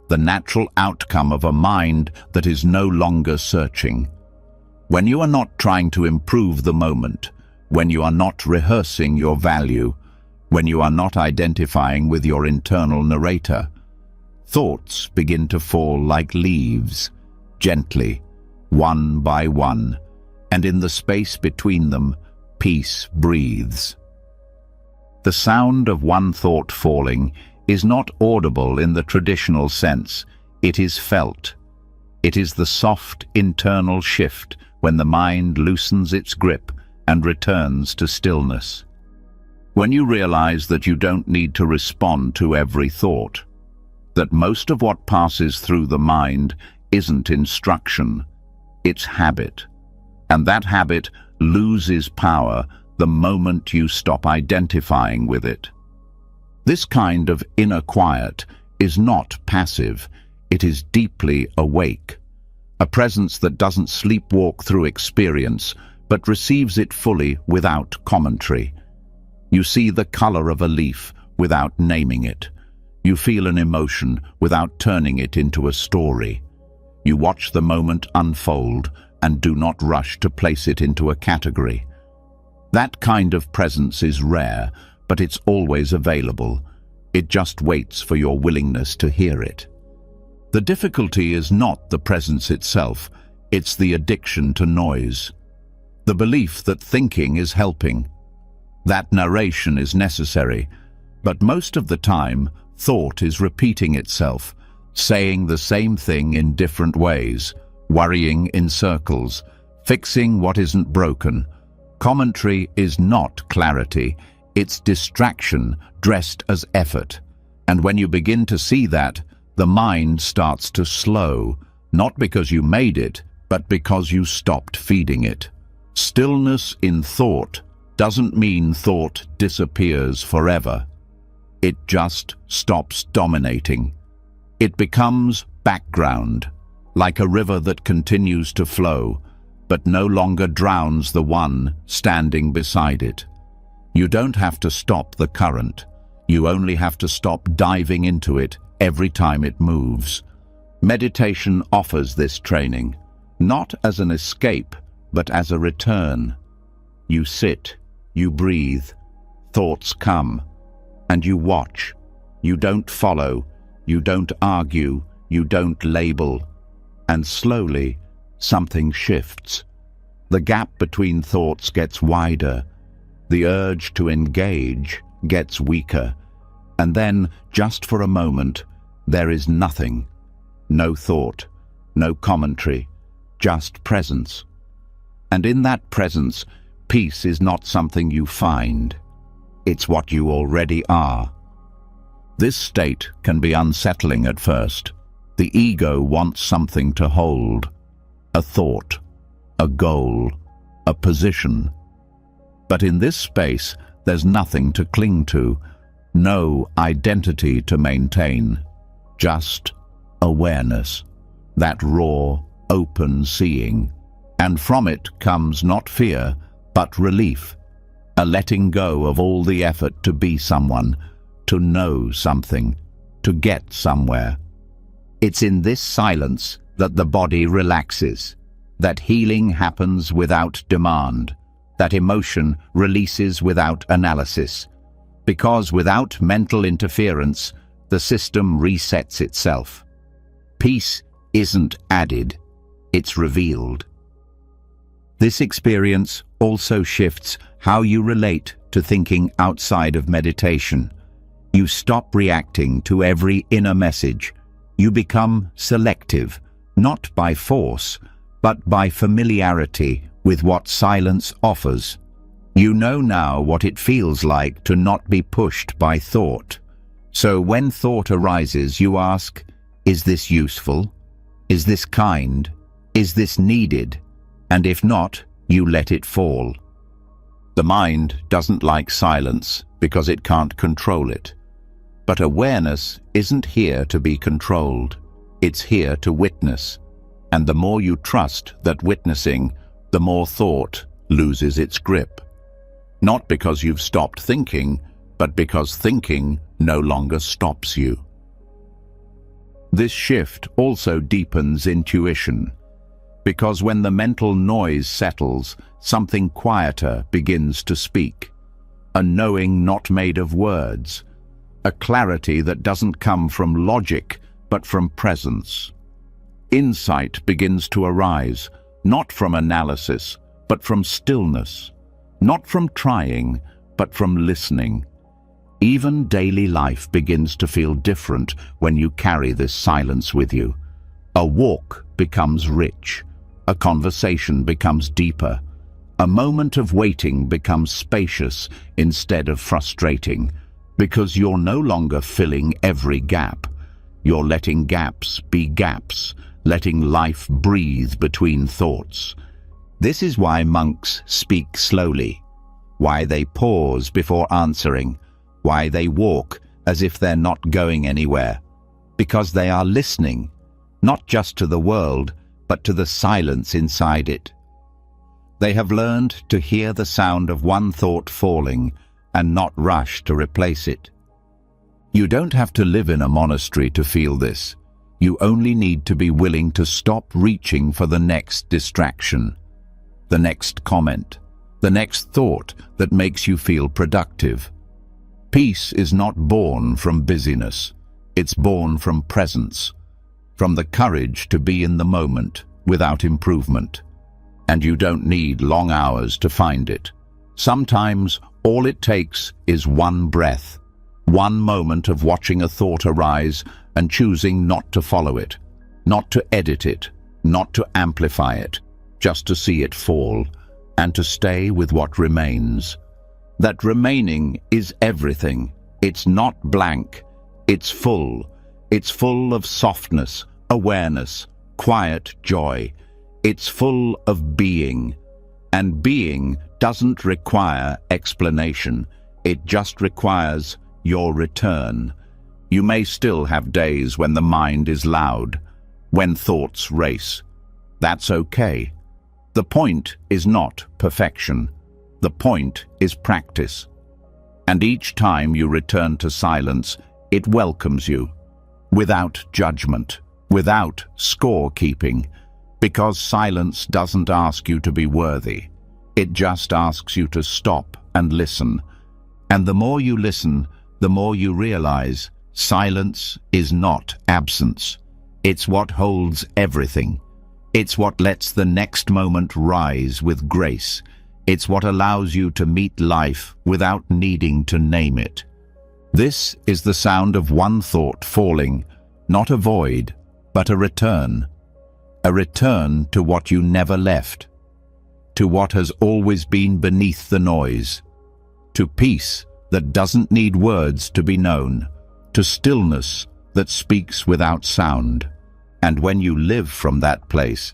[SPEAKER 1] the natural outcome of a mind that is no longer searching. When you are not trying to improve the moment, when you are not rehearsing your value, when you are not identifying with your internal narrator, thoughts begin to fall like leaves, gently, one by one, and in the space between them, peace breathes. The sound of one thought falling is not audible in the traditional sense. It is felt. It is the soft internal shift when the mind loosens its grip and returns to stillness. When you realize that you don't need to respond to every thought, that most of what passes through the mind isn't instruction, it's habit, and that habit loses power the moment you stop identifying with it. This kind of inner quiet is not passive, it is deeply awake, a presence that doesn't sleepwalk through experience, but receives it fully without commentary. You see the color of a leaf without naming it. You feel an emotion without turning it into a story. You watch the moment unfold and do not rush to place it into a category. That kind of presence is rare, but it's always available. It just waits for your willingness to hear it. The difficulty is not the presence itself, it's the addiction to noise. The belief that thinking is helping. That narration is necessary, but most of the time, thought is repeating itself, saying the same thing in different ways, worrying in circles, fixing what isn't broken. Commentary is not clarity, it's distraction dressed as effort. And when you begin to see that, the mind starts to slow, not because you made it, but because you stopped feeding it. Stillness in thought doesn't mean thought disappears forever. It just stops dominating. It becomes background, like a river that continues to flow, but no longer drowns the one standing beside it. You don't have to stop the current. You only have to stop diving into it every time it moves. Meditation offers this training, not as an escape, but as a return. You sit, you breathe, thoughts come, and you watch. You don't follow, you don't argue, you don't label. And slowly, something shifts. The gap between thoughts gets wider. The urge to engage gets weaker. And then, just for a moment, there is nothing. No thought, no commentary, just presence. And in that presence, peace is not something you find. It's what you already are. This state can be unsettling at first. The ego wants something to hold. A thought, a goal, a position. But in this space, there's nothing to cling to, no identity to maintain. Just awareness, that raw, open seeing. And from it comes not fear, but relief, a letting go of all the effort to be someone, to know something, to get somewhere. It's in this silence that the body relaxes, that healing happens without demand, that emotion releases without analysis, because without mental interference, the system resets itself. Peace isn't added, it's revealed. This experience also shifts how you relate to thinking outside of meditation. You stop reacting to every inner message. You become selective, not by force, but by familiarity with what silence offers. You know now what it feels like to not be pushed by thought. So when thought arises, you ask, is this useful? Is this kind? Is this needed? And if not, you let it fall. The mind doesn't like silence because it can't control it. But awareness isn't here to be controlled. It's here to witness. And the more you trust that witnessing, the more thought loses its grip. Not because you've stopped thinking, but because thinking no longer stops you. This shift also deepens intuition, because when the mental noise settles, something quieter begins to speak. A knowing not made of words, a clarity that doesn't come from logic, but from presence. Insight begins to arise, not from analysis, but from stillness. Not from trying, but from listening. Even daily life begins to feel different when you carry this silence with you. A walk becomes rich. A conversation becomes deeper. A moment of waiting becomes spacious instead of frustrating, because you're no longer filling every gap. You're letting gaps be gaps, letting life breathe between thoughts. This is why monks speak slowly, why they pause before answering, why they walk as if they're not going anywhere. Because they are listening, not just to the world, but to the silence inside it. They have learned to hear the sound of one thought falling and not rush to replace it. You don't have to live in a monastery to feel this. You only need to be willing to stop reaching for the next distraction, the next comment, the next thought that makes you feel productive. Peace is not born from busyness. It's born from presence, from the courage to be in the moment without improvement. And you don't need long hours to find it. Sometimes all it takes is one breath, one moment of watching a thought arise and choosing not to follow it, not to edit it, not to amplify it, just to see it fall and to stay with what remains. That remaining is everything. It's not blank. It's full. It's full of softness, awareness, quiet joy. It's full of being. And being doesn't require explanation. It just requires your return. You may still have days when the mind is loud, when thoughts race. That's okay. The point is not perfection. The point is practice. And each time you return to silence, it welcomes you, without judgment, without scorekeeping, because silence doesn't ask you to be worthy. It just asks you to stop and listen. And the more you listen, the more you realize silence is not absence. It's what holds everything. It's what lets the next moment rise with grace. It's what allows you to meet life without needing to name it. This is the sound of one thought falling, not a void, but a return. A return to what you never left, to what has always been beneath the noise, to peace that doesn't need words to be known, to stillness that speaks without sound. And when you live from that place,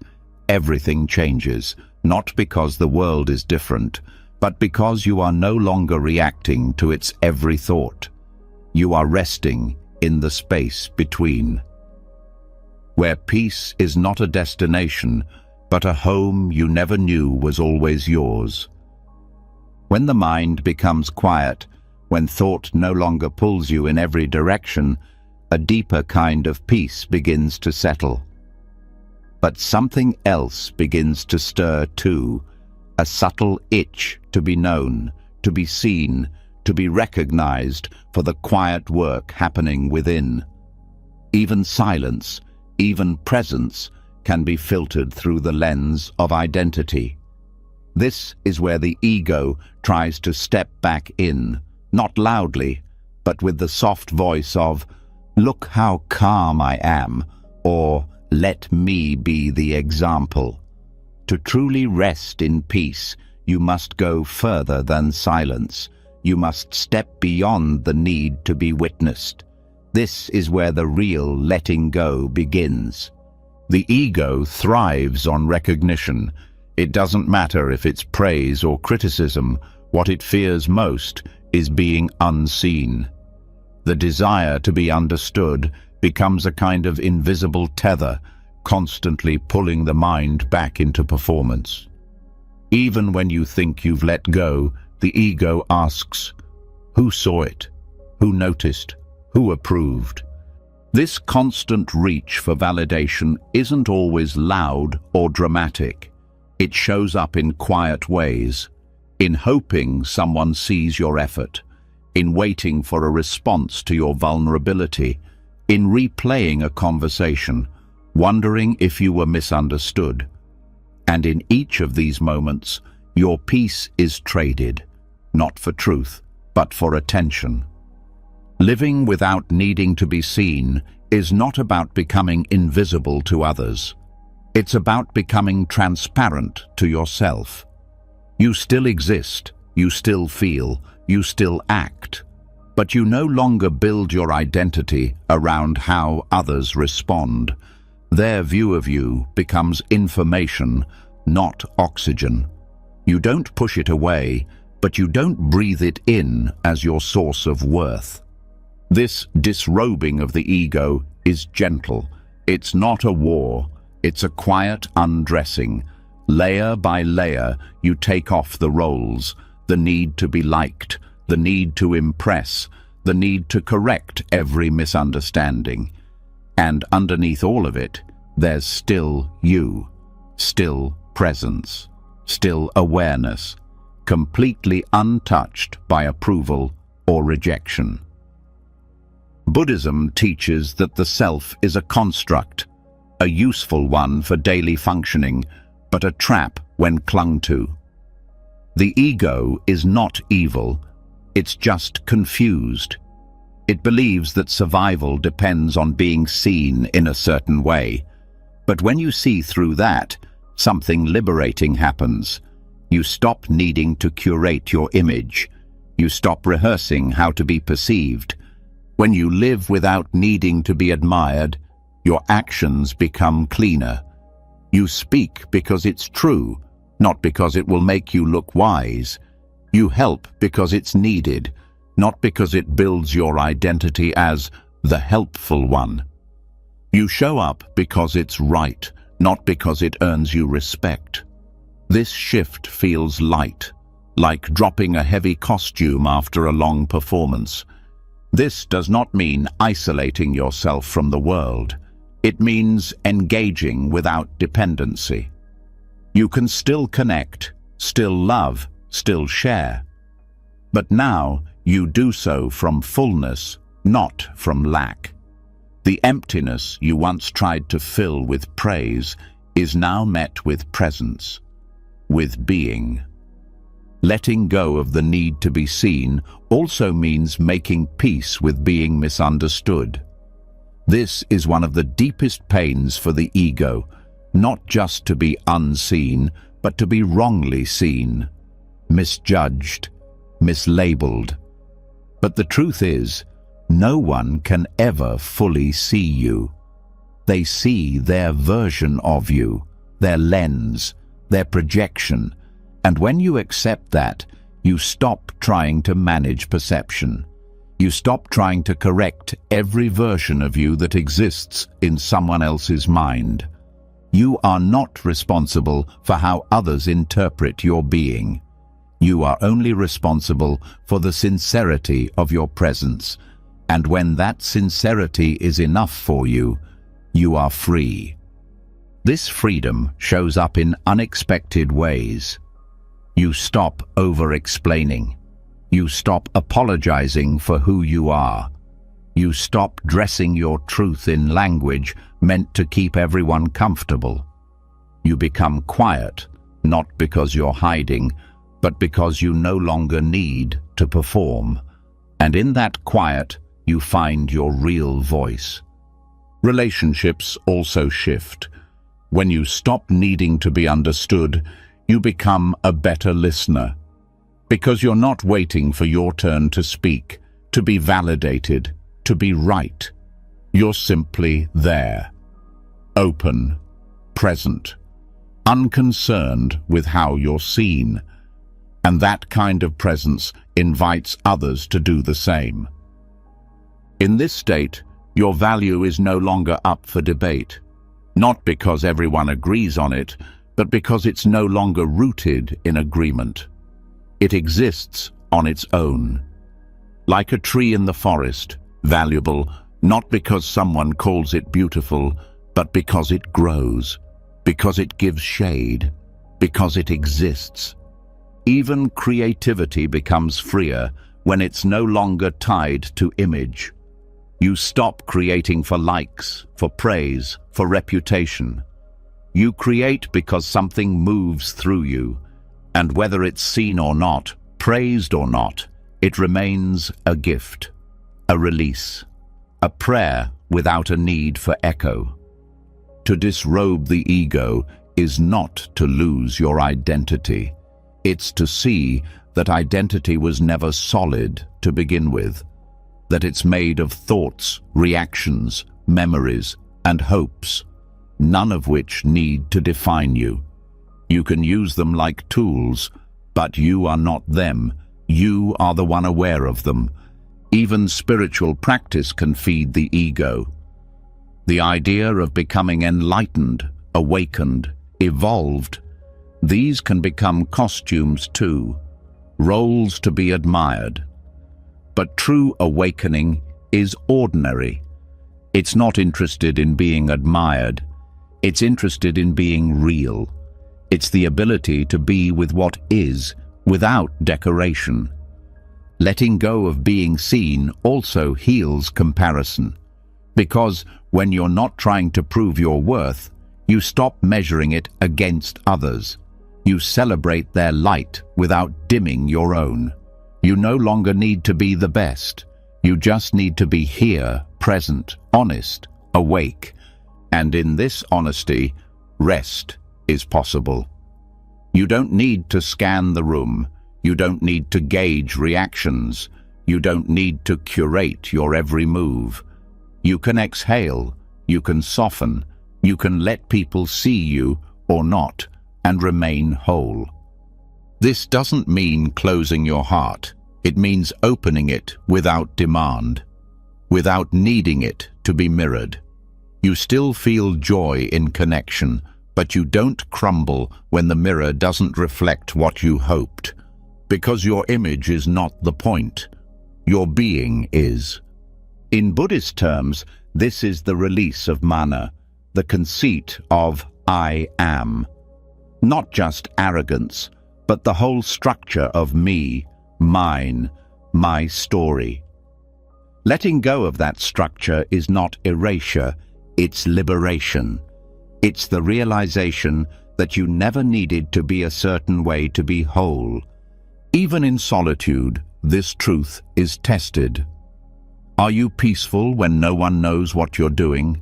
[SPEAKER 1] everything changes, not because the world is different, but because you are no longer reacting to its every thought. You are resting in the space between, where peace is not a destination, but a home you never knew was always yours. When the mind becomes quiet, when thought no longer pulls you in every direction, a deeper kind of peace begins to settle. But something else begins to stir too, a subtle itch to be known, to be seen, to be recognized for the quiet work happening within. Even silence, even presence, can be filtered through the lens of identity. This is where the ego tries to step back in, not loudly, but with the soft voice of, "Look how calm I am," or "Let me be the example." To truly rest in peace, you must go further than silence. You must step beyond the need to be witnessed. This is where the real letting go begins. The ego thrives on recognition. It doesn't matter if it's praise or criticism. What it fears most is being unseen. The desire to be understood becomes a kind of invisible tether, constantly pulling the mind back into performance. Even when you think you've let go, the ego asks, who saw it? Who noticed? Who approved? This constant reach for validation isn't always loud or dramatic. It shows up in quiet ways, in hoping someone sees your effort, in waiting for a response to your vulnerability, in replaying a conversation, wondering if you were misunderstood. And in each of these moments, your peace is traded, not for truth, but for attention. Living without needing to be seen is not about becoming invisible to others. It's about becoming transparent to yourself. You still exist, you still feel, you still act, but you no longer build your identity around how others respond. Their view of you becomes information, not oxygen. You don't push it away, but you don't breathe it in as your source of worth. This disrobing of the ego is gentle. It's not a war. It's a quiet undressing. Layer by layer, you take off the roles, the need to be liked, the need to impress, the need to correct every misunderstanding. And underneath all of it, there's still you, still presence, still awareness, completely untouched by approval or rejection. Buddhism teaches that the self is a construct, a useful one for daily functioning, but a trap when clung to. The ego is not evil, it's just confused. It believes that survival depends on being seen in a certain way. But when you see through that, something liberating happens. You stop needing to curate your image. You stop rehearsing how to be perceived. When you live without needing to be admired, your actions become cleaner. You speak because it's true, not because it will make you look wise. You help because it's needed, not because it builds your identity as the helpful one. You show up because it's right, not because it earns you respect. This shift feels light, like dropping a heavy costume after a long performance. This does not mean isolating yourself from the world. It means engaging without dependency. You can still connect, still love, still share. But now you do so from fullness, not from lack. The emptiness you once tried to fill with praise is now met with presence, with being. Letting go of the need to be seen also means making peace with being misunderstood. This is one of the deepest pains for the ego, not just to be unseen, but to be wrongly seen, misjudged, mislabeled. But the truth is, no one can ever fully see you. They see their version of you, their lens, their projection, and when you accept that, you stop trying to manage perception. You stop trying to correct every version of you that exists in someone else's mind. You are not responsible for how others interpret your being. You are only responsible for the sincerity of your presence, and when that sincerity is enough for you, you are free. This freedom shows up in unexpected ways. You stop over-explaining. You stop apologizing for who you are. You stop dressing your truth in language meant to keep everyone comfortable. You become quiet, not because you're hiding, but because you no longer need to perform. And in that quiet, you find your real voice. Relationships also shift. When you stop needing to be understood, you become a better listener. Because you're not waiting for your turn to speak, to be validated, to be right. You're simply there, open, present, unconcerned with how you're seen. And that kind of presence invites others to do the same. In this state, your value is no longer up for debate, not because everyone agrees on it, but because it's no longer rooted in agreement. It exists on its own. Like a tree in the forest, valuable not because someone calls it beautiful, but because it grows, because it gives shade, because it exists. Even creativity becomes freer when it's no longer tied to image. You stop creating for likes, for praise, for reputation. You create because something moves through you, and whether it's seen or not, praised or not, it remains a gift, a release, a prayer without a need for echo. To disrobe the ego is not to lose your identity. It's to see that identity was never solid to begin with, that it's made of thoughts, reactions, memories, and hopes, none of which need to define you. You can use them like tools, but you are not them. You are the one aware of them. Even spiritual practice can feed the ego. The idea of becoming enlightened, awakened, evolved, these can become costumes too, roles to be admired. But true awakening is ordinary. It's not interested in being admired. It's interested in being real. It's the ability to be with what is, without decoration. Letting go of being seen also heals comparison, because when you're not trying to prove your worth, you stop measuring it against others. You celebrate their light without dimming your own. You no longer need to be the best. You just need to be here, present, honest, awake. And in this honesty, rest is possible. You don't need to scan the room. You don't need to gauge reactions. You don't need to curate your every move. You can exhale. You can soften. You can let people see you or not and remain whole. This doesn't mean closing your heart. It means opening it without demand, without needing it to be mirrored. You still feel joy in connection, but you don't crumble when the mirror doesn't reflect what you hoped. Because your image is not the point. Your being is. In Buddhist terms, this is the release of mana, the conceit of I am. Not just arrogance, but the whole structure of me, mine, my story. Letting go of that structure is not erasure, it's liberation. It's the realization that you never needed to be a certain way to be whole. Even in solitude, this truth is tested. Are you peaceful when no one knows what you're doing?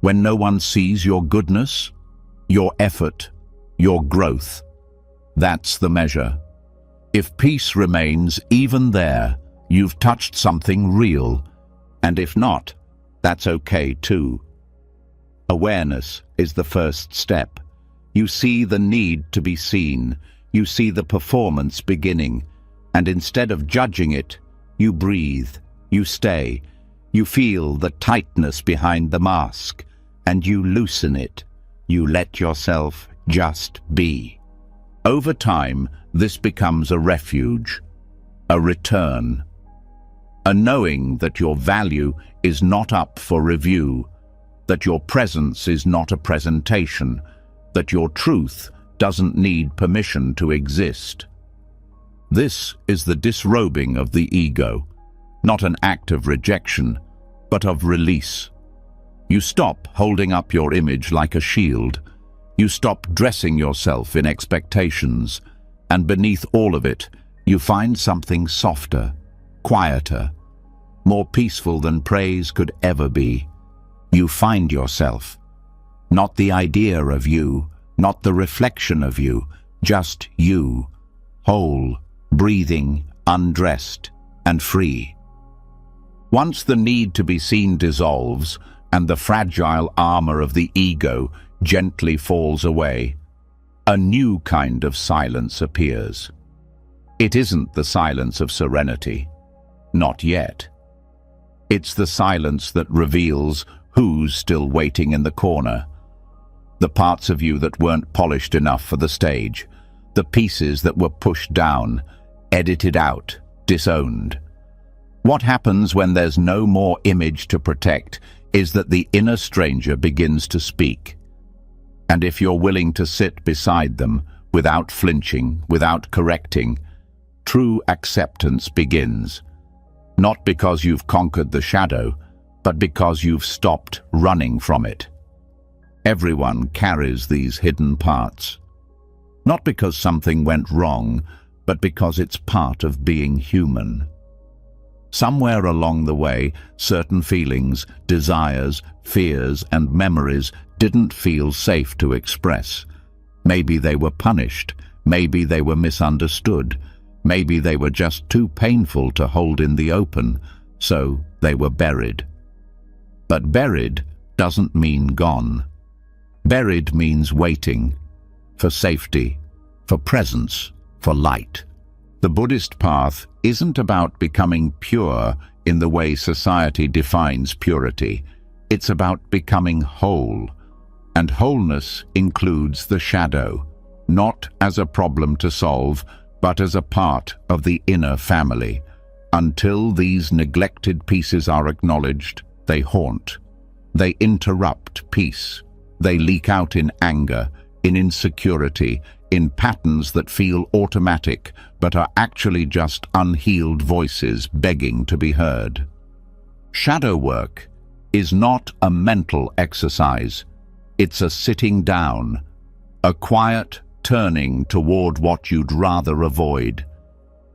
[SPEAKER 1] When no one sees your goodness, your effort, your growth? That's the measure. If peace remains even there, you've touched something real. And if not, that's okay too. Awareness is the first step. You see the need to be seen. You see the performance beginning. And instead of judging it, you breathe. You stay. You feel the tightness behind the mask. And you loosen it. You let yourself just be. Over time, this becomes a refuge, a return, a knowing that your value is not up for review, that your presence is not a presentation, that your truth doesn't need permission to exist. This is the disrobing of the ego, not an act of rejection, but of release. You stop holding up your image like a shield. You stop dressing yourself in expectations, and beneath all of it, you find something softer, quieter, more peaceful than praise could ever be. You find yourself, not the idea of you, not the reflection of you, just you, whole, breathing, undressed, and free. Once the need to be seen dissolves, and the fragile armor of the ego gently falls away, a new kind of silence appears. It isn't the silence of serenity. Not yet. It's the silence that reveals who's still waiting in the corner. The parts of you that weren't polished enough for the stage. The pieces that were pushed down, edited out, disowned. What happens when there's no more image to protect is that the inner stranger begins to speak. And if you're willing to sit beside them, without flinching, without correcting, true acceptance begins. Not because you've conquered the shadow, but because you've stopped running from it. Everyone carries these hidden parts. Not because something went wrong, but because it's part of being human. Somewhere along the way, certain feelings, desires, fears, and memories didn't feel safe to express. Maybe they were punished, maybe they were misunderstood, maybe they were just too painful to hold in the open, so they were buried. But buried doesn't mean gone. Buried means waiting, for safety, for presence, for light. The Buddhist path isn't about becoming pure in the way society defines purity. It's about becoming whole. And wholeness includes the shadow, not as a problem to solve, but as a part of the inner family. Until these neglected pieces are acknowledged, they haunt. They interrupt peace. They leak out in anger, in insecurity, in patterns that feel automatic, but are actually just unhealed voices begging to be heard. Shadow work is not a mental exercise. It's a sitting down, a quiet turning toward what you'd rather avoid.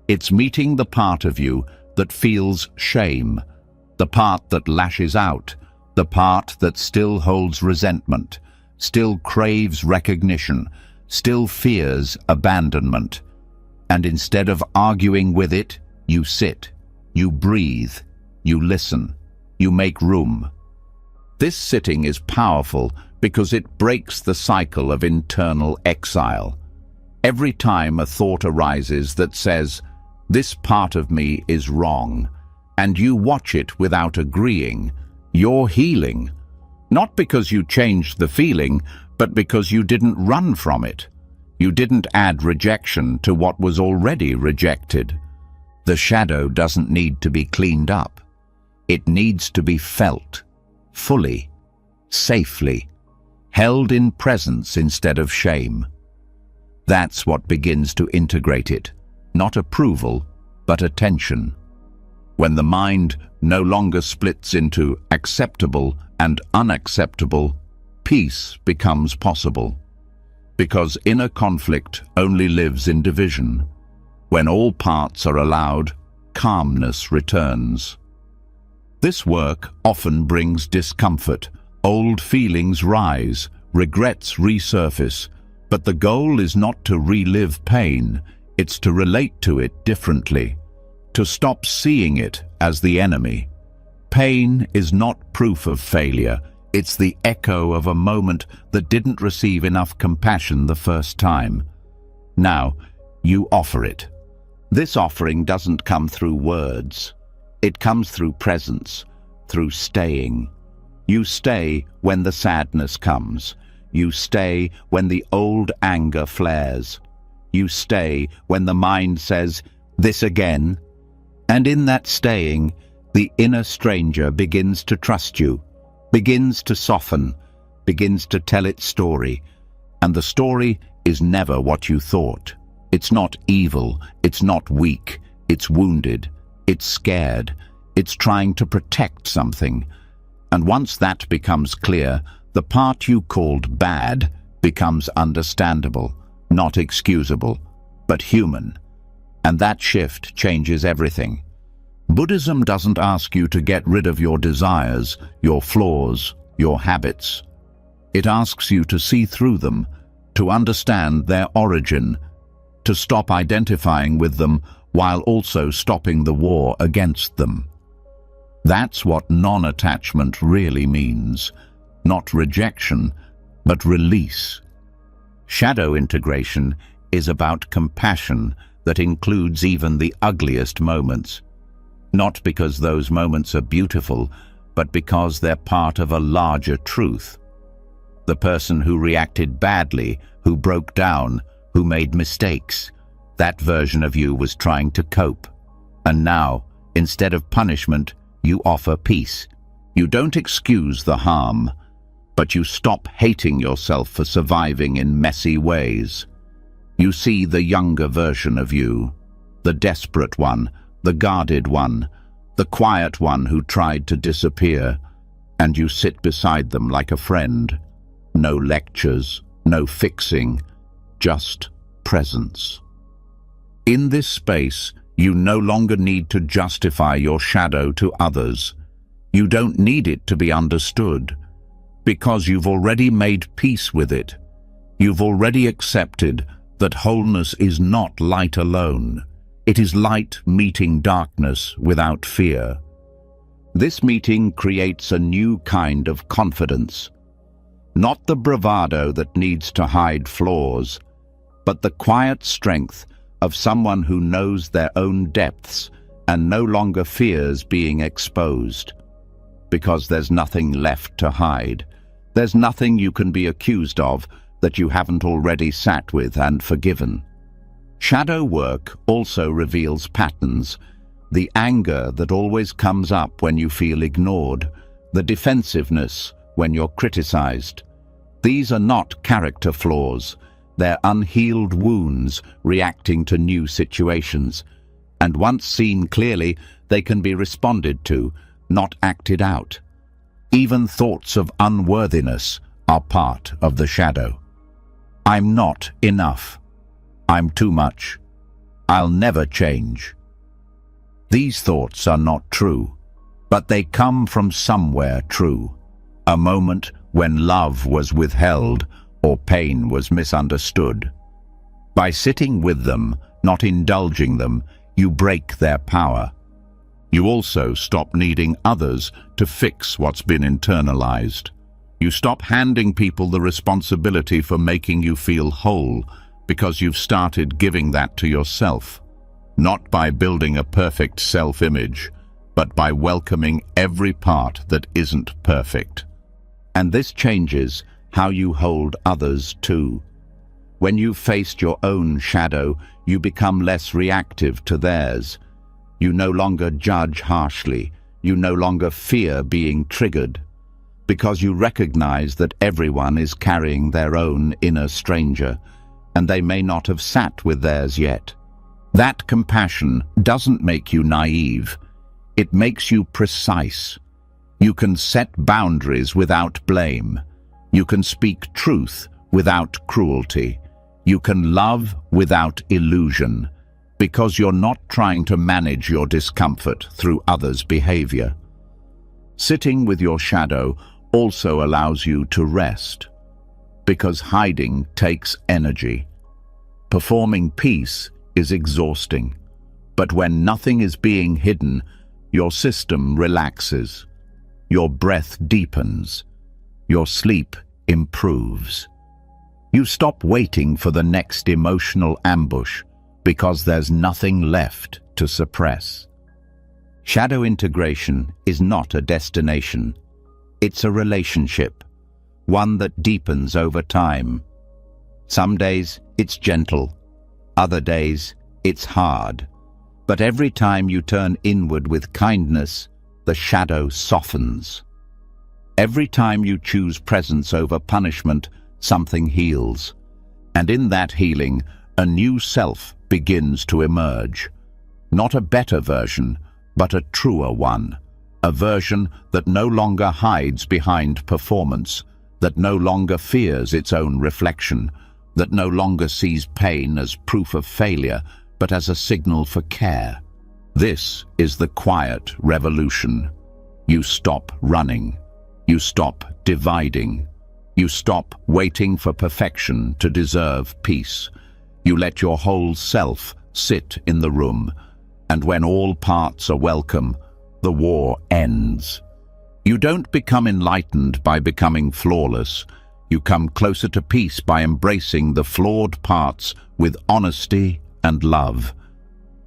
[SPEAKER 1] It's meeting the part of you that feels shame, the part that lashes out, the part that still holds resentment, still craves recognition, still fears abandonment. And instead of arguing with it, you sit, you breathe, you listen, you make room. This sitting is powerful because it breaks the cycle of internal exile. Every time a thought arises that says, "This part of me is wrong," and you watch it without agreeing, you're healing. Not because you changed the feeling, but because you didn't run from it. You didn't add rejection to what was already rejected. The shadow doesn't need to be cleaned up. It needs to be felt, fully, safely, held in presence instead of shame. That's what begins to integrate it, not approval, but attention. When the mind no longer splits into acceptable and unacceptable, peace becomes possible. Because inner conflict only lives in division. When all parts are allowed, calmness returns. This work often brings discomfort. Old feelings rise, regrets resurface, but the goal is not to relive pain, it's to relate to it differently, to stop seeing it as the enemy. Pain is not proof of failure, it's the echo of a moment that didn't receive enough compassion the first time. Now, you offer it. This offering doesn't come through words. It comes through presence, through staying. You stay when the sadness comes. You stay when the old anger flares. You stay when the mind says, "This again?" And in that staying, the inner stranger begins to trust you, begins to soften, begins to tell its story. And the story is never what you thought. It's not evil, it's not weak, it's wounded, it's scared, it's trying to protect something. And once that becomes clear, the part you called bad becomes understandable, not excusable, but human. And that shift changes everything. Buddhism doesn't ask you to get rid of your desires, your flaws, your habits. It asks you to see through them, to understand their origin, to stop identifying with them while also stopping the war against them. That's what non-attachment really means. Not rejection, but release. Shadow integration is about compassion that includes even the ugliest moments. Not because those moments are beautiful, but because they're part of a larger truth. The person who reacted badly, who broke down, who made mistakes, that version of you was trying to cope. And now, instead of punishment, you offer peace. You don't excuse the harm, but you stop hating yourself for surviving in messy ways. You see the younger version of you, the desperate one, the guarded one, the quiet one who tried to disappear, and you sit beside them like a friend. No lectures, no fixing, just presence. In this space, you no longer need to justify your shadow to others. You don't need it to be understood, because you've already made peace with it. You've already accepted that wholeness is not light alone. It is light meeting darkness without fear. This meeting creates a new kind of confidence. Not the bravado that needs to hide flaws, but the quiet strength of someone who knows their own depths and no longer fears being exposed. Because there's nothing left to hide. There's nothing you can be accused of that you haven't already sat with and forgiven. Shadow work also reveals patterns. The anger that always comes up when you feel ignored, the defensiveness when you're criticized. These are not character flaws. They're unhealed wounds reacting to new situations. And once seen clearly, they can be responded to, not acted out. Even thoughts of unworthiness are part of the shadow. I'm not enough. I'm too much. I'll never change. These thoughts are not true, but they come from somewhere true. A moment when love was withheld or pain was misunderstood. By sitting with them, not indulging them, you break their power. You also stop needing others to fix what's been internalized. You stop handing people the responsibility for making you feel whole, because you've started giving that to yourself. Not by building a perfect self-image, but by welcoming every part that isn't perfect. And this changes how you hold others too. When you've faced your own shadow, you become less reactive to theirs. You no longer judge harshly. You no longer fear being triggered, because you recognize that everyone is carrying their own inner stranger, and they may not have sat with theirs yet. That compassion doesn't make you naive. It makes you precise. You can set boundaries without blame. You can speak truth without cruelty. You can love without illusion, because you're not trying to manage your discomfort through others' behavior. Sitting with your shadow also allows you to rest, because hiding takes energy. Performing peace is exhausting, but when nothing is being hidden, your system relaxes, your breath deepens, your sleep improves. You stop waiting for the next emotional ambush, because there's nothing left to suppress. Shadow integration is not a destination. It's a relationship, one that deepens over time. Some days it's gentle, other days it's hard. But every time you turn inward with kindness, the shadow softens. Every time you choose presence over punishment, something heals. And in that healing, a new self begins to emerge. Not a better version, but a truer one. A version that no longer hides behind performance, that no longer fears its own reflection, that no longer sees pain as proof of failure, but as a signal for care. This is the quiet revolution. You stop running. You stop dividing. You stop waiting for perfection to deserve peace. You let your whole self sit in the room, and when all parts are welcome, the war ends. You don't become enlightened by becoming flawless. You come closer to peace by embracing the flawed parts with honesty and love.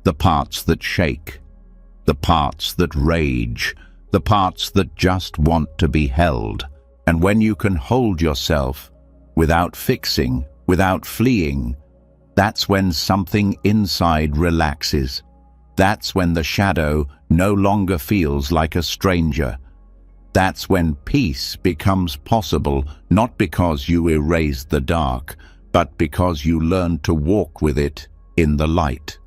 [SPEAKER 1] The parts that shake, the parts that rage, the parts that just want to be held. And when you can hold yourself without fixing, without fleeing, that's when something inside relaxes. That's when the shadow no longer feels like a stranger. That's when peace becomes possible, not because you erased the dark, but because you learned to walk with it in the light.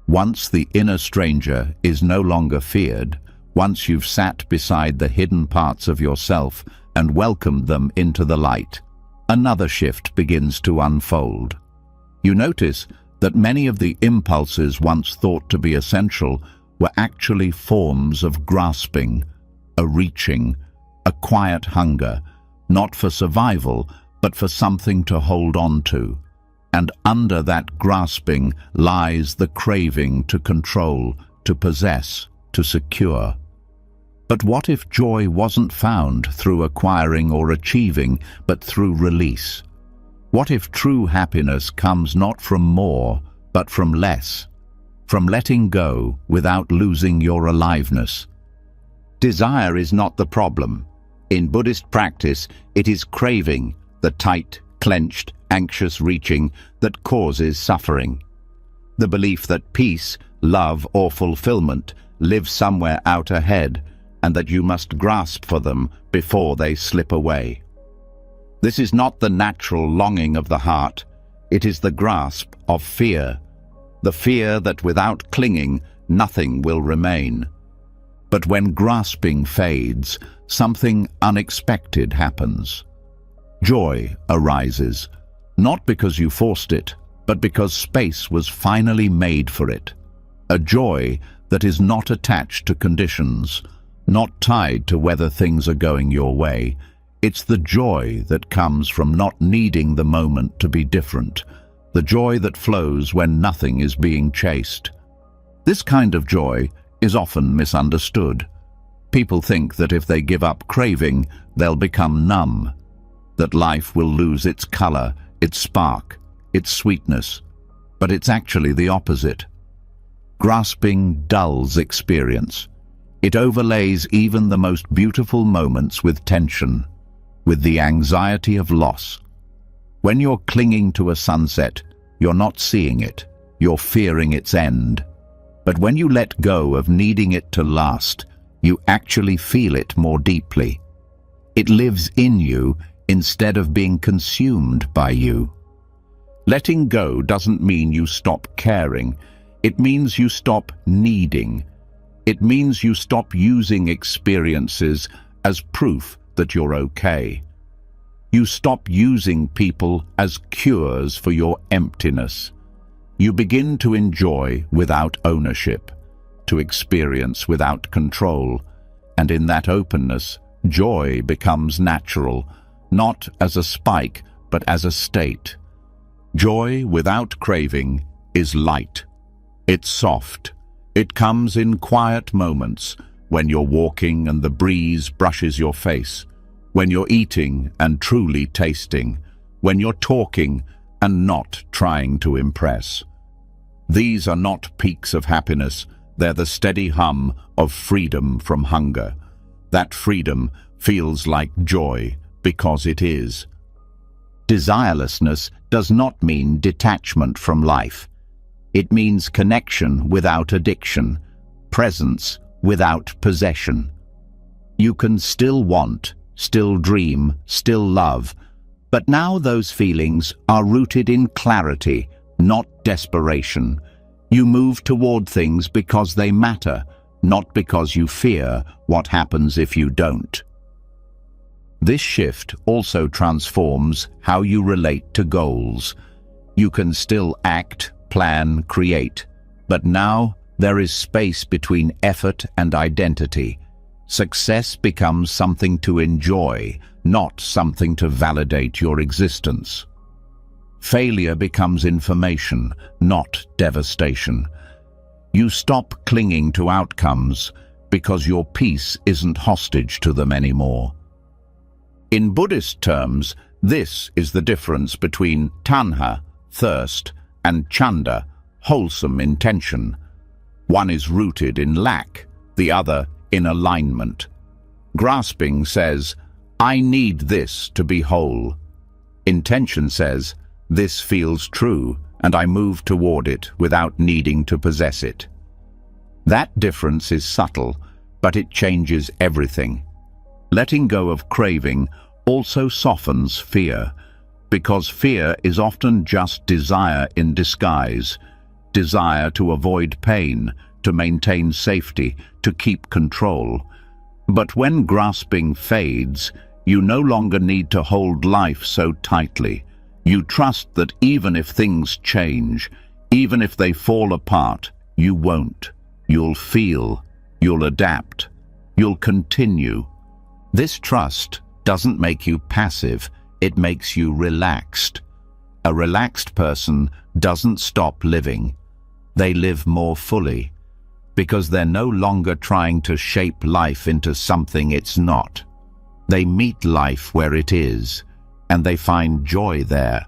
[SPEAKER 1] Once the inner stranger is no longer feared, once you've sat beside the hidden parts of yourself and welcomed them into the light, another shift begins to unfold. You notice that many of the impulses once thought to be essential were actually forms of grasping, a reaching, a quiet hunger, not for survival, but for something to hold on to. And under that grasping lies the craving to control, to possess, to secure. But what if joy wasn't found through acquiring or achieving, but through release? What if true happiness comes not from more, but from less? From letting go without losing your aliveness? Desire is not the problem. In Buddhist practice, it is craving, the tight, clenched, anxious reaching that causes suffering. The belief that peace, love, or fulfillment live somewhere out ahead, and that you must grasp for them before they slip away. This is not the natural longing of the heart. It is the grasp of fear, the fear that without clinging, nothing will remain. But when grasping fades, something unexpected happens. Joy arises, not because you forced it, but because space was finally made for it. A joy that is not attached to conditions, not tied to whether things are going your way. It's the joy that comes from not needing the moment to be different, the joy that flows when nothing is being chased. This kind of joy is often misunderstood. People think that if they give up craving, they'll become numb, that life will lose its color, its spark, its sweetness. But it's actually the opposite. Grasping dulls experience. It overlays even the most beautiful moments with tension, with the anxiety of loss. When you're clinging to a sunset, you're not seeing it, you're fearing its end. But when you let go of needing it to last, you actually feel it more deeply. It lives in you instead of being consumed by you. Letting go doesn't mean you stop caring. It means you stop needing. It means you stop using experiences as proof that you're okay. You stop using people as cures for your emptiness. You begin to enjoy without ownership, to experience without control, and in that openness, joy becomes natural, not as a spike, but as a state. Joy without craving is light. It's soft. It comes in quiet moments, when you're walking and the breeze brushes your face, when you're eating and truly tasting, when you're talking and not trying to impress. These are not peaks of happiness, they're the steady hum of freedom from hunger. That freedom feels like joy because it is. Desirelessness does not mean detachment from life. It means connection without addiction, presence without possession. You can still want, still dream, still love, but now those feelings are rooted in clarity, not desperation. You move toward things because they matter, not because you fear what happens if you don't. This shift also transforms how you relate to goals. You can still act, plan, create, but now there is space between effort and identity. Success becomes something to enjoy, not something to validate your existence. Failure becomes information, not devastation. You stop clinging to outcomes because your peace isn't hostage to them anymore. In Buddhist terms, this is the difference between tanha, thirst, and chanda, wholesome intention. One is rooted in lack, the other in alignment. Grasping says, I need this to be whole. Intention says, this feels true, and I move toward it without needing to possess it. That difference is subtle, but it changes everything. Letting go of craving also softens fear, because fear is often just desire in disguise, desire to avoid pain, to maintain safety, to keep control. But when grasping fades, you no longer need to hold life so tightly. You trust that even if things change, even if they fall apart, you won't. You'll feel, you'll adapt, you'll continue. This trust doesn't make you passive, it makes you relaxed. A relaxed person doesn't stop living. They live more fully, because they're no longer trying to shape life into something it's not. They meet life where it is, and they find joy there,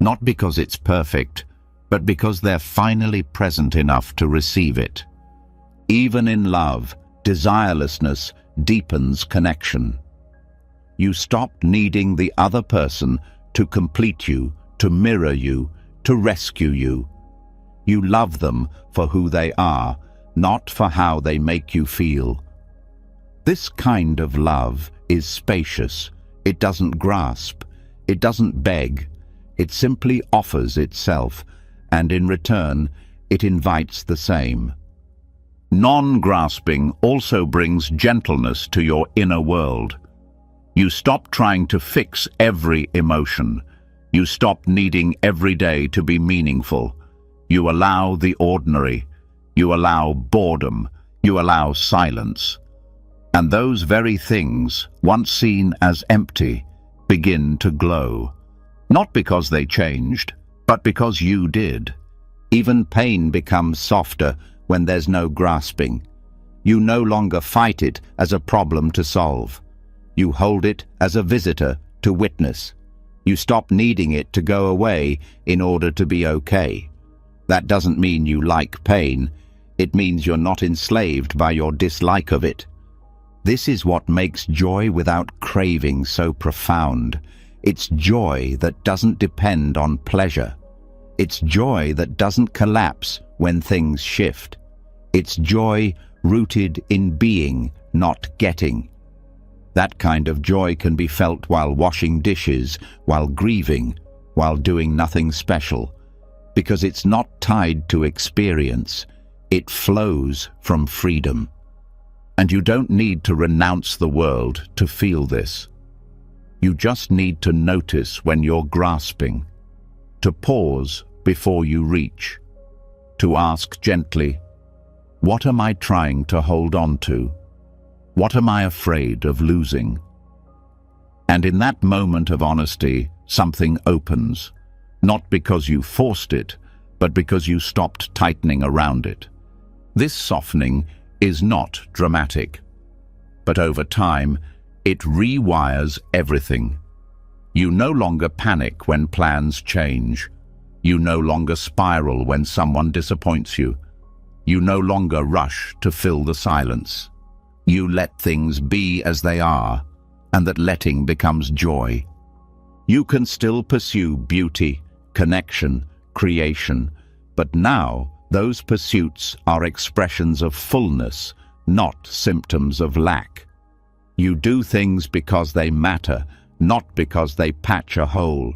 [SPEAKER 1] not because it's perfect, but because they're finally present enough to receive it. Even in love, desirelessness deepens connection. You stop needing the other person to complete you, to mirror you, to rescue you. You love them for who they are, not for how they make you feel. This kind of love is spacious. It doesn't grasp. It doesn't beg. It simply offers itself, and in return, it invites the same. Non-grasping also brings gentleness to your inner world. You stop trying to fix every emotion. You stop needing every day to be meaningful. You allow the ordinary. You allow boredom. You allow silence. And those very things, once seen as empty, begin to glow. Not because they changed, but because you did. Even pain becomes softer when there's no grasping. You no longer fight it as a problem to solve. You hold it as a visitor to witness. You stop needing it to go away in order to be okay. That doesn't mean you like pain. It means you're not enslaved by your dislike of it. This is what makes joy without craving so profound. It's joy that doesn't depend on pleasure. It's joy that doesn't collapse when things shift. It's joy rooted in being, not getting. That kind of joy can be felt while washing dishes, while grieving, while doing nothing special, because it's not tied to experience. It flows from freedom. And you don't need to renounce the world to feel this. You just need to notice when you're grasping, to pause before you reach, to ask gently, what am I trying to hold on to? What am I afraid of losing? And in that moment of honesty, something opens, not because you forced it, but because you stopped tightening around it. This softening is not dramatic, but over time, it rewires everything. You no longer panic when plans change. You no longer spiral when someone disappoints you. You no longer rush to fill the silence. You let things be as they are, and that letting becomes joy. You can still pursue beauty, connection, creation, but now those pursuits are expressions of fullness, not symptoms of lack. You do things because they matter, not because they patch a hole.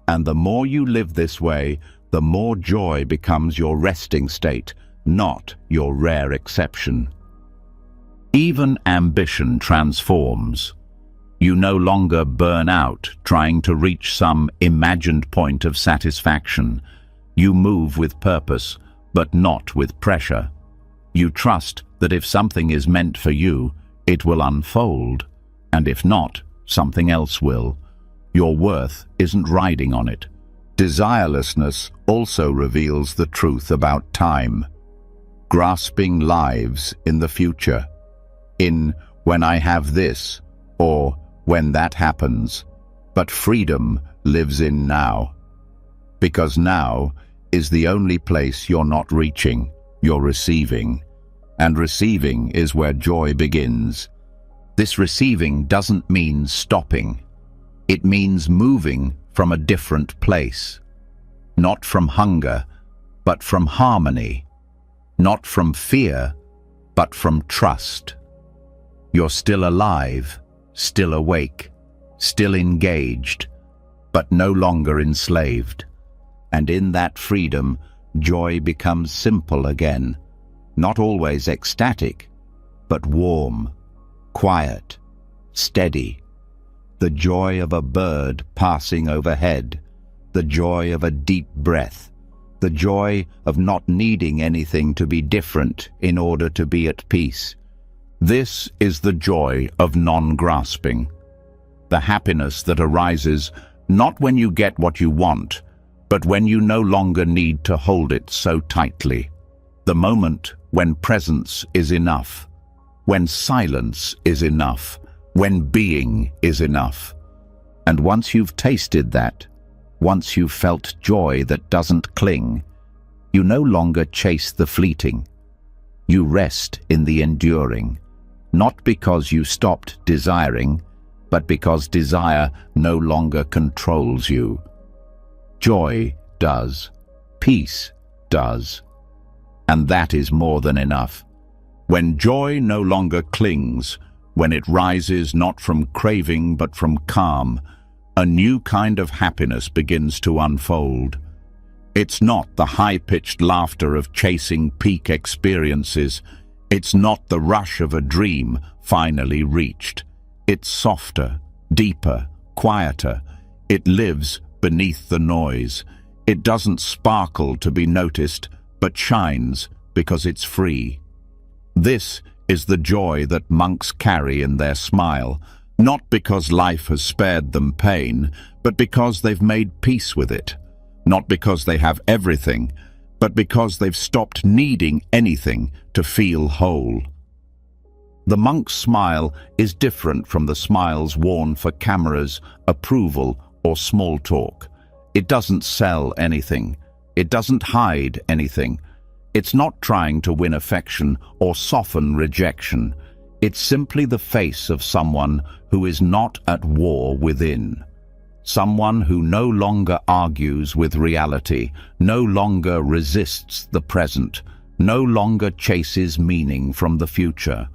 [SPEAKER 1] And the more you live this way, the more joy becomes your resting state, not your rare exception. Even ambition transforms. You no longer burn out trying to reach some imagined point of satisfaction. You move with purpose, but not with pressure. You trust that if something is meant for you, it will unfold, and if not, something else will. Your worth isn't riding on it. Desirelessness also reveals the truth about time. Grasping lives in the future, in when I have this, or when that happens. But freedom lives in now. Because now is the only place you're not reaching, you're receiving. And receiving is where joy begins. This receiving doesn't mean stopping. It means moving from a different place. Not from hunger, but from harmony. Not from fear, but from trust. You're still alive, still awake, still engaged, but no longer enslaved. And in that freedom, joy becomes simple again. Not always ecstatic, but warm, quiet, steady. The joy of a bird passing overhead, the joy of a deep breath, the joy of not needing anything to be different in order to be at peace. This is the joy of non-grasping, the happiness that arises not when you get what you want, but when you no longer need to hold it so tightly. The moment when presence is enough, when silence is enough, when being is enough. And once you've tasted that, once you've felt joy that doesn't cling, you no longer chase the fleeting. You rest in the enduring, not because you stopped desiring, but because desire no longer controls you. Joy does. Peace does. And that is more than enough. When joy no longer clings, when it rises not from craving but from calm, a new kind of happiness begins to unfold. It's not the high-pitched laughter of chasing peak experiences. It's not the rush of a dream finally reached. It's softer, deeper, quieter. It lives beneath the noise. It doesn't sparkle to be noticed, but shines because it's free. This is the joy that monks carry in their smile, not because life has spared them pain, but because they've made peace with it. Not because they have everything, but because they've stopped needing anything to feel whole. The monk's smile is different from the smiles worn for cameras, approval, or small talk. It doesn't sell anything. It doesn't hide anything. It's not trying to win affection or soften rejection. It's simply the face of someone who is not at war within. Someone who no longer argues with reality, no longer resists the present, no longer chases meaning from the future.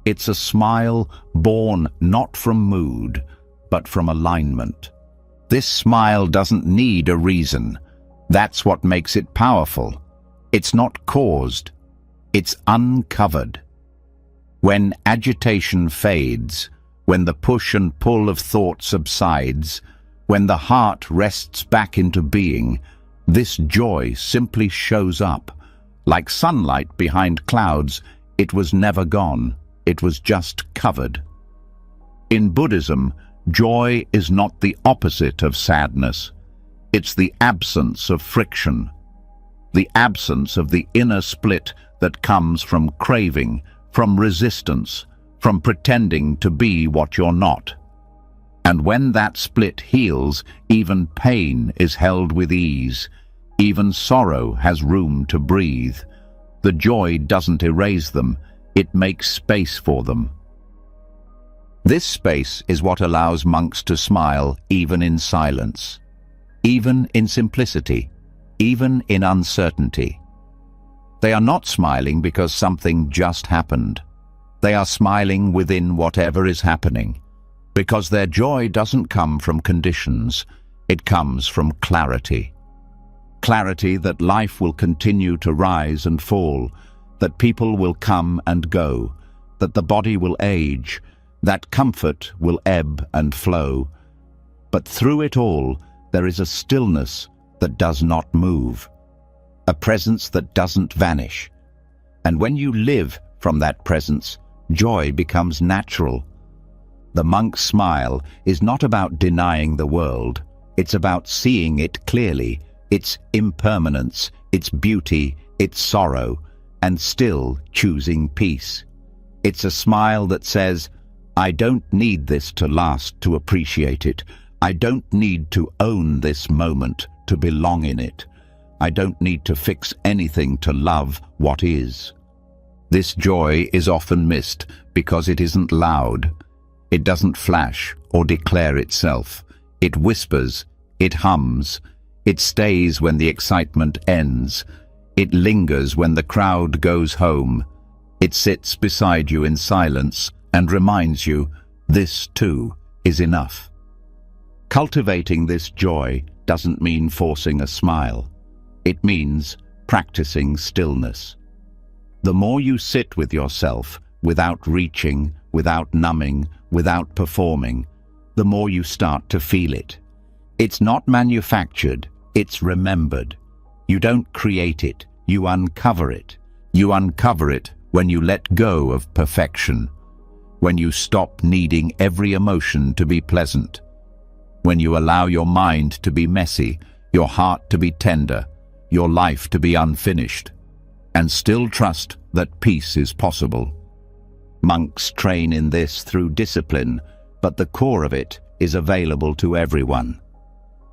[SPEAKER 1] It's a smile born not from mood, but from alignment. This smile doesn't need a reason. That's what makes it powerful. It's not caused, it's uncovered. When agitation fades, when the push and pull of thought subsides, when the heart rests back into being, this joy simply shows up. Like sunlight behind clouds, it was never gone, it was just covered. In Buddhism, joy is not the opposite of sadness. It's the absence of friction, the absence of the inner split that comes from craving, from resistance, from pretending to be what you're not. And when that split heals, even pain is held with ease. Even sorrow has room to breathe. The joy doesn't erase them, it makes space for them. This space is what allows monks to smile even in silence, even in simplicity, even in uncertainty. They are not smiling because something just happened. They are smiling within whatever is happening, because their joy doesn't come from conditions, it comes from clarity. Clarity that life will continue to rise and fall, that people will come and go, that the body will age, that comfort will ebb and flow. But through it all, there is a stillness that does not move, a presence that doesn't vanish. And when you live from that presence, joy becomes natural. The monk's smile is not about denying the world, it's about seeing it clearly, its impermanence, its beauty, its sorrow, and still choosing peace. It's a smile that says, I don't need this to last to appreciate it. I don't need to own this moment to belong in it. I don't need to fix anything to love what is. This joy is often missed because it isn't loud. It doesn't flash or declare itself. It whispers, it hums, it stays when the excitement ends. It lingers when the crowd goes home. It sits beside you in silence and reminds you, this too is enough. Cultivating this joy doesn't mean forcing a smile. It means practicing stillness. The more you sit with yourself, without reaching, without numbing, without performing, the more you start to feel it. It's not manufactured, it's remembered. You don't create it, you uncover it. You uncover it when you let go of perfection, when you stop needing every emotion to be pleasant, when you allow your mind to be messy, your heart to be tender, your life to be unfinished, and still trust that peace is possible. Monks train in this through discipline, but the core of it is available to everyone.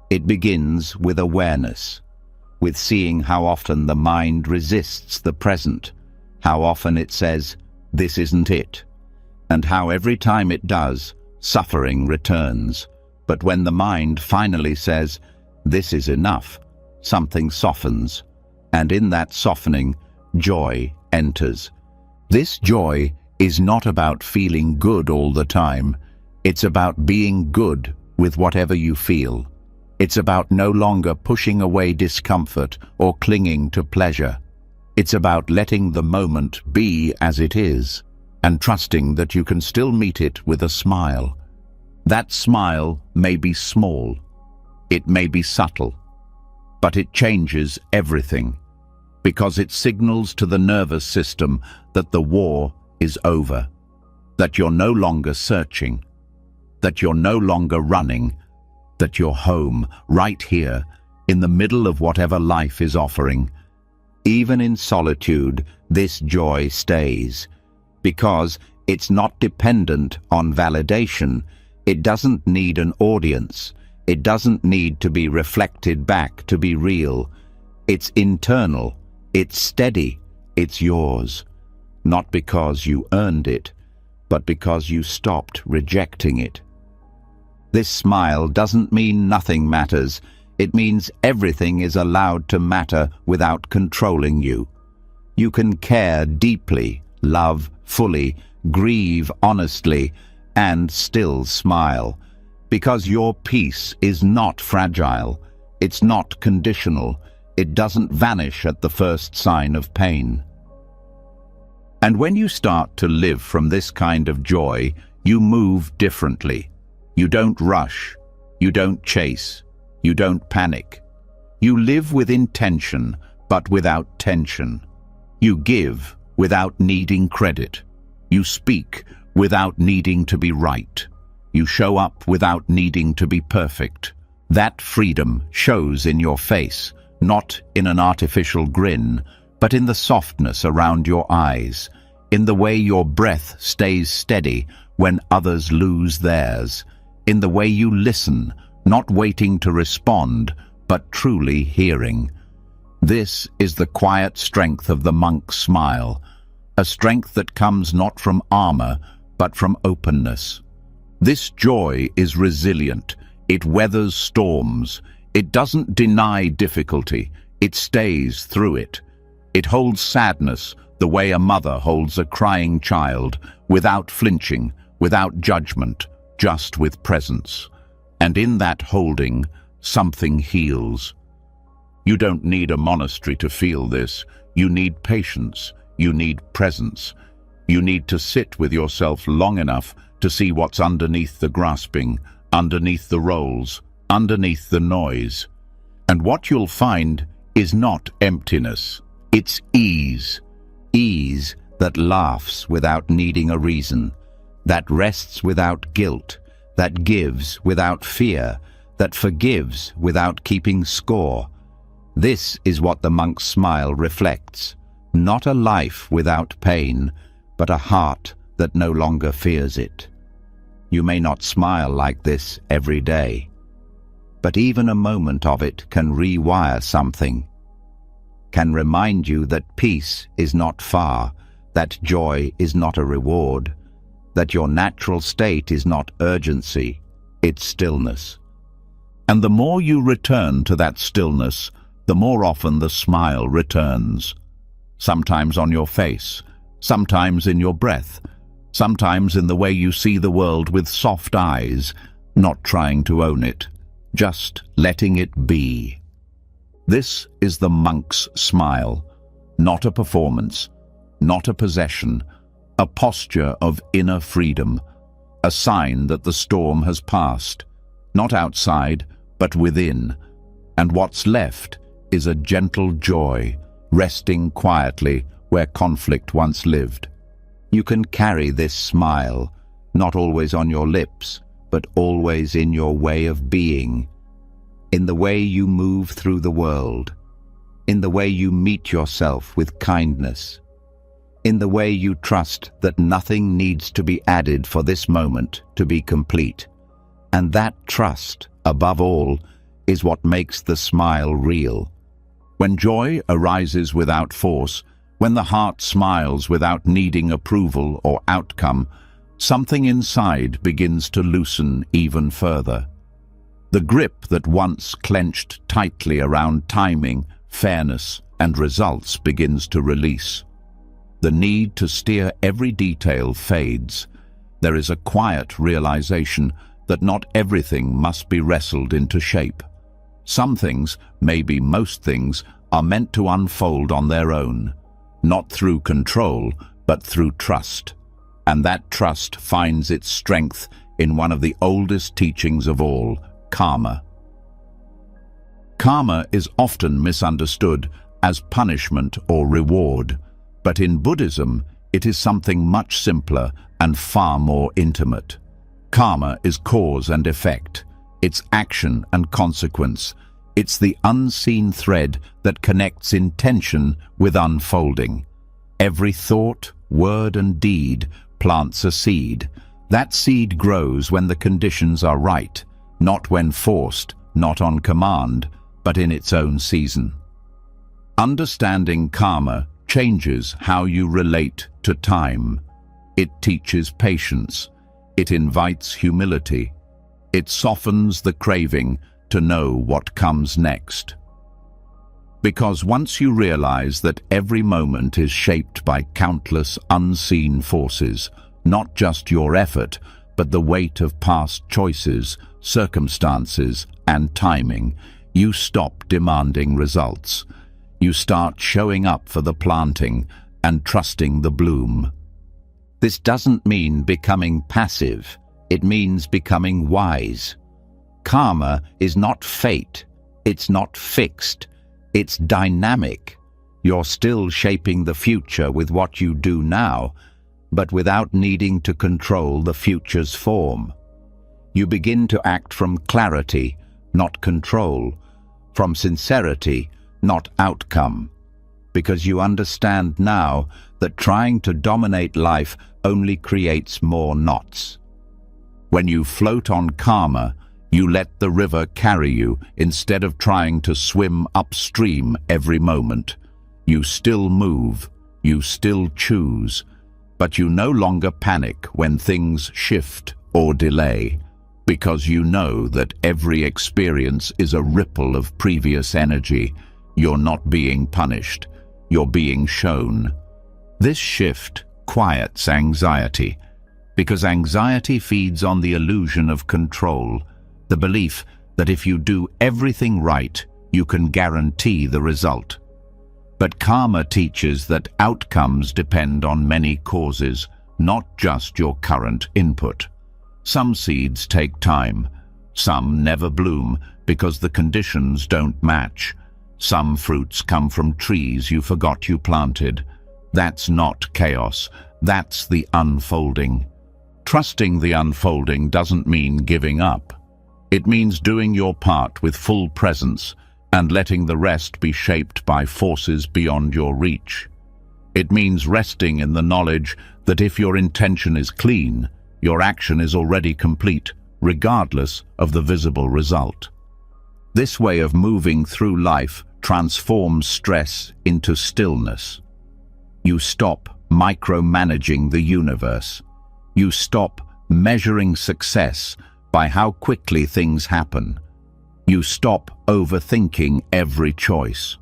[SPEAKER 1] It begins with awareness, with seeing how often the mind resists the present, how often it says, this isn't it, and how every time it does, suffering returns. But when the mind finally says, this is enough, something softens, and in that softening, joy enters. This joy is not about feeling good all the time. It's about being good with whatever you feel. It's about no longer pushing away discomfort or clinging to pleasure. It's about letting the moment be as it is, and trusting that you can still meet it with a smile. That smile may be small, it may be subtle, but it changes everything, because it signals to the nervous system that the war is over, that you're no longer searching, that you're no longer running, that you're home, right here, in the middle of whatever life is offering. Even in solitude, this joy stays, because it's not dependent on validation. It doesn't need an audience. It doesn't need to be reflected back to be real. It's internal, It's steady, it's yours, not because you earned it, but because you stopped rejecting it. This smile doesn't mean nothing matters. It means everything is allowed to matter without controlling you. You can care deeply, love fully, grieve honestly, and still smile, because your peace is not fragile, it's not conditional, it doesn't vanish at the first sign of pain. And when you start to live from this kind of joy, you move differently. You don't rush, you don't chase, you don't panic. You live with intention, but without tension. You give without needing credit. You speak without needing to be right. You show up without needing to be perfect. That freedom shows in your face, not in an artificial grin, but in the softness around your eyes, in the way your breath stays steady when others lose theirs, in the way you listen, not waiting to respond, but truly hearing. This is the quiet strength of the monk's smile, a strength that comes not from armor, but from openness. This joy is resilient. It weathers storms. It doesn't deny difficulty. It stays through it. It holds sadness the way a mother holds a crying child, without flinching, without judgment, just with presence. And in that holding, something heals. You don't need a monastery to feel this. You need patience. You need presence. You need to sit with yourself long enough to see what's underneath the grasping, underneath the roles, underneath the noise. And what you'll find is not emptiness. It's ease. Ease that laughs without needing a reason, that rests without guilt, that gives without fear, that forgives without keeping score. This is what the monk's smile reflects. Not a life without pain, but a heart that no longer fears it. You may not smile like this every day, but even a moment of it can rewire something, can remind you that peace is not far, that joy is not a reward, that your natural state is not urgency, it's stillness. And the more you return to that stillness, the more often the smile returns. Sometimes on your face, sometimes in your breath, sometimes in the way you see the world with soft eyes, not trying to own it, just letting it be. This is the monk's smile, not a performance, not a possession, a posture of inner freedom, a sign that the storm has passed, not outside, but within, and what's left is a gentle joy, resting quietly where conflict once lived. You can carry this smile, not always on your lips, but always in your way of being, in the way you move through the world, in the way you meet yourself with kindness, in the way you trust that nothing needs to be added for this moment to be complete. And that trust, above all, is what makes the smile real. When joy arises without force, when the heart smiles without needing approval or outcome, something inside begins to loosen even further. The grip that once clenched tightly around timing, fairness, and results begins to release. The need to steer every detail fades. There is a quiet realization that not everything must be wrestled into shape. Some things, maybe most things, are meant to unfold on their own, not through control, but through trust. And that trust finds its strength in one of the oldest teachings of all, karma. Karma is often misunderstood as punishment or reward, but in Buddhism, it is something much simpler and far more intimate. Karma is cause and effect. It's action and consequence. It's the unseen thread that connects intention with unfolding. Every thought, word, and deed plants a seed. That seed grows when the conditions are right, not when forced, not on command, but in its own season. Understanding karma changes how you relate to time. It teaches patience. It invites humility. It softens the craving to know what comes next. Because once you realize that every moment is shaped by countless unseen forces, not just your effort, but the weight of past choices, circumstances, and timing, you stop demanding results. You start showing up for the planting and trusting the bloom. This doesn't mean becoming passive. It means becoming wise. Karma is not fate. It's not fixed. It's dynamic. You're still shaping the future with what you do now, but without needing to control the future's form. You begin to act from clarity, not control, from sincerity, not outcome, because you understand now that trying to dominate life only creates more knots. When you float on karma, you let the river carry you instead of trying to swim upstream every moment. You still move, you still choose, but you no longer panic when things shift or delay, because you know that every experience is a ripple of previous energy. You're not being punished, you're being shown. This shift quiets anxiety, because anxiety feeds on the illusion of control, the belief that if you do everything right, you can guarantee the result. But karma teaches that outcomes depend on many causes, not just your current input. Some seeds take time, some never bloom because the conditions don't match. Some fruits come from trees you forgot you planted. That's not chaos, that's the unfolding. Trusting the unfolding doesn't mean giving up. It means doing your part with full presence and letting the rest be shaped by forces beyond your reach. It means resting in the knowledge that if your intention is clean, your action is already complete, regardless of the visible result. This way of moving through life transforms stress into stillness. You stop micromanaging the universe. You stop measuring success by how quickly things happen. You stop overthinking every choice.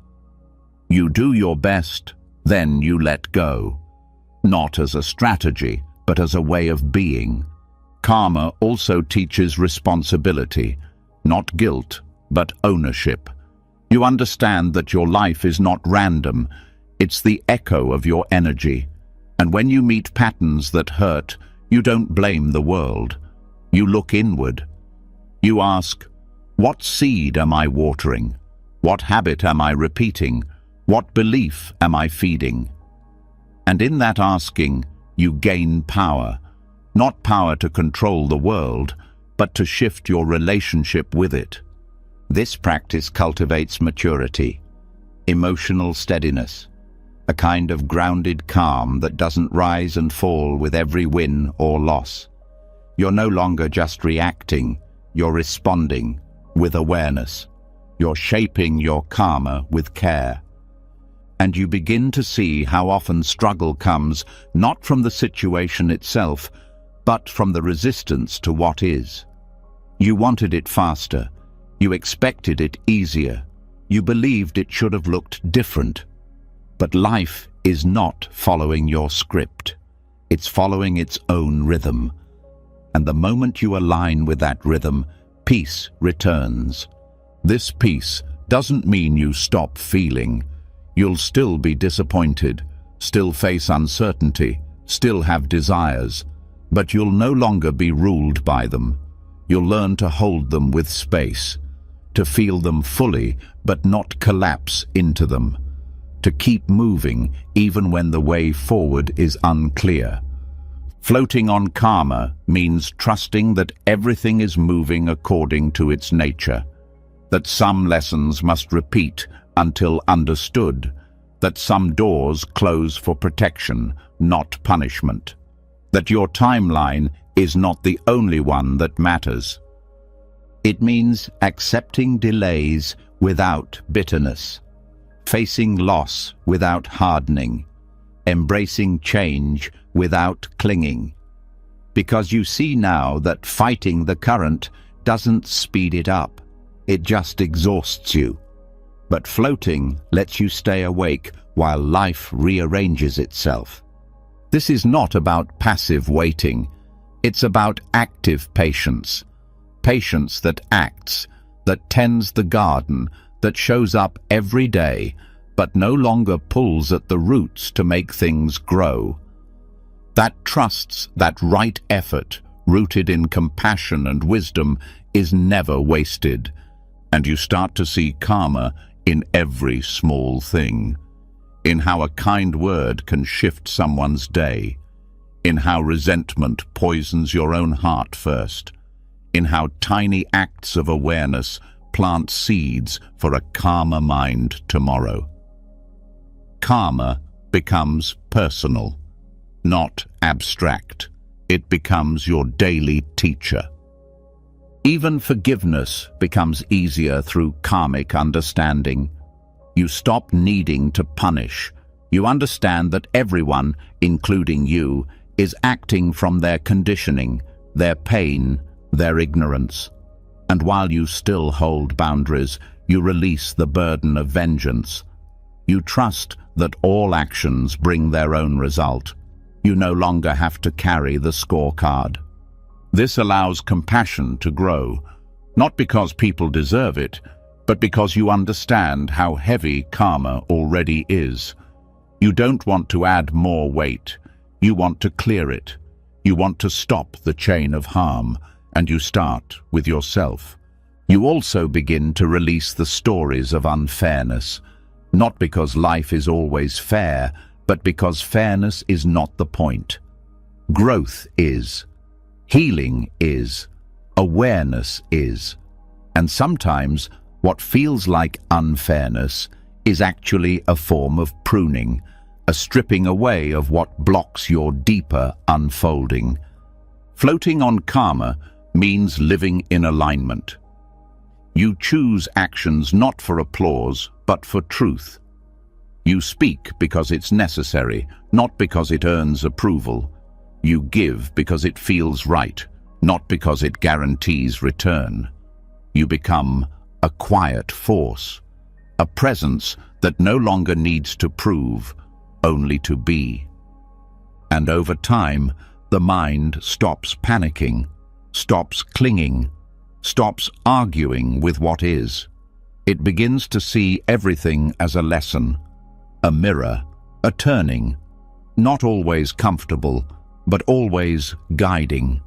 [SPEAKER 1] You do your best, then you let go. Not as a strategy, but as a way of being. Karma also teaches responsibility, not guilt, but ownership. You understand that your life is not random, it's the echo of your energy. And when you meet patterns that hurt, you don't blame the world. You look inward. You ask, what seed am I watering? What habit am I repeating? What belief am I feeding? And in that asking, you gain power. Not power to control the world, but to shift your relationship with it. This practice cultivates maturity, emotional steadiness, a kind of grounded calm that doesn't rise and fall with every win or loss. You're no longer just reacting, you're responding with awareness. You're shaping your karma with care. And you begin to see how often struggle comes not from the situation itself, but from the resistance to what is. You wanted it faster. You expected it easier. You believed it should have looked different. But life is not following your script. It's following its own rhythm. And the moment you align with that rhythm, peace returns. This peace doesn't mean you stop feeling. You'll still be disappointed, still face uncertainty, still have desires, but you'll no longer be ruled by them. You'll learn to hold them with space, to feel them fully but not collapse into them, to keep moving even when the way forward is unclear. Floating on karma means trusting that everything is moving according to its nature, that some lessons must repeat until understood, that some doors close for protection, not punishment, that your timeline is not the only one that matters. It means accepting delays without bitterness, facing loss without hardening, embracing change without clinging. Because you see now that fighting the current doesn't speed it up, it just exhausts you. But floating lets you stay awake while life rearranges itself. This is not about passive waiting, it's about active patience. Patience that acts, that tends the garden, that shows up every day, but no longer pulls at the roots to make things grow. That trusts that right effort, rooted in compassion and wisdom, is never wasted, and you start to see karma in every small thing, in how a kind word can shift someone's day, in how resentment poisons your own heart first, in how tiny acts of awareness plant seeds for a calmer mind tomorrow. Karma becomes personal, not abstract. It becomes your daily teacher. Even forgiveness becomes easier through karmic understanding. You stop needing to punish. You understand that everyone, including you, is acting from their conditioning, their pain, their ignorance. And while you still hold boundaries, you release the burden of vengeance. You trust that all actions bring their own result. You no longer have to carry the scorecard. This allows compassion to grow, not because people deserve it, but because you understand how heavy karma already is. You don't want to add more weight. You want to clear it. You want to stop the chain of harm, and you start with yourself. You also begin to release the stories of unfairness, not because life is always fair, but because fairness is not the point. Growth is. Healing is. Awareness is. And sometimes what feels like unfairness is actually a form of pruning, a stripping away of what blocks your deeper unfolding. Floating on karma means living in alignment. You choose actions not for applause, but for truth. You speak because it's necessary, not because it earns approval. You give because it feels right, not because it guarantees return. You become a quiet force, a presence that no longer needs to prove, only to be. And over time, the mind stops panicking, stops clinging, stops arguing with what is. It begins to see everything as a lesson, a mirror, a turning, not always comfortable, but always guiding.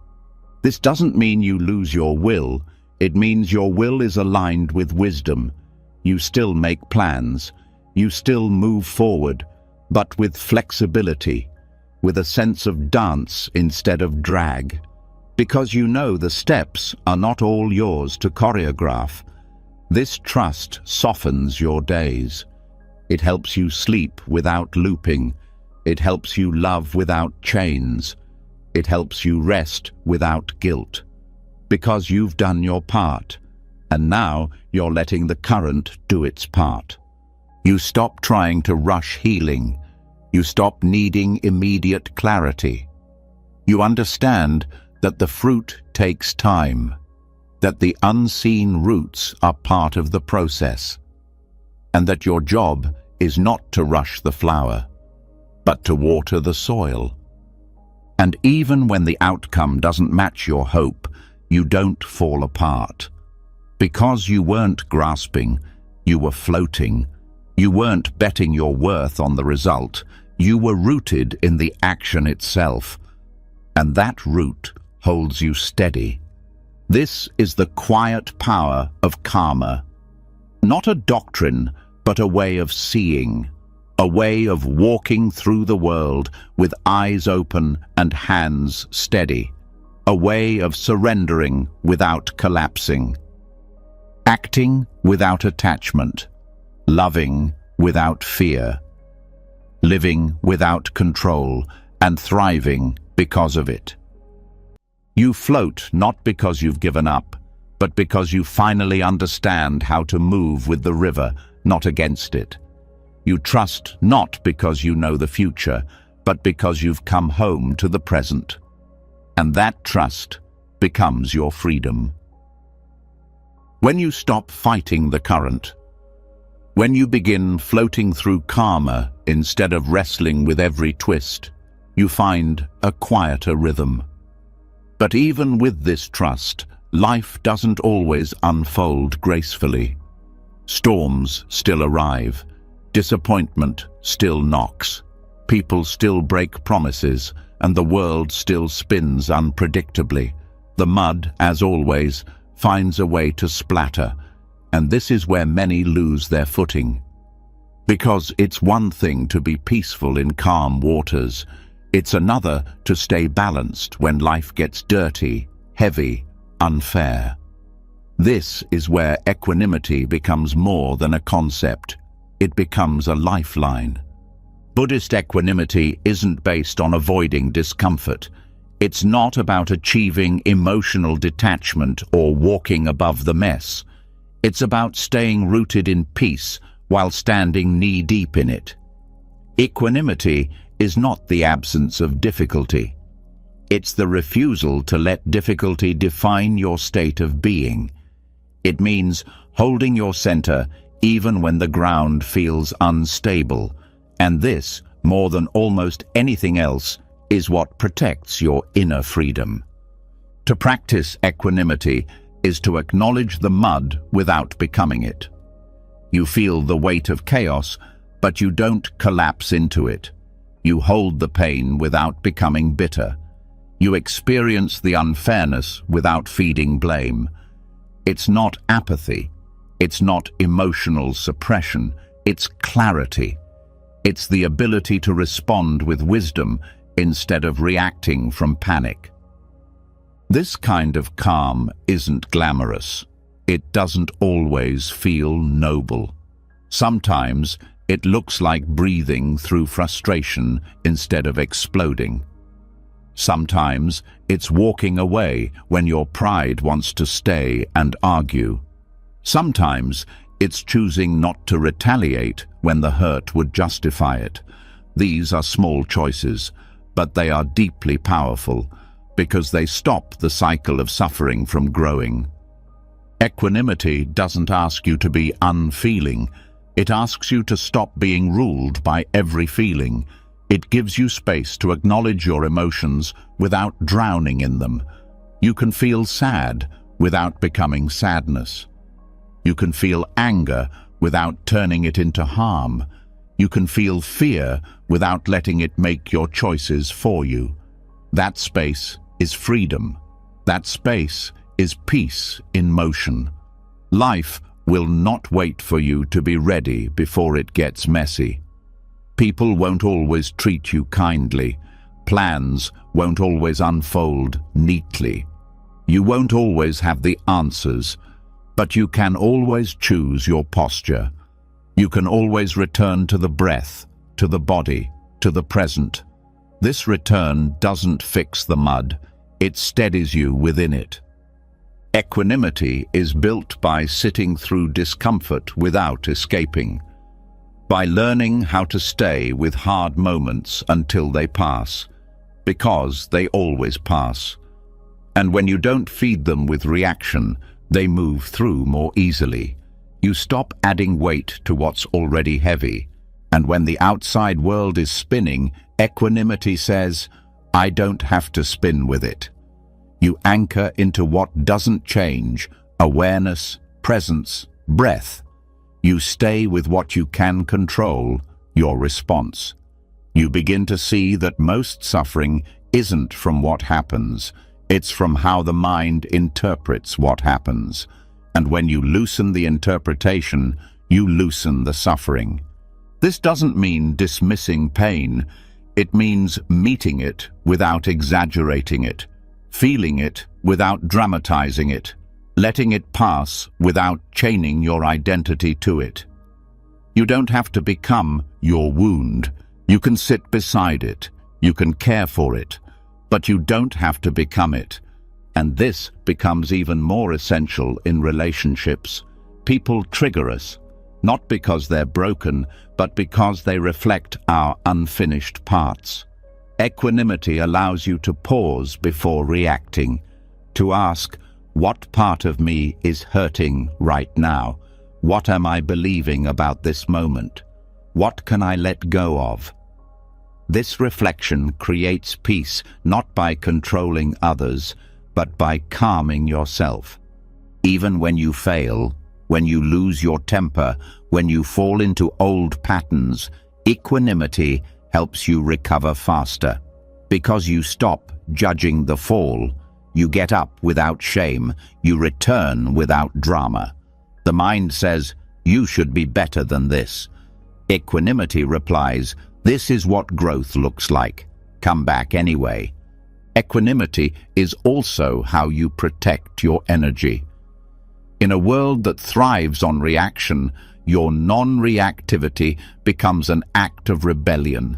[SPEAKER 1] This doesn't mean you lose your will. It means your will is aligned with wisdom. You still make plans. You still move forward, but with flexibility, with a sense of dance instead of drag. Because you know the steps are not all yours to choreograph. This trust softens your days. It helps you sleep without looping. It helps you love without chains. It helps you rest without guilt. Because you've done your part, and now you're letting the current do its part. You stop trying to rush healing. You stop needing immediate clarity. You understand that the fruit takes time, that the unseen roots are part of the process, and that your job is not to rush the flower, but to water the soil. And even when the outcome doesn't match your hope, you don't fall apart. Because you weren't grasping, you were floating. You weren't betting your worth on the result. You were rooted in the action itself, and that root holds you steady. This is the quiet power of karma. Not a doctrine, but a way of seeing, a way of walking through the world with eyes open and hands steady, a way of surrendering without collapsing, acting without attachment, loving without fear, living without control, and thriving because of it. You float not because you've given up, but because you finally understand how to move with the river, not against it. You trust not because you know the future, but because you've come home to the present. And that trust becomes your freedom. When you stop fighting the current, when you begin floating through karma instead of wrestling with every twist, you find a quieter rhythm. But even with this trust, life doesn't always unfold gracefully. Storms still arrive, disappointment still knocks, people still break promises, and the world still spins unpredictably. The mud, as always, finds a way to splatter, and this is where many lose their footing. Because it's one thing to be peaceful in calm waters, it's another to stay balanced when life gets dirty, heavy, unfair. This is where equanimity becomes more than a concept. It becomes a lifeline. Buddhist equanimity isn't based on avoiding discomfort. It's not about achieving emotional detachment or walking above the mess. It's about staying rooted in peace while standing knee-deep in it. Equanimity is not the absence of difficulty. It's the refusal to let difficulty define your state of being. It means holding your center even when the ground feels unstable, and this, more than almost anything else, is what protects your inner freedom. To practice equanimity is to acknowledge the mud without becoming it. You feel the weight of chaos, but you don't collapse into it. You hold the pain without becoming bitter. You experience the unfairness without feeding blame. It's not apathy. It's not emotional suppression. It's clarity. It's the ability to respond with wisdom instead of reacting from panic. This kind of calm isn't glamorous. It doesn't always feel noble. Sometimes it looks like breathing through frustration instead of exploding. Sometimes it's walking away when your pride wants to stay and argue. Sometimes it's choosing not to retaliate when the hurt would justify it. These are small choices, but they are deeply powerful because they stop the cycle of suffering from growing. Equanimity doesn't ask you to be unfeeling. It asks you to stop being ruled by every feeling. It gives you space to acknowledge your emotions without drowning in them. You can feel sad without becoming sadness. You can feel anger without turning it into harm. You can feel fear without letting it make your choices for you. That space is freedom. That space is peace in motion. Life will not wait for you to be ready before it gets messy. People won't always treat you kindly. Plans won't always unfold neatly. You won't always have the answers, but you can always choose your posture. You can always return to the breath, to the body, to the present. This return doesn't fix the mud, it steadies you within it. Equanimity is built by sitting through discomfort without escaping, by learning how to stay with hard moments until they pass, because they always pass. And when you don't feed them with reaction, they move through more easily. You stop adding weight to what's already heavy, and when the outside world is spinning, equanimity says, I don't have to spin with it. You anchor into what doesn't change, awareness, presence, breath. You stay with what you can control, your response. You begin to see that most suffering isn't from what happens, it's from how the mind interprets what happens. And when you loosen the interpretation, you loosen the suffering. This doesn't mean dismissing pain. It means meeting it without exaggerating it, feeling it without dramatizing it, letting it pass without chaining your identity to it. You don't have to become your wound. You can sit beside it. You can care for it. But you don't have to become it. And this becomes even more essential in relationships. People trigger us. not because they're broken, but because they reflect our unfinished parts. Equanimity allows you to pause before reacting, to ask, what part of me is hurting right now? What am I believing about this moment? What can I let go of? This reflection creates peace not by controlling others, but by calming yourself. Even when you fail, when you lose your temper, when you fall into old patterns, equanimity helps you recover faster. Because you stop judging the fall, you get up without shame, you return without drama. The mind says, you should be better than this. Equanimity replies, this is what growth looks like. Come back anyway. Equanimity is also how you protect your energy. In a world that thrives on reaction, your non-reactivity becomes an act of rebellion,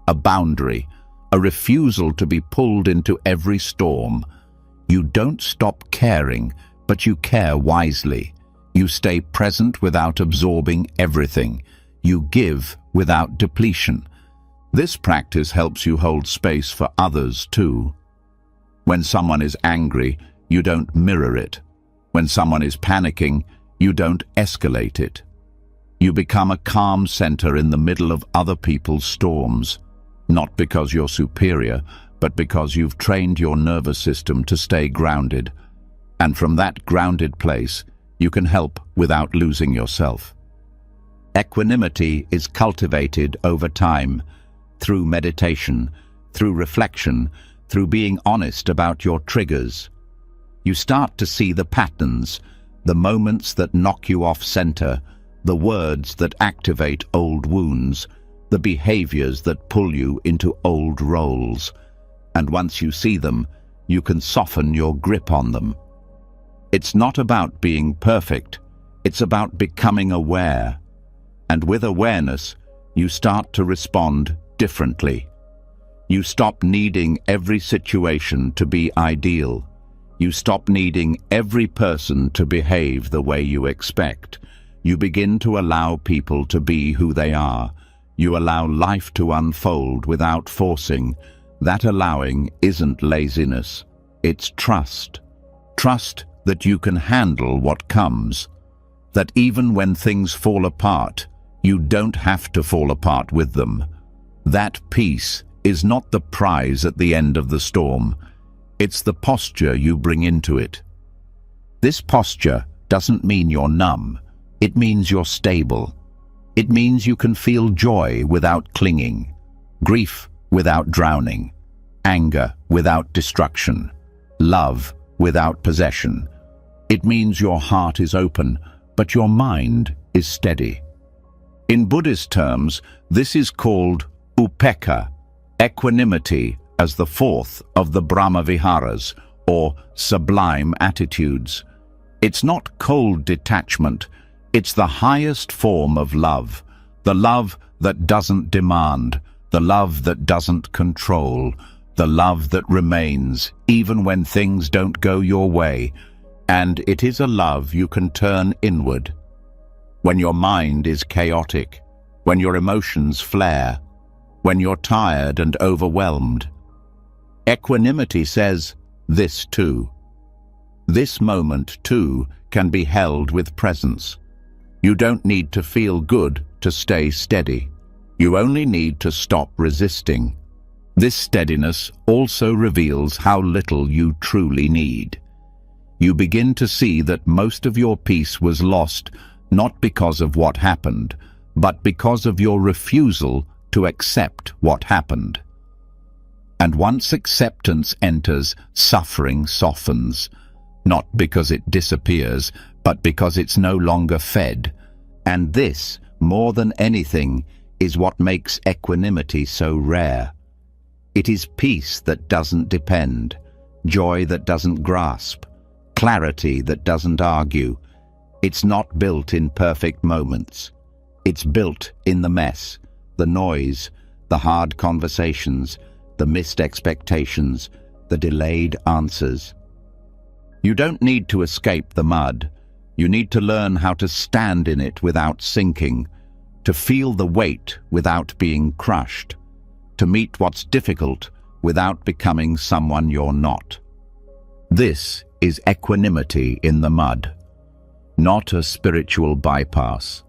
[SPEAKER 1] a boundary, a refusal to be pulled into every storm. You don't stop caring, but you care wisely. You stay present without absorbing everything. You give without depletion. This practice helps you hold space for others too. When someone is angry, you don't mirror it. When someone is panicking, you don't escalate it. You become a calm center in the middle of other people's storms, not because you're superior, but because you've trained your nervous system to stay grounded. And from that grounded place, you can help without losing yourself. Equanimity is cultivated over time, through meditation, through reflection, through being honest about your triggers. You start to see the patterns, the moments that knock you off center, the words that activate old wounds, the behaviors that pull you into old roles. And once you see them, you can soften your grip on them. It's not about being perfect, it's about becoming aware. And with awareness, you start to respond differently. You stop needing every situation to be ideal. You stop needing every person to behave the way you expect. You begin to allow people to be who they are. You allow life to unfold without forcing. That allowing isn't laziness, it's trust. Trust that you can handle what comes. That even when things fall apart, you don't have to fall apart with them. That peace is not the prize at the end of the storm. It's the posture you bring into it. This posture doesn't mean you're numb. It means you're stable. It means you can feel joy without clinging, grief without drowning, anger without destruction, love without possession. It means your heart is open, but your mind is steady. In Buddhist terms, this is called upekkha, equanimity, as the fourth of the Brahma Viharas, or sublime attitudes. It's not cold detachment, it's the highest form of love, the love that doesn't demand, the love that doesn't control, the love that remains even when things don't go your way, and it is a love you can turn inward. When your mind is chaotic, when your emotions flare, when you're tired and overwhelmed, equanimity says, this too. This moment too can be held with presence. You don't need to feel good to stay steady. You only need to stop resisting. This steadiness also reveals how little you truly need. You begin to see that most of your peace was lost not because of what happened, but because of your refusal to accept what happened. And once acceptance enters, suffering softens, not because it disappears, but because it's no longer fed. And this, more than anything, is what makes equanimity so rare. It is peace that doesn't depend, joy that doesn't grasp, clarity that doesn't argue. It's not built in perfect moments. It's built in the mess, the noise, the hard conversations, the missed expectations, the delayed answers. You don't need to escape the mud. You need to learn how to stand in it without sinking, to feel the weight without being crushed, to meet what's difficult without becoming someone you're not. This is equanimity in the mud. Not a spiritual bypass,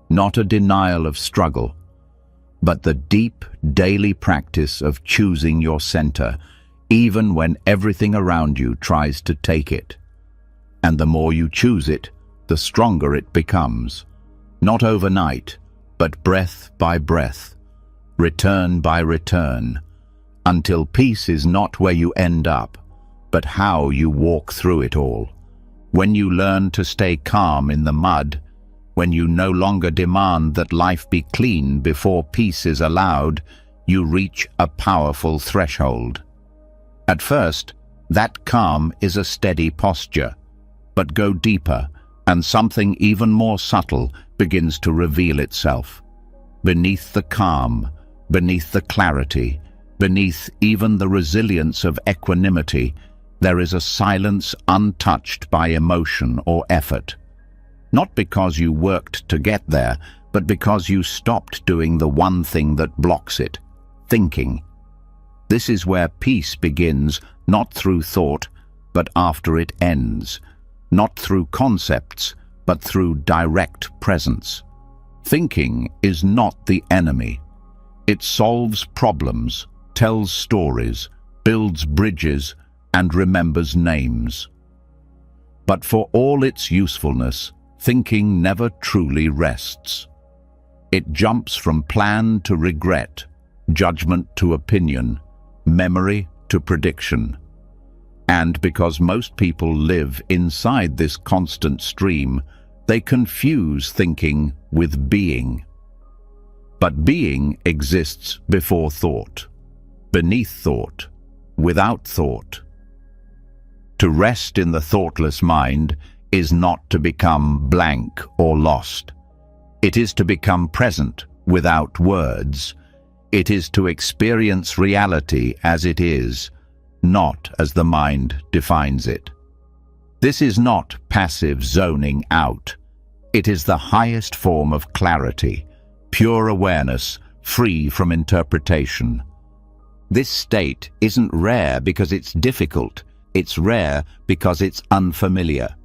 [SPEAKER 1] not a denial of struggle, but the deep daily practice of choosing your center, even when everything around you tries to take it. And the more you choose it, the stronger it becomes. Not overnight, but breath by breath, return by return, until peace is not where you end up, but how you walk through it all. When you learn to stay calm in the mud, when you no longer demand that life be clean before peace is allowed, you reach a powerful threshold. At first, that calm is a steady posture, but go deeper, and something even more subtle begins to reveal itself. Beneath the calm, beneath the clarity, beneath even the resilience of equanimity, there is a silence untouched by emotion or effort. Not because you worked to get there, but because you stopped doing the one thing that blocks it, thinking. This is where peace begins, not through thought, but after it ends. Not through concepts, but through direct presence. Thinking is not the enemy. It solves problems, tells stories, builds bridges, and remembers names. But for all its usefulness, thinking never truly rests. It jumps from plan to regret, judgment to opinion, memory to prediction. And because most people live inside this constant stream, they confuse thinking with being. But being exists before thought, beneath thought, without thought. To rest in the thoughtless mind is not to become blank or lost. It is to become present without words. It is to experience reality as it is, not as the mind defines it. This is not passive zoning out. It is the highest form of clarity, pure awareness, free from interpretation. This state isn't rare because it's difficult. It's rare because it's unfamiliar.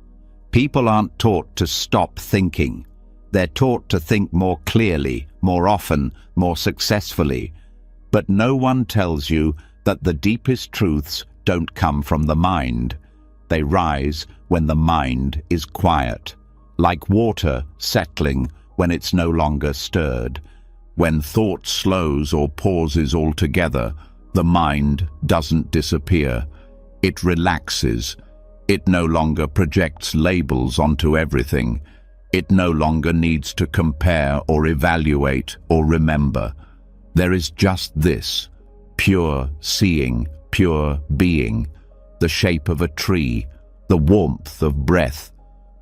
[SPEAKER 1] People aren't taught to stop thinking. They're taught to think more clearly, more often, more successfully. But no one tells you that the deepest truths don't come from the mind. They rise when the mind is quiet, like water settling when it's no longer stirred. When thought slows or pauses altogether, the mind doesn't disappear. It relaxes. It no longer projects labels onto everything. It no longer needs to compare or evaluate or remember. There is just this, pure seeing, pure being, the shape of a tree, the warmth of breath,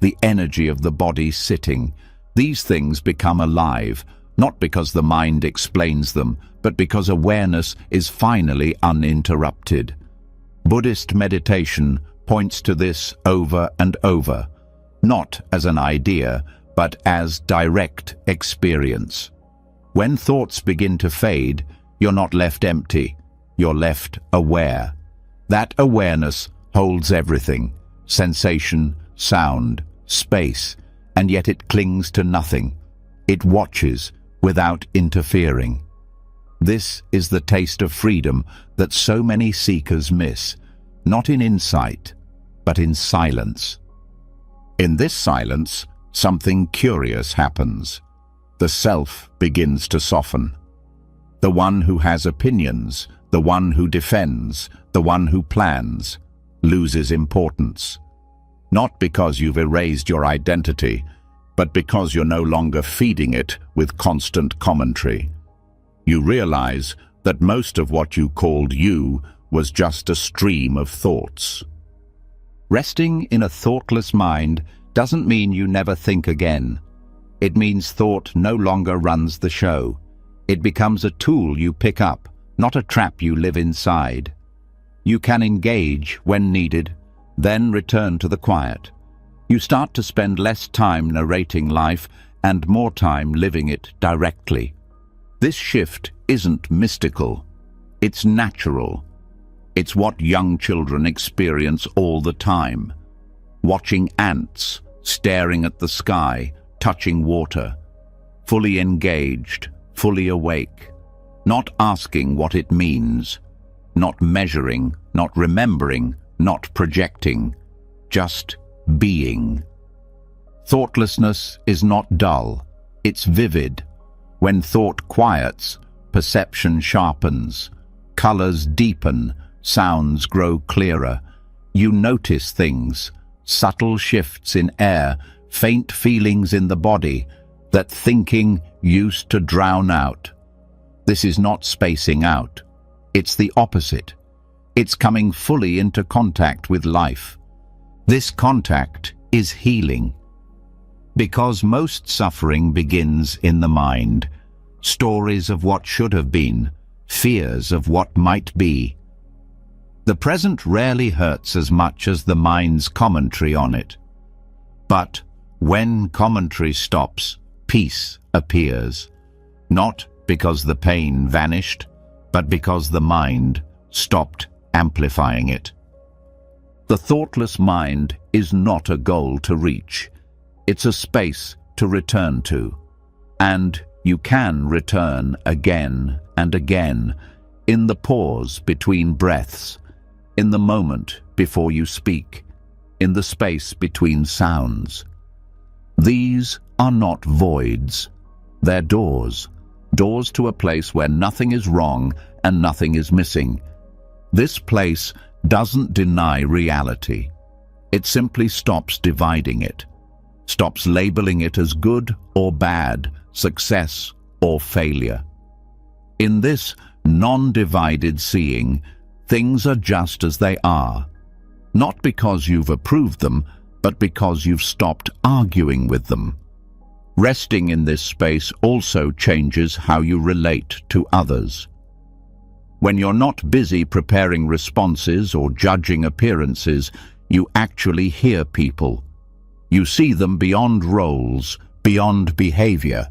[SPEAKER 1] the energy of the body sitting. These things become alive, not because the mind explains them, but because awareness is finally uninterrupted. Buddhist meditation points to this over and over, not as an idea, but as direct experience. When thoughts begin to fade, you're not left empty, you're left aware. That awareness holds everything, sensation, sound, space, and yet it clings to nothing. It watches without interfering. This is the taste of freedom that so many seekers miss, not in insight, but in silence. In this silence, something curious happens. The self begins to soften. The one who has opinions, the one who defends, the one who plans, loses importance. Not because you've erased your identity, but because you're no longer feeding it with constant commentary. You realize that most of what you called you was just a stream of thoughts. Resting in a thoughtless mind doesn't mean you never think again. It means thought no longer runs the show. It becomes a tool you pick up, not a trap you live inside. You can engage when needed, then return to the quiet. You start to spend less time narrating life and more time living it directly. This shift isn't mystical. It's natural. It's what young children experience all the time. Watching ants, staring at the sky, touching water. Fully engaged, fully awake. Not asking what it means. Not measuring, not remembering, not projecting. Just being. Thoughtlessness is not dull. It's vivid. When thought quiets, perception sharpens. Colors deepen, sounds grow clearer. You notice things, subtle shifts in air, faint feelings in the body that thinking used to drown out. This is not spacing out. It's the opposite. It's coming fully into contact with life. This contact is healing. Because most suffering begins in the mind. Stories of what should have been, fears of what might be. The present rarely hurts as much as the mind's commentary on it. But when commentary stops, peace appears. Not because the pain vanished, but because the mind stopped amplifying it. The thoughtless mind is not a goal to reach. It's a space to return to. And you can return again and again, in the pause between breaths, in the moment before you speak, in the space between sounds. These are not voids. They're doors. Doors to a place where nothing is wrong and nothing is missing. This place doesn't deny reality. It simply stops dividing it, stops labeling it as good or bad, success or failure. In this non-divided seeing, things are just as they are, not because you've approved them, but because you've stopped arguing with them. Resting in this space also changes how you relate to others. When you're not busy preparing responses or judging appearances, you actually hear people. You see them beyond roles, beyond behavior.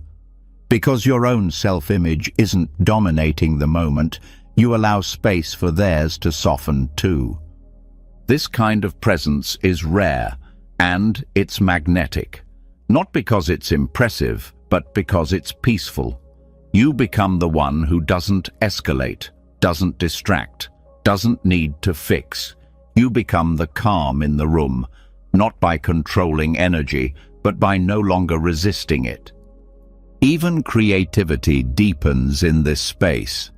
[SPEAKER 1] Because your own self-image isn't dominating the moment, you allow space for theirs to soften too. This kind of presence is rare, and it's magnetic. Not because it's impressive, but because it's peaceful. You become the one who doesn't escalate, doesn't distract, doesn't need to fix. You become the calm in the room, not by controlling energy, but by no longer resisting it. Even creativity deepens in this space.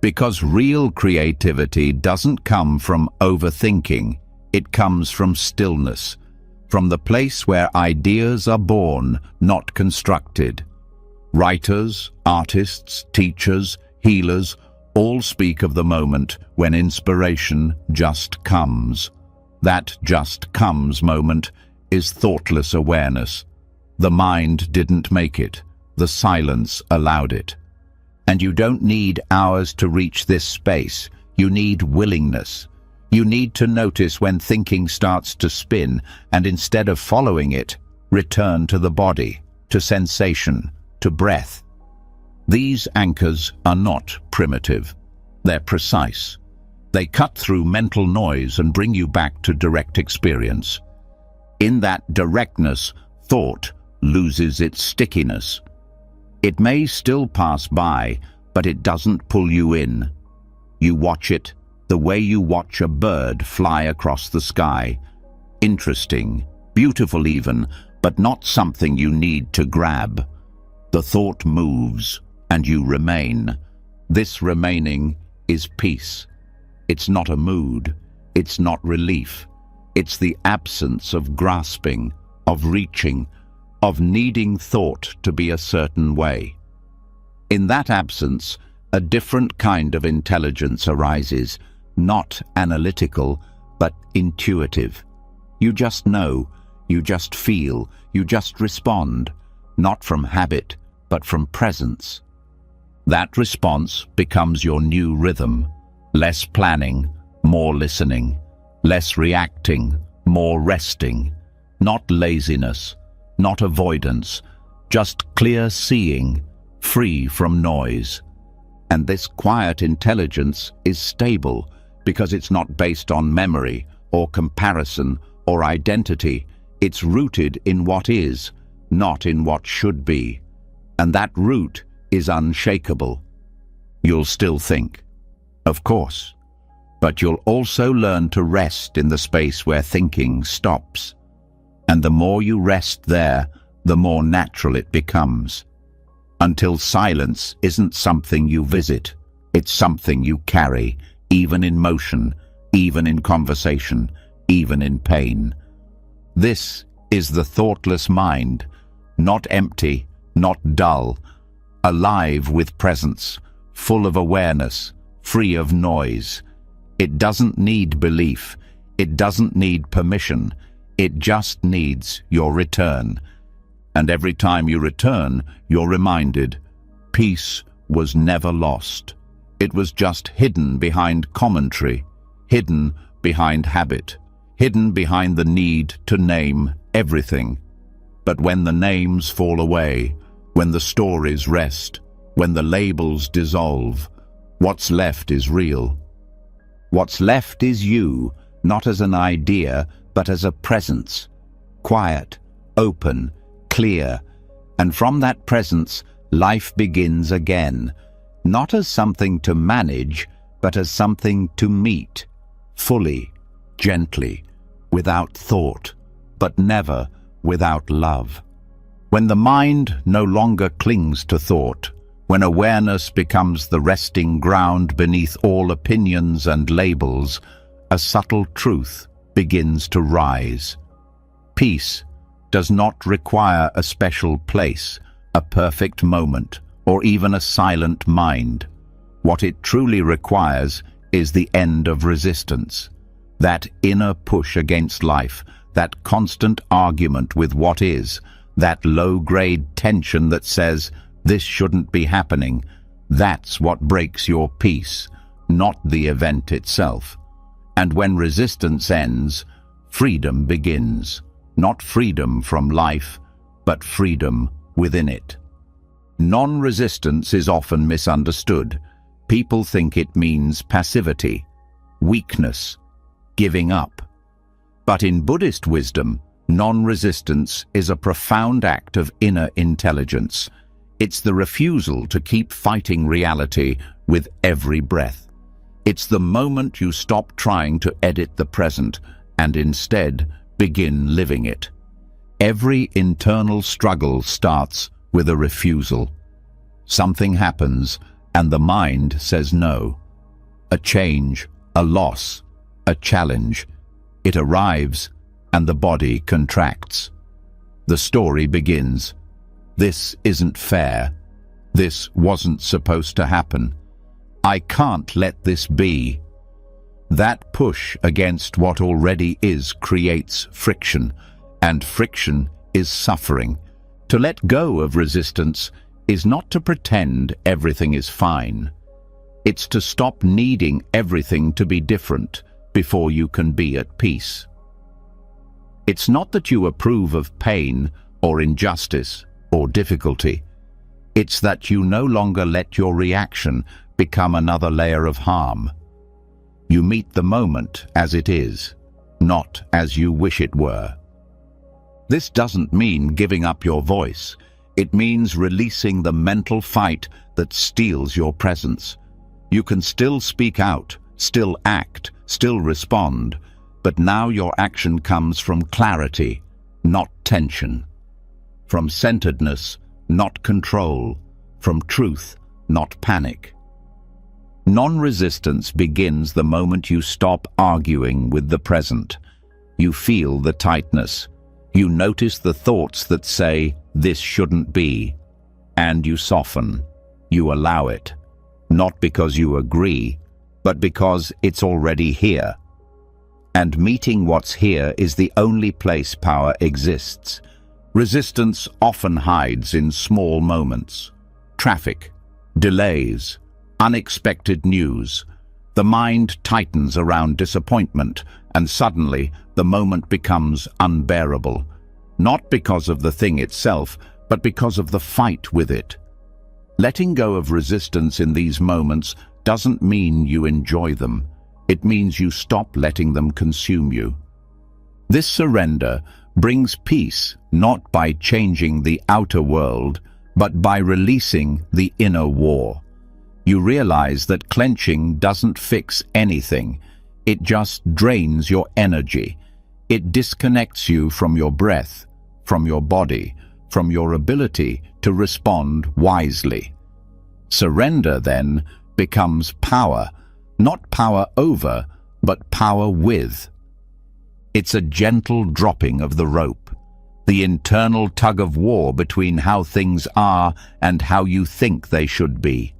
[SPEAKER 1] Because real creativity doesn't come from overthinking, it comes from stillness, from the place where ideas are born, not constructed. Writers, artists, teachers, healers, all speak of the moment when inspiration just comes. That just comes moment is thoughtless awareness. The mind didn't make it. The silence allowed it. And you don't need hours to reach this space. You need willingness. You need to notice when thinking starts to spin, and instead of following it, return to the body, to sensation, to breath. These anchors are not primitive. They're precise. They cut through mental noise and bring you back to direct experience. In that directness, thought loses its stickiness. It may still pass by, but it doesn't pull you in. You watch it, the way you watch a bird fly across the sky. Interesting, beautiful even, but not something you need to grab. The thought moves, and you remain. This remaining is peace. It's not a mood. It's not relief. It's the absence of grasping, of reaching, of needing thought to be a certain way. In that absence, a different kind of intelligence arises, not analytical, but intuitive. You just know, you just feel, you just respond, not from habit, but from presence. That response becomes your new rhythm. Less planning, more listening. Less reacting, more resting. Not laziness, not avoidance, just clear seeing, free from noise. And this quiet intelligence is stable because it's not based on memory or comparison or identity. It's rooted in what is, not in what should be. And that root is unshakable. You'll still think, of course, but you'll also learn to rest in the space where thinking stops. And the more you rest there, the more natural it becomes. Until silence isn't something you visit, it's something you carry, even in motion, even in conversation, even in pain. This is the thoughtless mind, not empty, not dull, alive with presence, full of awareness, free of noise. It doesn't need belief, it doesn't need permission, it just needs your return. And every time you return, you're reminded, peace was never lost. It was just hidden behind commentary, hidden behind habit, hidden behind the need to name everything. But when the names fall away, when the stories rest, when the labels dissolve, what's left is real. What's left is you, not as an idea, but as a presence, quiet, open, clear, and from that presence, life begins again, not as something to manage, but as something to meet, fully, gently, without thought, but never without love. When the mind no longer clings to thought, when awareness becomes the resting ground beneath all opinions and labels, a subtle truth begins to rise. Peace does not require a special place, a perfect moment, or even a silent mind. What it truly requires is the end of resistance, that inner push against life, that constant argument with what is, that low-grade tension that says, this shouldn't be happening. That's what breaks your peace, not the event itself. And when resistance ends, freedom begins. Not freedom from life, but freedom within it. Non-resistance is often misunderstood. People think it means passivity, weakness, giving up. But in Buddhist wisdom, non-resistance is a profound act of inner intelligence. It's the refusal to keep fighting reality with every breath. It's the moment you stop trying to edit the present and instead begin living it. Every internal struggle starts with a refusal. Something happens and the mind says no. A change, a loss, a challenge. It arrives and the body contracts. The story begins. This isn't fair. This wasn't supposed to happen. I can't let this be. That push against what already is creates friction, and friction is suffering. To let go of resistance is not to pretend everything is fine. It's to stop needing everything to be different before you can be at peace. It's not that you approve of pain or injustice or difficulty. It's that you no longer let your reaction become another layer of harm. You meet the moment as it is, not as you wish it were. This doesn't mean giving up your voice. It means releasing the mental fight that steals your presence. You can still speak out, still act, still respond, but now your action comes from clarity, not tension. From centeredness, not control. From truth, not panic. Non-resistance begins the moment you stop arguing with the present. You feel the tightness. You notice the thoughts that say, this shouldn't be. And you soften. You allow it. Not because you agree, but because it's already here. And meeting what's here is the only place power exists. Resistance often hides in small moments. Traffic, delays, unexpected news. The mind tightens around disappointment, and suddenly the moment becomes unbearable. not because of the thing itself, but because of the fight with it. Letting go of resistance in these moments doesn't mean you enjoy them. It means you stop letting them consume you. This surrender brings peace not by changing the outer world, but by releasing the inner war. You realize that clenching doesn't fix anything. It just drains your energy. It disconnects you from your breath, from your body, from your ability to respond wisely. Surrender, then, becomes power, not power over, but power with. It's a gentle dropping of the rope, the internal tug-of-war between how things are and how you think they should be.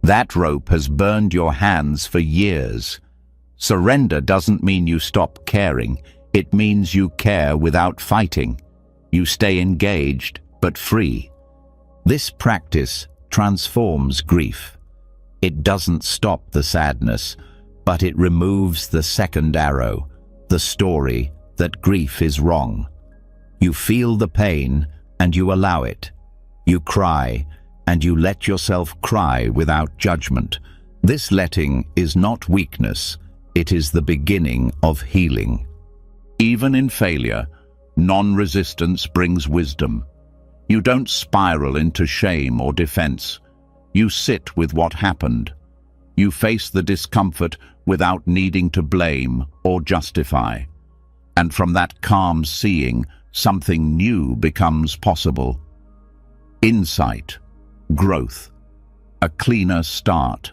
[SPEAKER 1] That rope has burned your hands for years. Surrender doesn't mean you stop caring. It means you care without fighting. You stay engaged, but free. This practice transforms grief. It doesn't stop the sadness, but it removes the second arrow, the story that grief is wrong. You feel the pain and you allow it. You cry and you let yourself cry without judgment. This letting is not weakness, it is the beginning of healing. Even in failure, non-resistance brings wisdom. You don't spiral into shame or defense. You sit with what happened. You face the discomfort without needing to blame or justify. And from that calm seeing, something new becomes possible. Insight, growth, a cleaner start.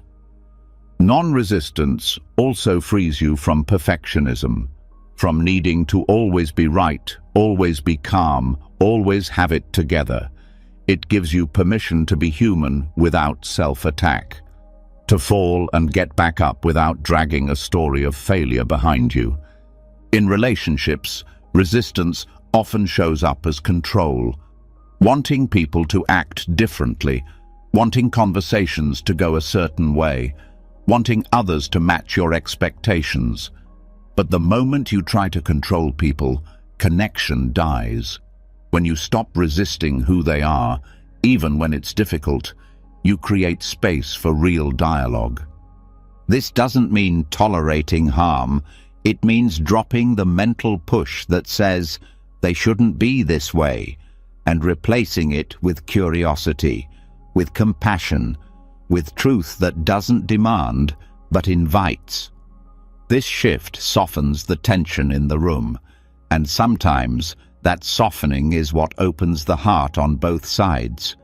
[SPEAKER 1] Non-resistance also frees you from perfectionism, from needing to always be right, always be calm, always have it together. It gives you permission to be human without self-attack, to fall and get back up without dragging a story of failure behind you. In relationships, resistance often shows up as control, wanting people to act differently, wanting conversations to go a certain way, wanting others to match your expectations. But the moment you try to control people, connection dies. When you stop resisting who they are, even when it's difficult, you create space for real dialogue. This doesn't mean tolerating harm. It means dropping the mental push that says they shouldn't be this way, and replacing it with curiosity, with compassion, with truth that doesn't demand but invites. This shift softens the tension in the room, and sometimes that softening is what opens the heart on both sides.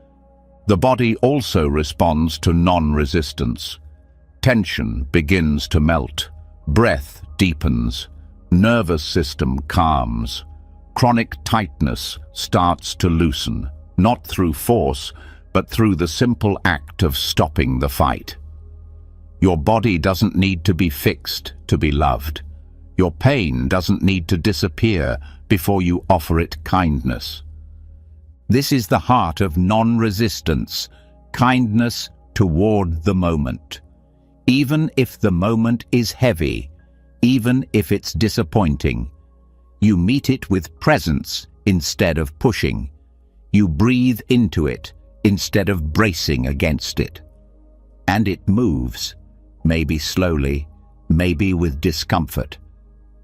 [SPEAKER 1] The body also responds to non-resistance. Tension begins to melt, breath deepens, nervous system calms. Chronic tightness starts to loosen, not through force, but through the simple act of stopping the fight. Your body doesn't need to be fixed to be loved. Your pain doesn't need to disappear before you offer it kindness. This is the heart of non-resistance, kindness toward the moment. Even if the moment is heavy, even if it's disappointing, you meet it with presence instead of pushing. You breathe into it instead of bracing against it. And it moves, maybe slowly, maybe with discomfort,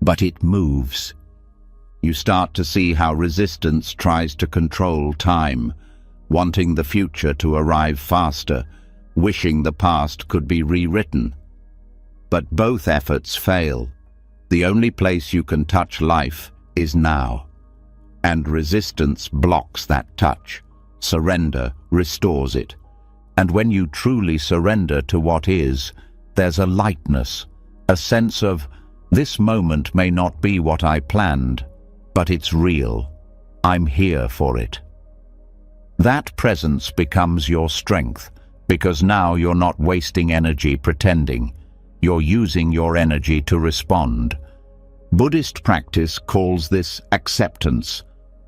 [SPEAKER 1] but it moves. You start to see how resistance tries to control time, wanting the future to arrive faster, wishing the past could be rewritten. But both efforts fail. The only place you can touch life is now. And resistance blocks that touch. Surrender restores it. And when you truly surrender to what is, there's a lightness, a sense of, this moment may not be what I planned, but it's real. I'm here for it. That presence becomes your strength, because now you're not wasting energy pretending. You're using your energy to respond. Buddhist practice calls this acceptance,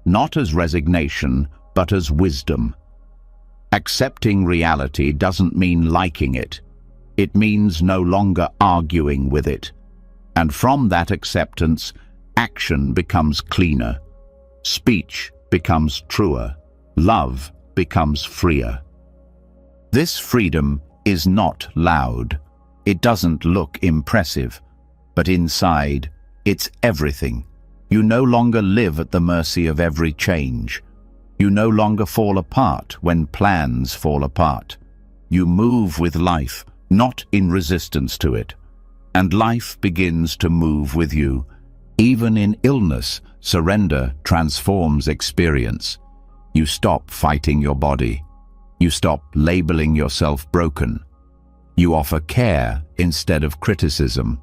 [SPEAKER 1] not as resignation, but as wisdom. Accepting reality doesn't mean liking it. It means no longer arguing with it. And from that acceptance, action becomes cleaner. Speech becomes truer. Love becomes freer. This freedom is not loud. It doesn't look impressive. But inside, it's everything. You no longer live at the mercy of every change. You no longer fall apart when plans fall apart. You move with life, not in resistance to it. And life begins to move with you. Even in illness, surrender transforms experience. You stop fighting your body. You stop labeling yourself broken. You offer care instead of criticism.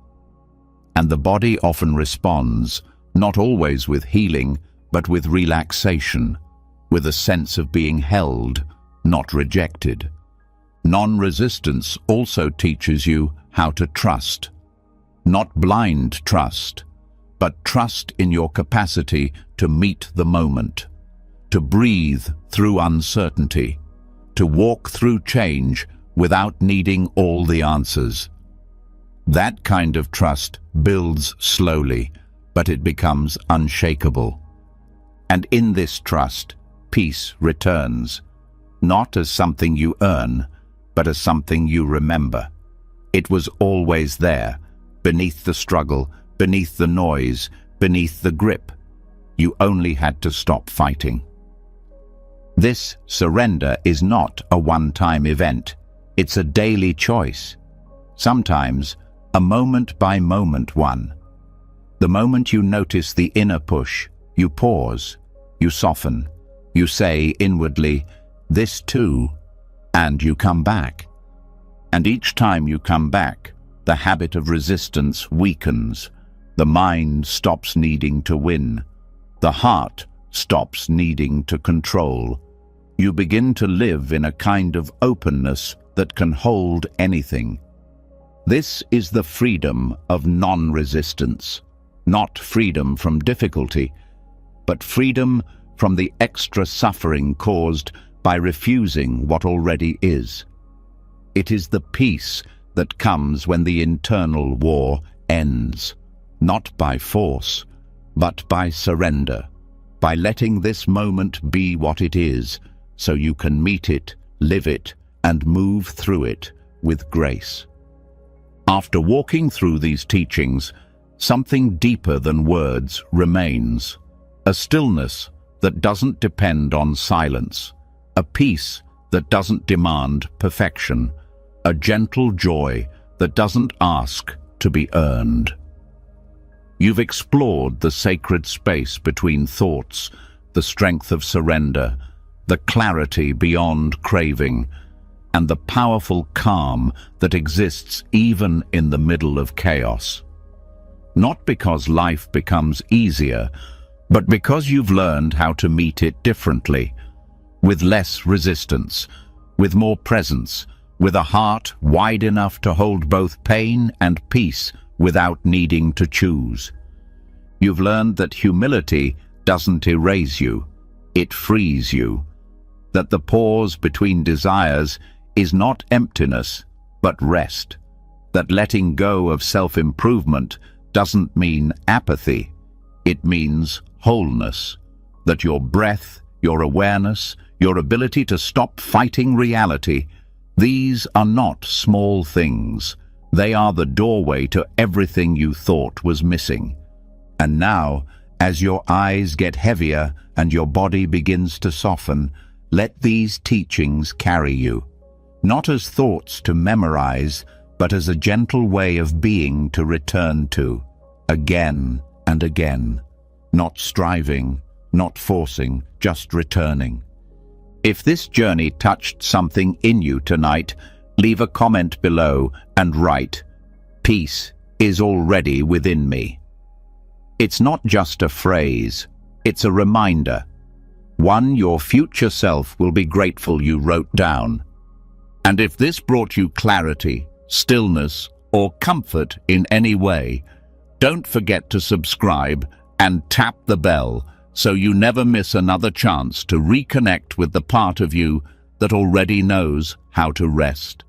[SPEAKER 1] And the body often responds, not always with healing, but with relaxation, with a sense of being held, not rejected. Non-resistance also teaches you how to trust. Not blind trust, but trust in your capacity to meet the moment, to breathe through uncertainty, to walk through change without needing all the answers. That kind of trust builds slowly, but it becomes unshakable. And in this trust, peace returns, not as something you earn, but as something you remember. It was always there, beneath the struggle, beneath the noise, beneath the grip. You only had to stop fighting. This surrender is not a one-time event. It's a daily choice. Sometimes, a moment-by-moment one. The moment you notice the inner push, you pause, you soften, you say inwardly, "This too," and you come back. And each time you come back, the habit of resistance weakens. The mind stops needing to win. The heart stops needing to control. You begin to live in a kind of openness that can hold anything. This is the freedom of non-resistance, not freedom from difficulty, but freedom from the extra suffering caused by refusing what already is. It is the peace that comes when the internal war ends, not by force, but by surrender, by letting this moment be what it is, so you can meet it, live it, and move through it with grace. After walking through these teachings, something deeper than words remains. A stillness that doesn't depend on silence. A peace that doesn't demand perfection. A gentle joy that doesn't ask to be earned. You've explored the sacred space between thoughts, the strength of surrender, the clarity beyond craving, and the powerful calm that exists even in the middle of chaos. Not because life becomes easier, but because you've learned how to meet it differently, with less resistance, with more presence, with a heart wide enough to hold both pain and peace without needing to choose. You've learned that humility doesn't erase you, it frees you. That the pause between desires is not emptiness, but rest. That letting go of self-improvement doesn't mean apathy, it means wholeness. That your breath, your awareness, your ability to stop fighting reality, these are not small things. They are the doorway to everything you thought was missing. And now, as your eyes get heavier and your body begins to soften, let these teachings carry you, not as thoughts to memorize, but as a gentle way of being to return to, again and again, not striving, not forcing, just returning. If this journey touched something in you tonight, leave a comment below and write, "Peace is already within me." It's not just a phrase, it's a reminder. One your future self will be grateful you wrote down. And if this brought you clarity, stillness, or comfort in any way, don't forget to subscribe and tap the bell so you never miss another chance to reconnect with the part of you that already knows how to rest.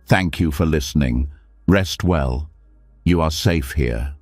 [SPEAKER 1] Thank you for listening. Rest well. You are safe here.